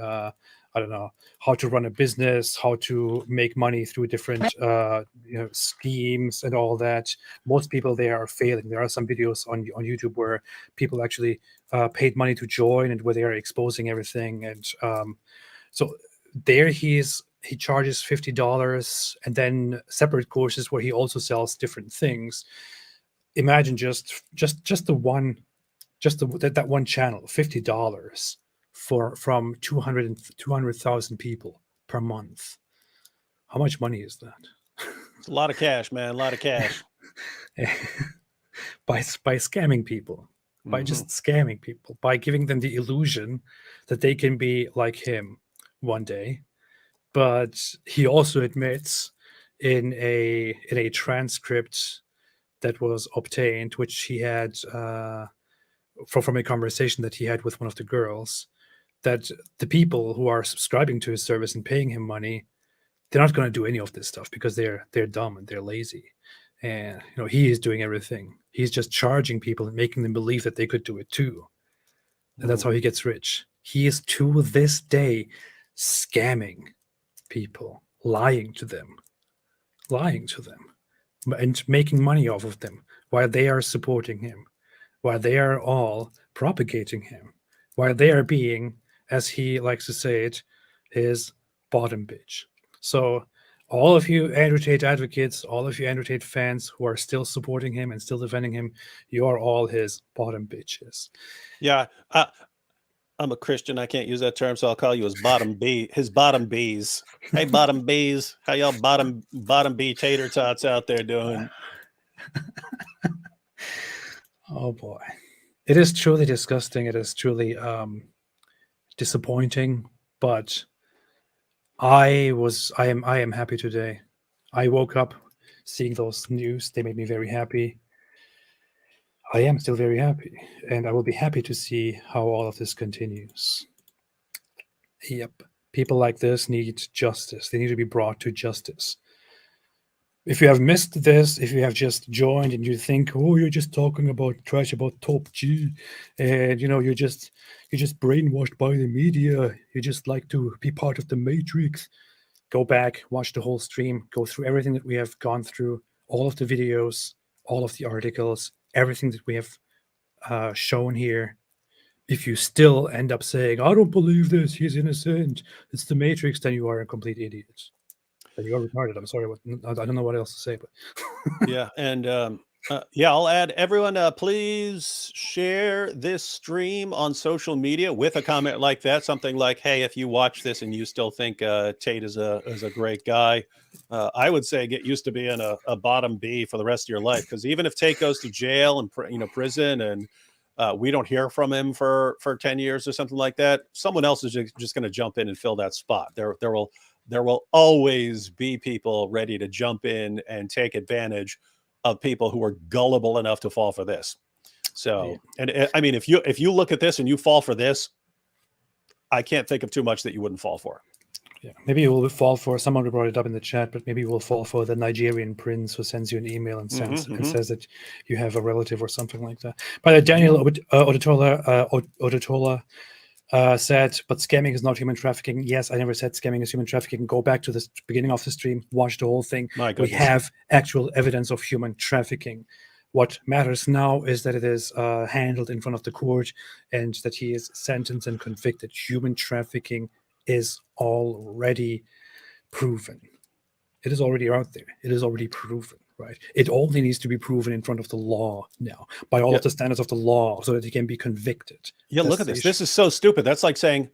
[SPEAKER 1] I don't know, how to run a business, how to make money through different schemes and all that. Most people there are failing. There are some videos on YouTube where people actually paid money to join and where they are exposing everything. And so there he charges $50, and then separate courses where he also sells different things. Imagine just that one channel, $50 from 200,000 people per month. How much money is that?
[SPEAKER 2] It's a lot of cash, man. A lot of cash.
[SPEAKER 1] by scamming people, by just scamming people, by giving them the illusion that they can be like him one day. But he also admits in a transcript that was obtained, which he had from a conversation that he had with one of the girls, that the people who are subscribing to his service and paying him money, they're not going to do any of this stuff because they're dumb and they're lazy. And he is doing everything. He's just charging people and making them believe that they could do it too. And that's how he gets rich. He is to this day scamming people, lying to them, and making money off of them while they are supporting him, while they are all propagating him, while they are being, as he likes to say it, his bottom bitch. So all of you Andrew Tate advocates, all of you Andrew Tate fans who are still supporting him and still defending him, you are all his bottom bitches.
[SPEAKER 2] Yeah, I'm a Christian. I can't use that term, so I'll call you his bottom bees. Hey, bottom bees, how y'all bottom bee tater tots out there doing?
[SPEAKER 1] Oh boy, it is truly disgusting. It is truly disappointing. But I am happy today. I woke up seeing those news. They made me very happy. I am still very happy, and I will be happy to see how all of this continues. Yep. People like this need justice. They need to be brought to justice. If you have missed this, if you have just joined and you think, oh, you're just talking about trash about Top G, and you're just brainwashed by the media, you just like to be part of the Matrix, go back, watch the whole stream, go through everything that we have gone through, all of the videos, all of the articles, everything that we have shown here. If you still end up saying, I don't believe this, he's innocent, it's the Matrix, then you are a complete idiot. Then you're retarded. I'm sorry, I don't know what else to say. But
[SPEAKER 2] yeah, and Yeah, I'll add everyone. Please share this stream on social media with a comment like that. Something like, "Hey, if you watch this and you still think Tate is a great guy, I would say get used to being a bottom B for the rest of your life. Because even if Tate goes to jail and prison, and we don't hear from him for 10 years or something like that, someone else is just going to jump in and fill that spot. There will always be people ready to jump in and take advantage of people who are gullible enough to fall for this. So, and I mean, if you look at this and you fall for this, I can't think of too much that you wouldn't fall for.
[SPEAKER 1] Yeah, maybe you will fall for, someone brought it up in the chat, but maybe you will fall for the Nigerian prince who sends you an email and says that you have a relative or something like that. But Daniel Odutola said, but scamming is not human trafficking. Yes, I never said scamming is human trafficking. Go back to the beginning of the stream, watch the whole thing. We have actual evidence of human trafficking. What matters now is that it is handled in front of the court and that he is sentenced and convicted. Human trafficking is already proven. It is already out there. It is already proven, right? It only needs to be proven in front of the law now by all of the standards of the law so that he can be convicted.
[SPEAKER 2] Yeah, look at this. This is so stupid. That's like saying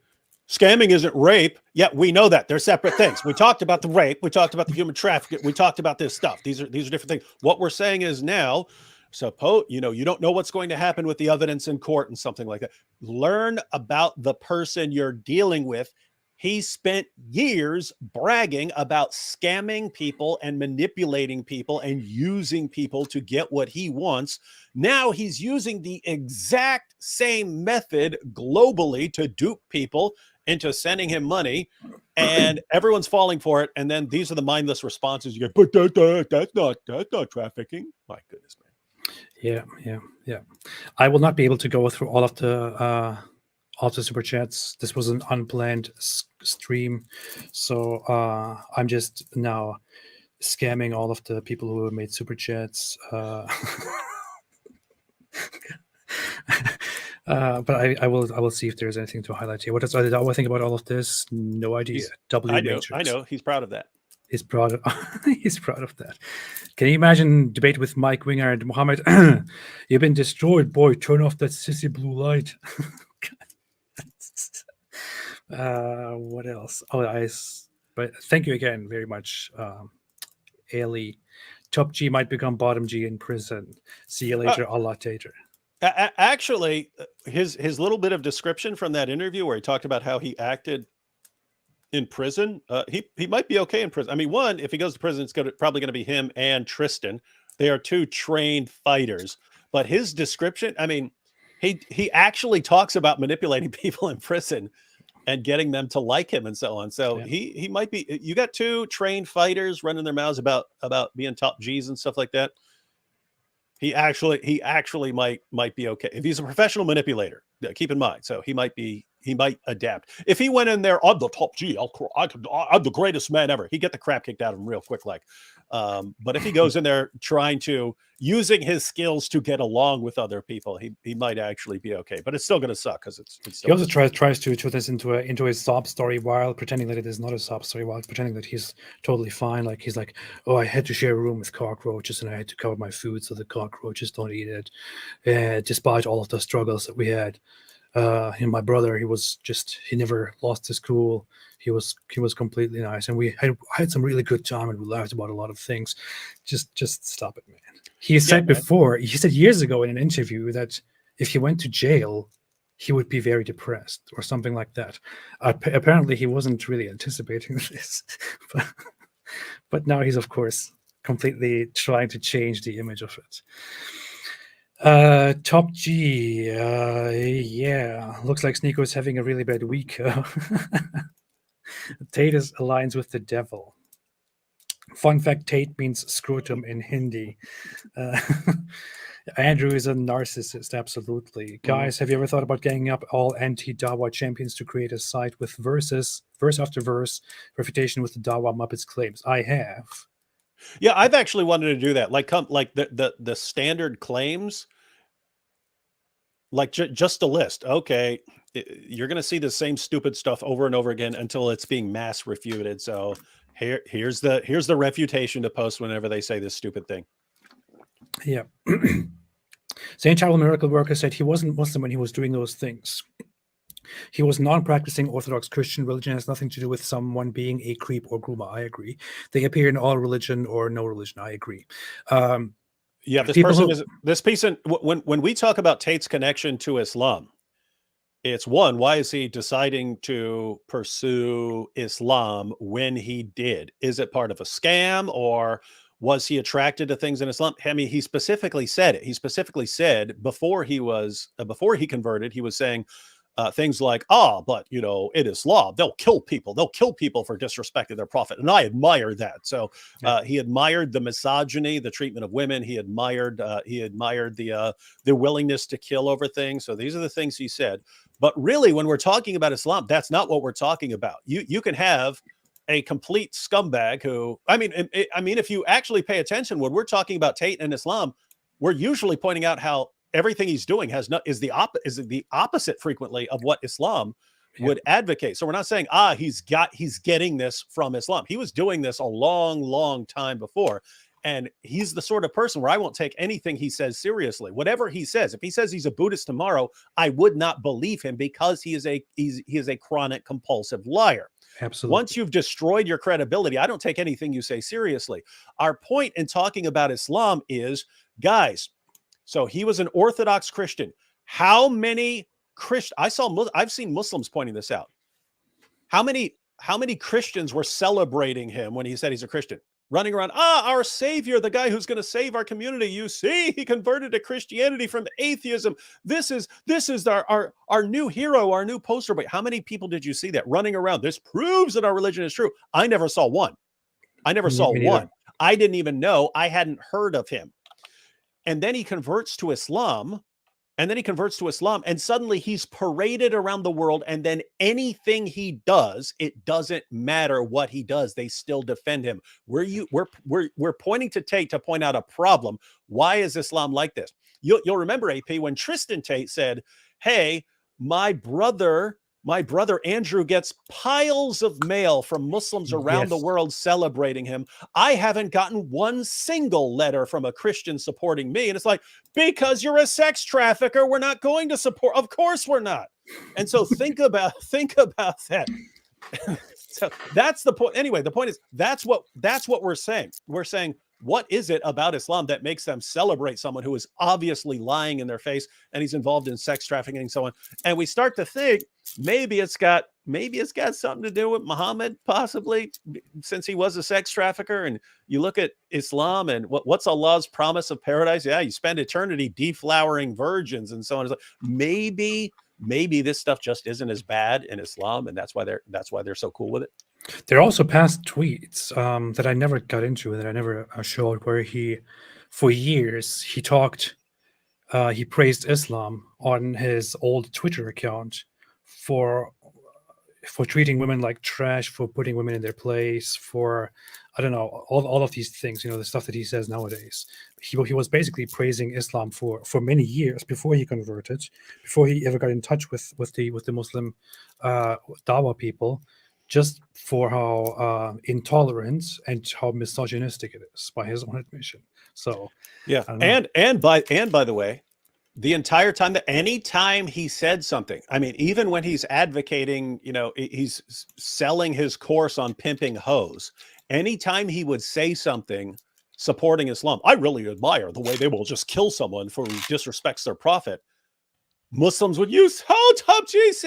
[SPEAKER 2] scamming isn't rape. Yeah, we know that. They're separate things. We talked about the rape. We talked about the human trafficking. We talked about this stuff. These are different things. What we're saying is now, suppose, you don't know what's going to happen with the evidence in court and something like that. Learn about the person you're dealing with. He spent years bragging about scamming people and manipulating people and using people to get what he wants. Now he's using the exact same method globally to dupe people into sending him money, and everyone's falling for it. And then these are the mindless responses you get, but that's not trafficking. My goodness, man.
[SPEAKER 1] Yeah. I will not be able to go through all of the super chats. This was an unplanned stream, so I'm just now scamming all of the people who have made super chats. But I will see if there's anything to highlight here. What does I think about all of this? No idea.
[SPEAKER 2] I know. He's proud of that.
[SPEAKER 1] He's proud of that. Can you imagine debate with Mike Winger and Mohammed? You've been destroyed, boy. Turn off that sissy blue light. What else? But thank you again very much, Ali. Top G might become bottom G in prison. See you later, Allah Tater.
[SPEAKER 2] Actually, his little bit of description from that interview where he talked about how he acted in prison, he might be okay in prison. I mean, one, if he goes to prison, it's probably going to be him and Tristan. They are two trained fighters. But his description, I mean, he actually talks about manipulating people in prison and getting them to like him and so on. So he might be. You got two trained fighters running their mouths about being top G's and stuff like that. He actually might be okay if he's a professional manipulator. Keep in mind, so he might adapt. If he went in there, I'm the top G, I'm the greatest man ever, he'd get the crap kicked out of him real quick. But if he goes in there using his skills to get along with other people, he might actually be okay. But it's still going to suck because it's
[SPEAKER 1] he also tries to turn this into a sob story while pretending that it is not a sob story, while pretending that he's totally fine. Like he's like, oh, I had to share a room with cockroaches and I had to cover my food so the cockroaches don't eat it, despite all of the struggles that we had. My brother, he never lost his cool. He was completely nice, and we had some really good time, and we laughed about a lot of things. Just stop it, man. He said years ago in an interview that if he went to jail, he would be very depressed or something like that. Apparently, he wasn't really anticipating this, but now he's of course completely trying to change the image of it. Top G, yeah, looks like Sneeko is having a really bad week. Tate aligns with the devil. Fun fact, Tate means scrotum in Hindi. Andrew is a narcissist, absolutely. Guys, have you ever thought about ganging up all anti-Dawa champions to create a site with verse after verse, refutation with the Dawa Muppets claims? I have.
[SPEAKER 2] Yeah, I've actually wanted to do that. Like the standard claims, like just a list. Okay, you're going to see the same stupid stuff over and over again until it's being mass refuted. So here's the refutation to post whenever they say this stupid thing.
[SPEAKER 1] Yeah. Saint Child Miracle Worker said he wasn't Muslim when he was doing those things. He was non-practicing Orthodox Christian. Religion has nothing to do with someone being a creep or groomer. I agree. They appear in all religion or no religion. I agree.
[SPEAKER 2] Yeah, this
[SPEAKER 1] people
[SPEAKER 2] person
[SPEAKER 1] who-
[SPEAKER 2] is this piece. When we talk about Tate's connection to Islam, it's one, why is he deciding to pursue Islam when he did? Is it part of a scam, or was he attracted to things in Islam? I mean, he specifically said it. He specifically said before he converted, he was saying things like, but you know, in Islam, they'll kill people. They'll kill people for disrespecting their prophet. And I admire that. So he admired the misogyny, the treatment of women. He admired the willingness to kill over things. So these are the things he said. But really, when we're talking about Islam, that's not what we're talking about. You can have a complete scumbag who, I mean, if you actually pay attention, when we're talking about Tate and Islam, we're usually pointing out how everything he's doing is the opposite frequently of what Islam would advocate. So we're not saying, he's getting this from Islam. He was doing this a long, long time before. And he's the sort of person where I won't take anything he says seriously. Whatever he says, if he says he's a Buddhist tomorrow, I would not believe him, because he is a chronic compulsive liar.
[SPEAKER 1] Absolutely.
[SPEAKER 2] Once you've destroyed your credibility, I don't take anything you say seriously. Our point in talking about Islam is, guys, so he was an Orthodox Christian. How many I've seen Muslims pointing this out. How many Christians were celebrating him when he said he's a Christian? Running around, our savior, the guy who's going to save our community. You see, he converted to Christianity from atheism. This is our new hero, our new poster boy. How many people did you see that running around? This proves that our religion is true. I never saw one. I didn't even know. I hadn't heard of him. And then he converts to Islam. And suddenly he's paraded around the world. And then anything he does, it doesn't matter what he does. They still defend him. We're pointing to Tate to point out a problem. Why is Islam like this? You'll remember, AP, when Tristan Tate said, hey, my brother Andrew gets piles of mail from Muslims around the world celebrating him. I haven't gotten one single letter from a Christian supporting me. And it's like, because you're a sex trafficker, we're not going to support. Of course we're not. And so think about that. So that's the point. Anyway, the point is that's what we're saying. We're saying, what is it about Islam that makes them celebrate someone who is obviously lying in their face and he's involved in sex trafficking and so on? And we start to think maybe it's got something to do with Muhammad, possibly, since he was a sex trafficker. And you look at Islam and what's Allah's promise of paradise? Yeah, you spend eternity deflowering virgins and so on. Maybe this stuff just isn't as bad in Islam, and that's why they're so cool with it.
[SPEAKER 1] There are also past tweets that I never got into and that I never showed, where for years, he praised Islam on his old Twitter account for treating women like trash, for putting women in their place, for, I don't know, all of these things, the stuff that he says nowadays. He was basically praising Islam for many years before he converted, before he ever got in touch with the Muslim Dawa people, just for how intolerant and how misogynistic it is, by his own admission. So
[SPEAKER 2] yeah, and by the way, the entire time, anytime he said something, I mean, even when he's advocating, he's selling his course on pimping hoes, anytime he would say something supporting Islam, I really admire the way they will just kill someone who disrespects their prophet. Muslims would use, top GC,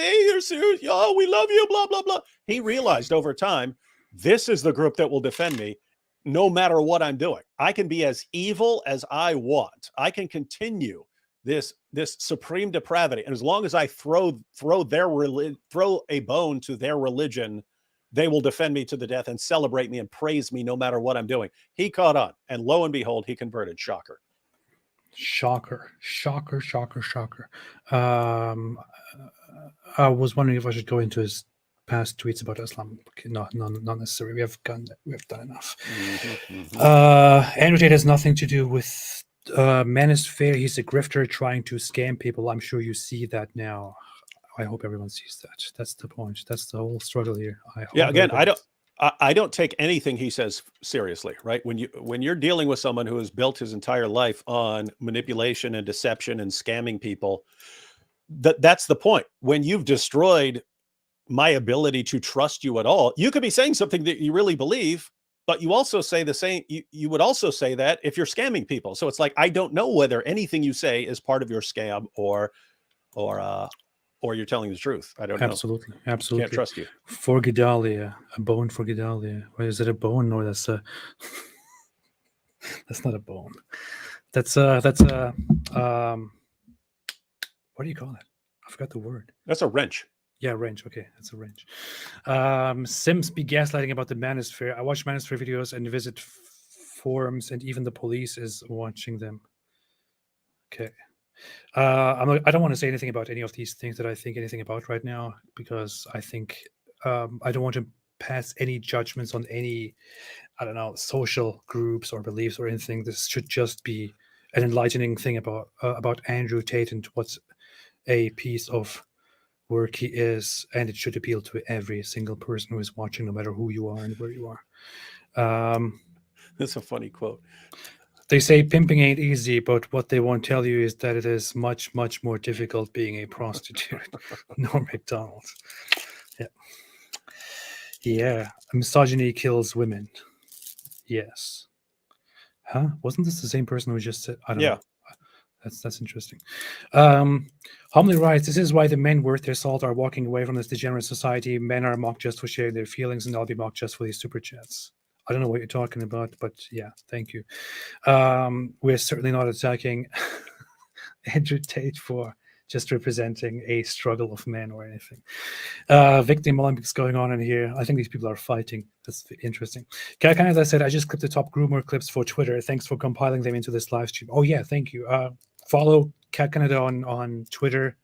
[SPEAKER 2] we love you, blah, blah, blah. He realized over time, this is the group that will defend me no matter what I'm doing. I can be as evil as I want. I can continue this supreme depravity. And as long as I throw a bone to their religion, they will defend me to the death and celebrate me and praise me no matter what I'm doing. He caught on, and lo and behold, he converted. Shocker.
[SPEAKER 1] I was wondering if I should go into his past tweets about Islam. Okay, not necessary. We have done enough. Andrew Tate has nothing to do with Manosphere. He's a grifter trying to scam people. I'm sure you see that now. I hope everyone sees that. That's the point. That's the whole struggle here.
[SPEAKER 2] I don't take anything he says seriously, right? When you're dealing with someone who has built his entire life on manipulation and deception and scamming people, that's the point. When you've destroyed my ability to trust you at all, you could be saying something that you really believe, but you also say the same. You would also say that if you're scamming people. So it's like, I don't know whether anything you say is part of your scam or you're telling the truth. I don't know.
[SPEAKER 1] Absolutely.
[SPEAKER 2] Can't trust you.
[SPEAKER 1] For Gedalia, a bone for Gedalia. Or is it a bone? No, that's a that's not a bone. That's a what do you call it? I forgot the word.
[SPEAKER 2] That's a wrench.
[SPEAKER 1] Yeah, wrench. Okay, that's a wrench. Sims be gaslighting about the manosphere. I watch manosphere videos and visit forums, and even the police is watching them. Okay. I don't want to say anything about any of these things that I think anything about right now, because I think I don't want to pass any judgments on any, I don't know, social groups or beliefs or anything. This should just be an enlightening thing about Andrew Tate and what a piece of work he is, and it should appeal to every single person who is watching, no matter who you are and where you are.
[SPEAKER 2] That's a funny quote.
[SPEAKER 1] They say pimping ain't easy, but what they won't tell you is that it is much, much more difficult being a prostitute. Norm MacDonald. Yeah. Yeah. Misogyny kills women. Yes. Huh? Wasn't this the same person who just said? I don't know. That's interesting. Homely writes, this is why the men worth their salt are walking away from this degenerate society. Men are mocked just for sharing their feelings, and I'll be mocked just for these super chats. I don't know what you're talking about, but yeah, thank you. We're certainly not attacking Andrew Tate for just representing a struggle of men or anything. Victim Olympics going on in here. I think these people are fighting. That's interesting. Cat Canada said, I just clipped the top groomer clips for Twitter. Thanks for compiling them into this live stream. Oh yeah, thank you. Follow Cat Canada on Twitter.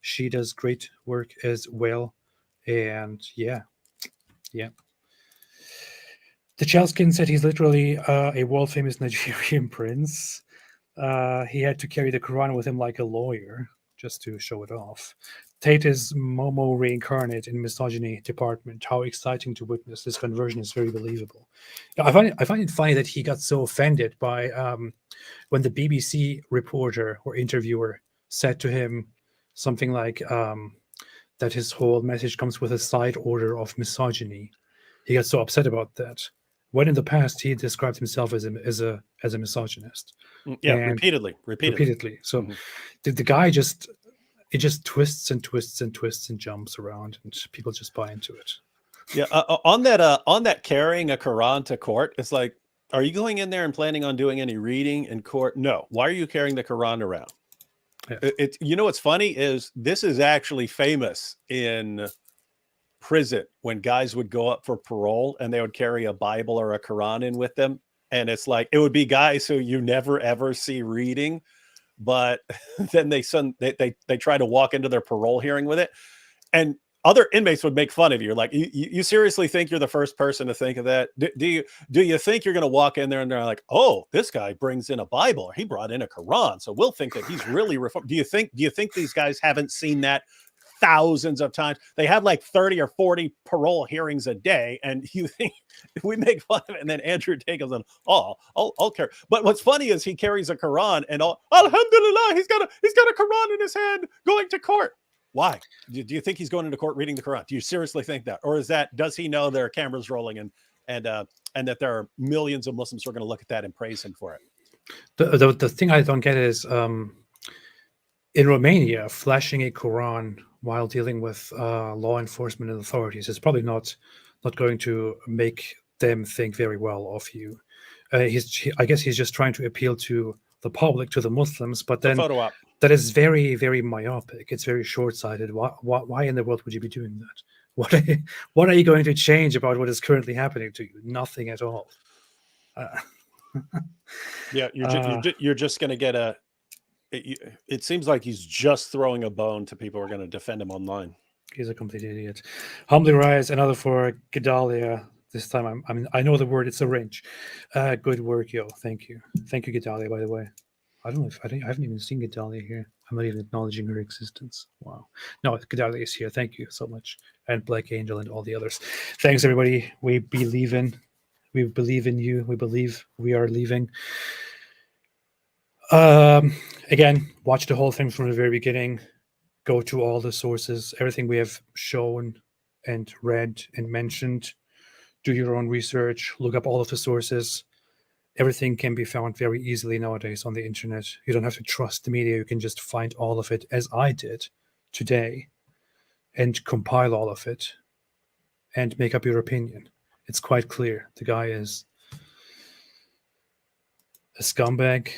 [SPEAKER 1] She does great work as well. And yeah. The Chelskin said he's literally a world-famous Nigerian prince. He had to carry the Quran with him like a lawyer just to show it off. Tate is Momo reincarnate in misogyny department. How exciting to witness. This conversion is very believable. I find it funny that he got so offended by when the BBC reporter or interviewer said to him something like that his whole message comes with a side order of misogyny. He got so upset about that, when in the past he described himself as a misogynist.
[SPEAKER 2] Yeah, repeatedly.
[SPEAKER 1] So the guy just twists and twists and twists and jumps around, and people just buy into it.
[SPEAKER 2] Yeah, on that carrying a Quran to court, it's like, are you going in there and planning on doing any reading in court? No. Why are you carrying the Quran around? Yeah. You know what's funny is this is actually famous in prison when guys would go up for parole and they would carry a Bible or a Quran in with them, and it's like it would be guys who you never ever see reading, but then they try to walk into their parole hearing with it, and other inmates would make fun of you. Like, you seriously think you're the first person to think of that? Do you think you're going to walk in there and they're like, oh, this guy brings in a Bible, or he brought in a Quran, so we'll think that he's really reformed? Do you think these guys haven't seen that thousands of times? They have like 30 or 40 parole hearings a day, and you think we make fun of it, and then Andrew Tate goes on, oh, I'll carry. But what's funny is he carries a Quran, and alhamdulillah, he's got a Quran in his hand going to court. Why? Do you think he's going into court reading the Quran? Do you seriously think that? Or does he know there are cameras rolling and that there are millions of Muslims who are going to look at that and praise him for it?
[SPEAKER 1] The thing I don't get is in Romania, flashing a Quran while dealing with law enforcement and authorities is probably not going to make them think very well of you. I guess he's just trying to appeal to the public, to the Muslims, but then that is very, very myopic. It's very short-sighted. Why in the world would you be doing that? What are you going to change about what is currently happening to you? Nothing at all.
[SPEAKER 2] Yeah, you're just going to get it seems like he's just throwing a bone to people who are going to defend him online.
[SPEAKER 1] He's a complete idiot. Humbly rise, another for Gedalia. This time I know the word. It's a wrench. Good work, yo. Thank you, Gedalia. By the way. I don't know if I haven't even seen Gedalia here. I'm not even acknowledging her existence. Wow. No, Gedalia is here. Thank you so much. And Black Angel and all the others. Thanks, everybody. We believe in you. We believe we are leaving. Again, watch the whole thing from the very beginning. Go to all the sources, everything we have shown and read and mentioned. Do your own research. Look up all of the sources. Everything can be found very easily nowadays on the internet. You don't have to trust the media. You can just find all of it, as I did today, and compile all of it and make up your opinion. It's quite clear. The guy is a scumbag,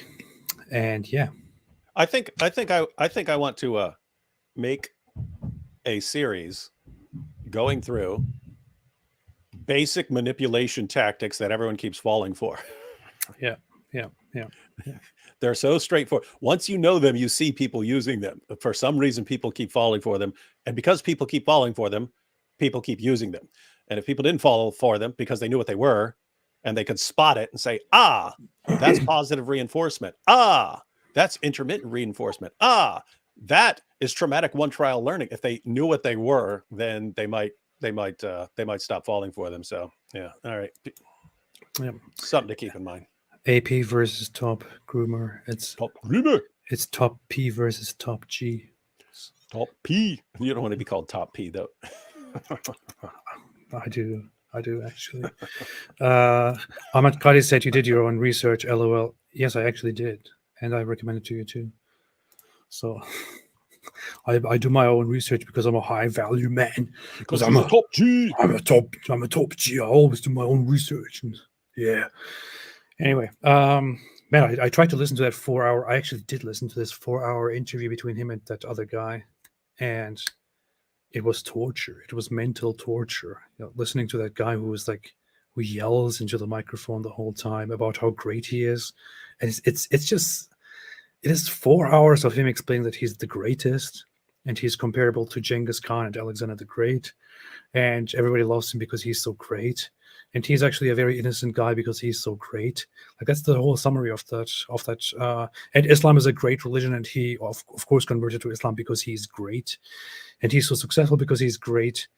[SPEAKER 1] and yeah.
[SPEAKER 2] I think I want to make a series going through basic manipulation tactics that everyone keeps falling for.
[SPEAKER 1] Yeah.
[SPEAKER 2] They're so straightforward. Once you know them, you see people using them. For some reason, people keep falling for them. And because people keep falling for them, people keep using them. And if people didn't fall for them because they knew what they were, and they could spot it and say, that's positive reinforcement. That's intermittent reinforcement. That is traumatic one trial learning. If they knew what they were, then they might stop falling for them. So yeah. All right.
[SPEAKER 1] Yeah.
[SPEAKER 2] Something to keep in mind.
[SPEAKER 1] AP versus Top Groomer. It's
[SPEAKER 2] Top Groomer.
[SPEAKER 1] It's Top P versus Top G.
[SPEAKER 2] Top P. You don't want to be called Top P though.
[SPEAKER 1] I do actually. Ahmad Qadi said you did your own research. LOL. Yes, I actually did, and I recommend it to you too. So I do my own research because I'm a high value man.
[SPEAKER 2] Because I'm a top G.
[SPEAKER 1] I'm a top G. I always do my own research. And yeah. Anyway, man, I tried to listen to that 4-hour. I actually did listen to this 4-hour interview between him and that other guy, and it was torture. It was mental torture. Listening to that guy who yells into the microphone the whole time about how great he is, and it is 4 hours of him explaining that he's the greatest and he's comparable to Genghis Khan and Alexander the Great, and everybody loves him because he's so great. And he's actually a very innocent guy because he's so great. Like that's the whole summary of that. And Islam is a great religion, and he of course converted to Islam because he's great, and he's so successful because he's great,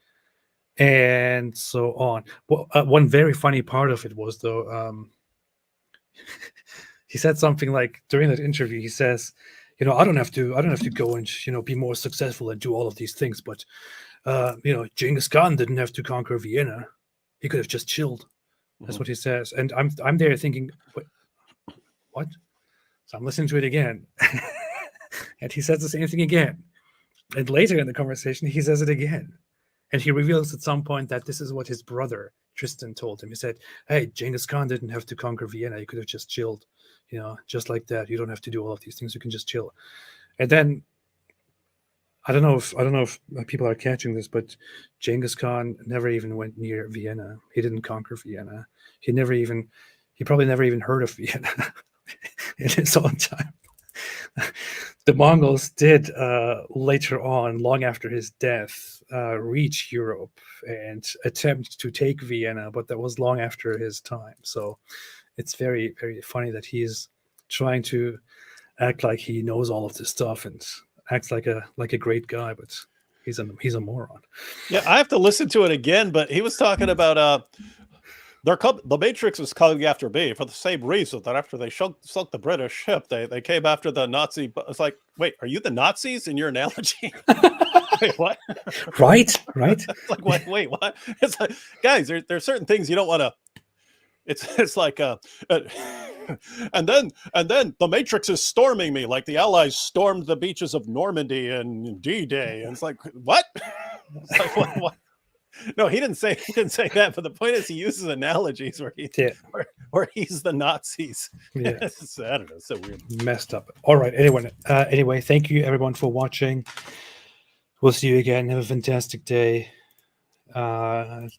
[SPEAKER 1] and so on. Well, one very funny part of it was though, he said something like during that interview. He says, I don't have to go and be more successful and do all of these things, but Genghis Khan didn't have to conquer Vienna. He could have just chilled. That's what he says. And I'm there thinking, what? So I'm listening to it again. And he says the same thing again. And later in the conversation, he says it again. And he reveals at some point that this is what his brother, Tristan, told him. He said, hey, Genghis Khan didn't have to conquer Vienna. He could have just chilled, just like that. You don't have to do all of these things. You can just chill. And then I don't know if people are catching this, but Genghis Khan never even went near Vienna. He didn't conquer Vienna. He probably never even heard of Vienna in his own time. The Mongols did later on, long after his death, reach Europe and attempt to take Vienna, but that was long after his time. So it's very, very funny that he's trying to act like he knows all of this stuff and acts like a great guy, but he's a moron.
[SPEAKER 2] Yeah, I have to listen to it again, but he was talking about the Matrix was coming after me for the same reason that after they sunk the British ship, they came after the Nazi. It's like, wait, are you the Nazis in your analogy? Wait, what?
[SPEAKER 1] Right.
[SPEAKER 2] Like, wait, what? It's like, guys, there's certain things you don't want to. It's like and then the Matrix is storming me like the Allies stormed the beaches of Normandy and D-Day, and it's like, what? It's like, what? No, he didn't say that, but the point is he uses analogies where he's the Nazis.
[SPEAKER 1] Yeah.
[SPEAKER 2] I don't know, so weird.
[SPEAKER 1] Messed up. All right, anyway, thank you everyone for watching. We'll see you again. Have a fantastic day. David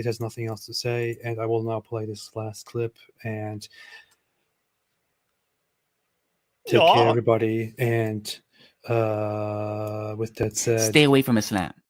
[SPEAKER 1] has nothing else to say, and I will now play this last clip and take care, everybody. And with that said,
[SPEAKER 12] stay away from Islam.